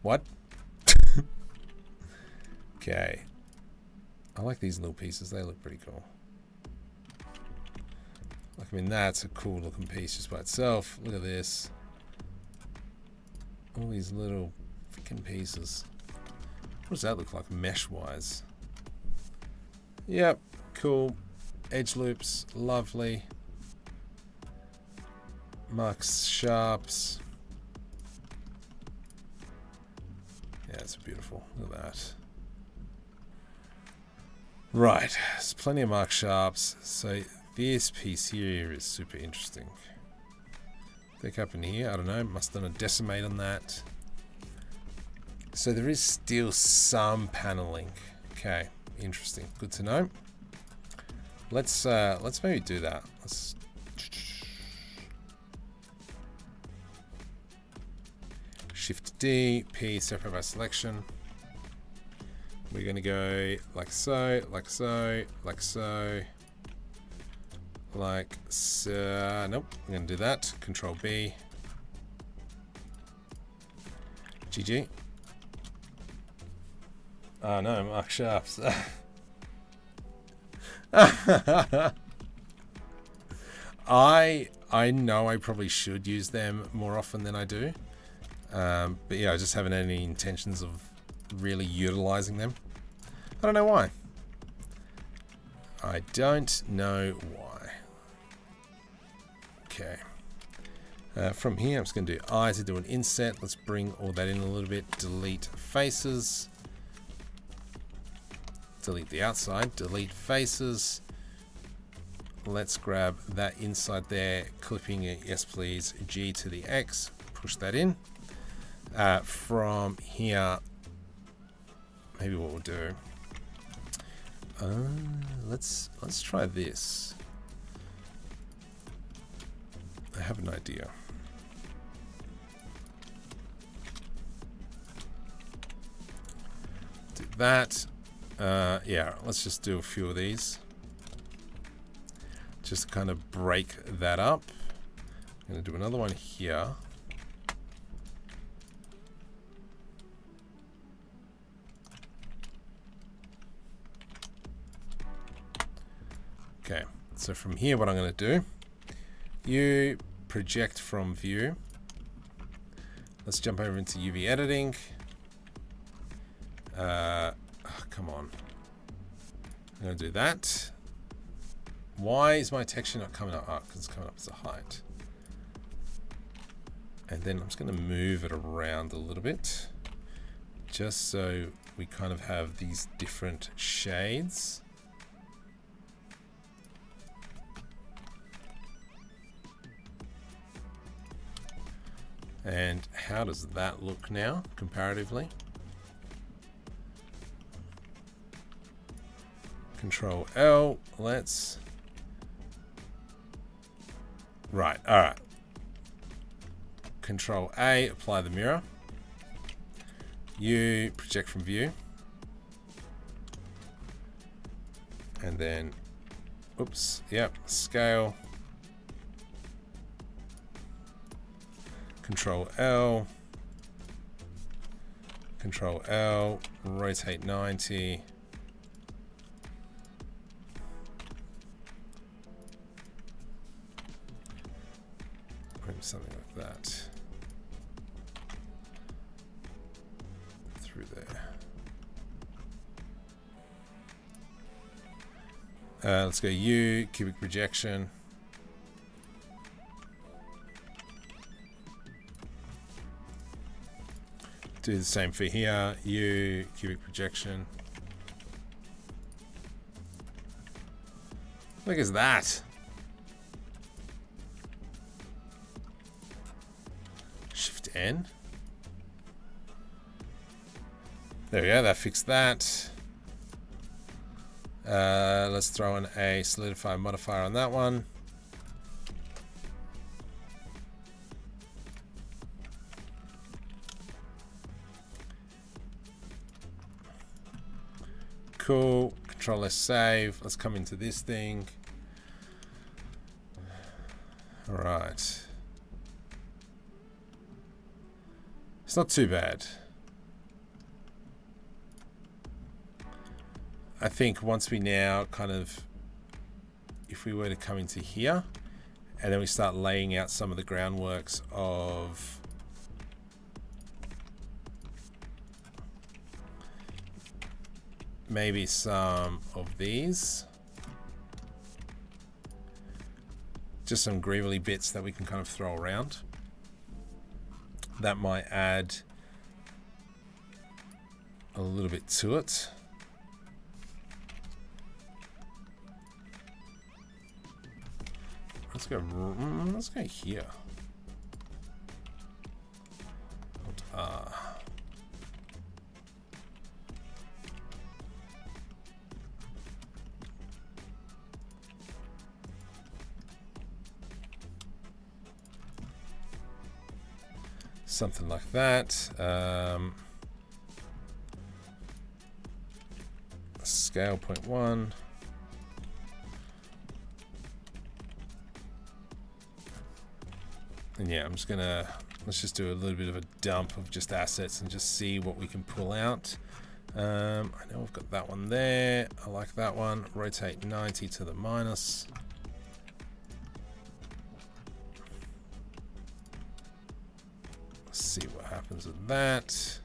What? Okay. I like these little pieces. They look pretty cool. Like, I mean, that's a cool looking piece just by itself. Look at this. All these little freaking pieces. What does that look like mesh-wise? Yep, cool. Edge loops, lovely. Marks, sharps. Yeah, it's beautiful. Look at that. Right, there's plenty of mark sharps. So this piece here is super interesting. Click up in here, I don't know, must have done a decimate on that. So there is still some paneling. Okay, interesting, good to know. Let's maybe do that. Let's Shift D, P, separate by selection. We're going to go like so, like so, like so, like so. Nope, I'm going to do that. Control B. GG. Oh no, mark sharps. I know I probably should use them more often than I do. But yeah, I just haven't had any intentions of really utilizing them. I don't know why. I don't know why. Okay. From here, I'm just going to do I to do an inset. Let's bring all that in a little bit. Delete faces. Delete the outside. Delete faces. Let's grab that inside there. Clipping it. Yes, please. G to the X. Push that in. From here, maybe what we'll do. Let's try this. I have an idea. Do that. Yeah, let's just do a few of these. Just kind of break that up. I'm going to do another one here. Okay, so from here what I'm going to do, you project from view. Let's jump over into UV editing. Come on. I'm going to do that. Why is my texture not coming up? Because it's coming up as a height. And then I'm just going to move it around a little bit, just so we kind of have these different shades. And how does that look now, comparatively? Control L, let's... Right, alright. Control A, apply the mirror. U, project from view. And then, oops, yep, scale. Control L. Control L, rotate 90. Maybe something like that. Through there. Let's go U, cubic projection. Do the same for here, U, cubic projection. Look at that. Shift N. There we go, that fixed that. Let's throw in a solidify modifier on that one. Cool. Control S save. Let's come into this thing. All right. It's not too bad. I think once we now kind of, if we were to come into here and then we start laying out some of the groundworks of maybe some of these, just some greevily bits that we can kind of throw around, that might add a little bit to it. Let's go here. Something like that. Scale 0.1. And yeah, I'm just gonna, let's just do a little bit of a dump of just assets and just see what we can pull out. I know we've got that one there. I like that one. Rotate 90 to the minus. Let's see what happens with that.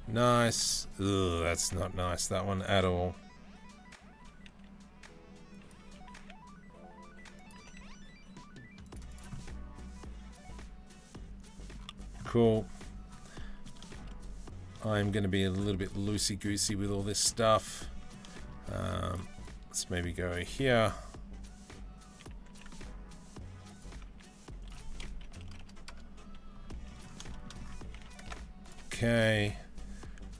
Nice. Ugh, that's not nice, that one at all. Cool. I'm going to be a little bit loosey-goosey with all this stuff. Let's maybe go here. Okay.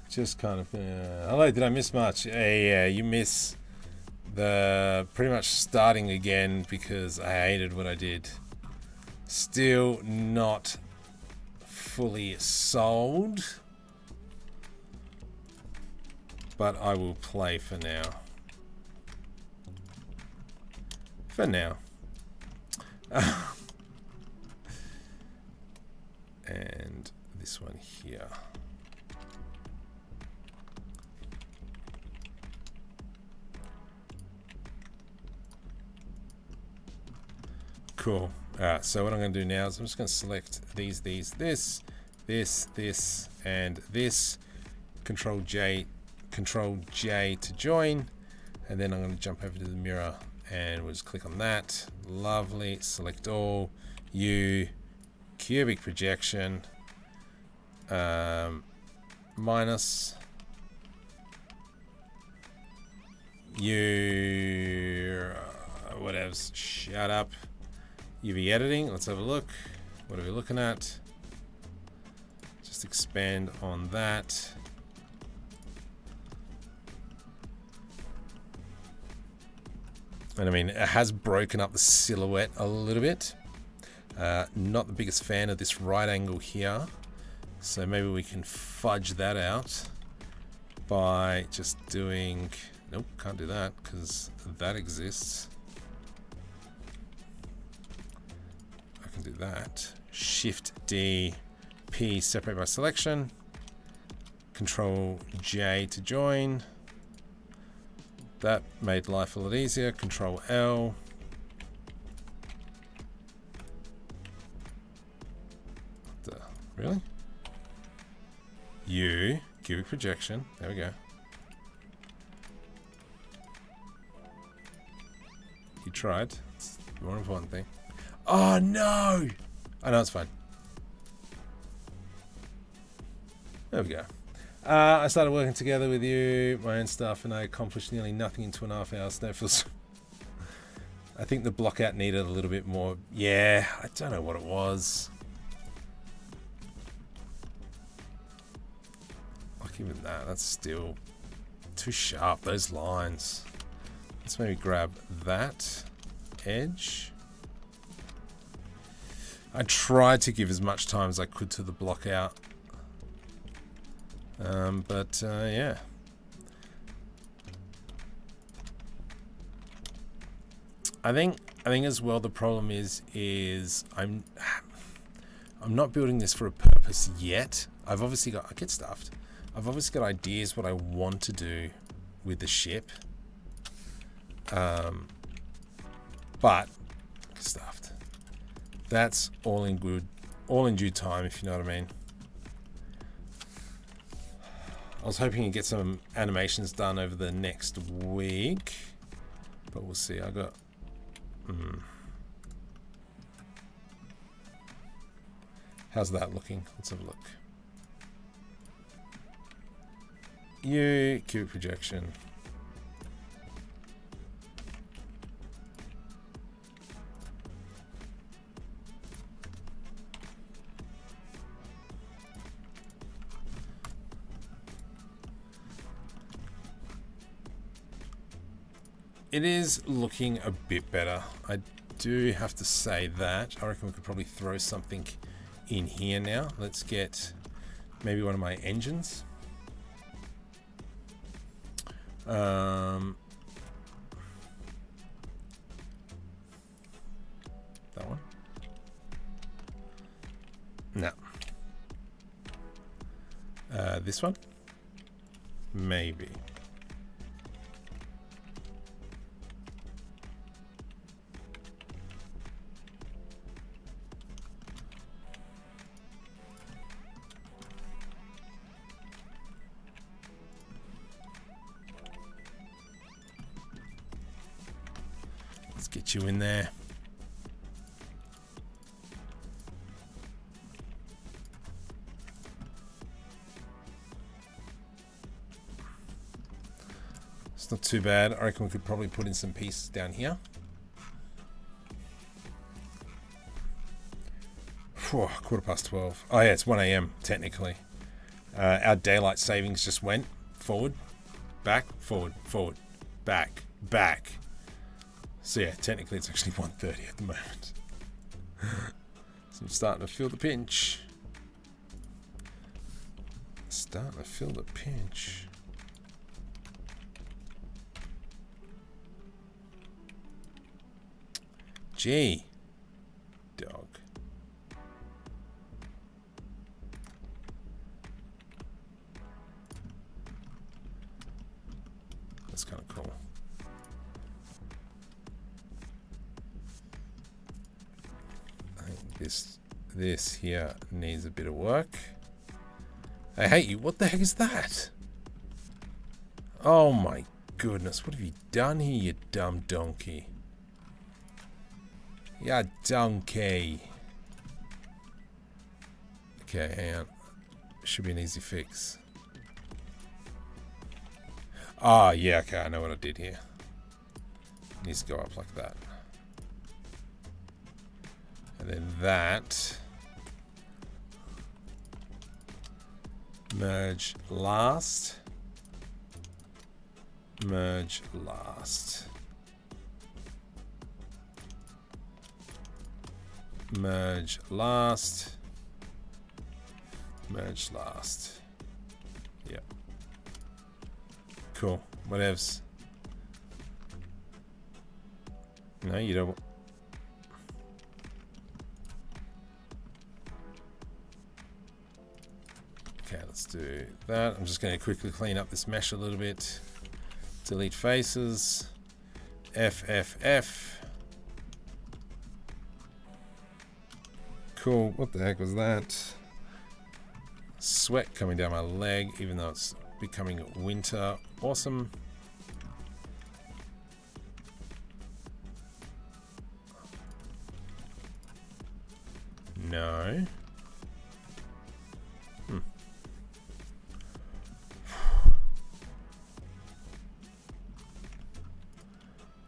Just kind of... hello, did I miss much? Yeah, you miss the pretty much starting again because I hated what I did. Still not fully sold, but I will play for now. For now. And this one here. Cool. Alright, so what I'm going to do now is I'm just going to select this, and this. Control J to join, and then I'm going to jump over to the mirror and we'll just click on that. Lovely. Select all. U, cubic projection, minus. U, whatevs. Shut up. UV editing. Let's have a look. What are we looking at? Just expand on that. And I mean, it has broken up the silhouette a little bit. Not the biggest fan of this right angle here. So maybe we can fudge that out by just doing, nope, can't do that because that exists. I can do that. Shift D, P, separate by selection. Control J to join. That made life a lot easier. Control L. Really? U, cubic projection. There we go. You tried. It's the more important thing. Oh no! I know it's fine. There we go. I started working together with you, my own stuff, and I accomplished nearly nothing in 2.5 hours. That feels. I think the block out needed a little bit more. Yeah, I don't know what it was. Even that's still too sharp, those lines. Let's maybe grab that edge. I tried to give as much time as I could to the block out, but yeah. I think as well the problem is I'm not building this for a purpose yet. I've obviously got, I get stuffed. I've obviously got ideas what I want to do with the ship, but stuffed. That's all in due time, if you know what I mean. I was hoping to get some animations done over the next week, but we'll see. I got. How's that looking? Let's have a look. U, cubic projection. It is looking a bit better. I do have to say that. I reckon we could probably throw something in here now. Let's get maybe one of my engines. That one? No. This one? Maybe. Get you in there. It's not too bad. I reckon we could probably put in some pieces down here. Whew, 12:15. Oh yeah, it's 1 AM technically. Our daylight savings just went forward, back, forward, forward, back, back. So yeah, technically it's actually 1:30 at the moment. So I'm starting to feel the pinch. Starting to feel the pinch. Gee, dog. That's kind of cool. This here needs a bit of work. I hate you. What the heck is that? Oh my goodness. What have you done here, you dumb donkey? Yeah, donkey. Okay, hang on. Should be an easy fix. Ah, yeah, okay. I know what I did here. It needs to go up like that. And then that. Merge last. Merge last. Merge last. Merge last. Yep. Cool. Whatevs. No, you don't. Okay, let's do that. I'm just going to quickly clean up this mesh a little bit. Delete faces. FFF. Cool. What the heck was that? Sweat coming down my leg, even though it's becoming winter. Awesome. No.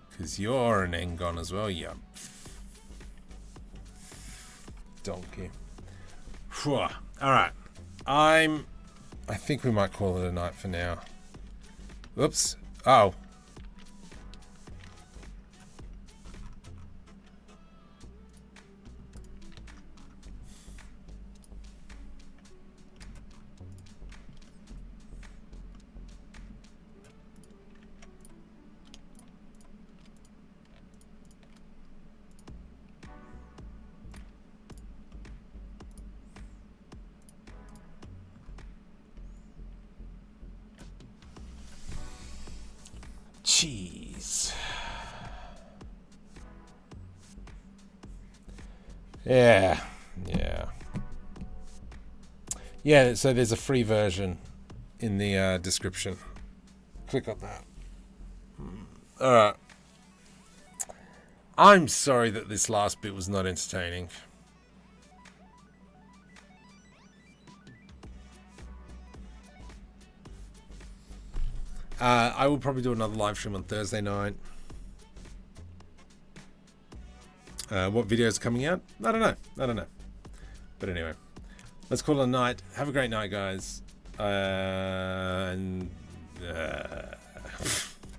Because you're an Engon as well, you donkey. Alright. I think we might call it a night for now. Whoops. Oh. Cheese. Yeah. So there's a free version in the description. Click on that. Alright. I'm sorry that this last bit was not entertaining. I will probably do another live stream on Thursday night. What videos are coming out? I don't know. But anyway, let's call it a night. Have a great night, guys.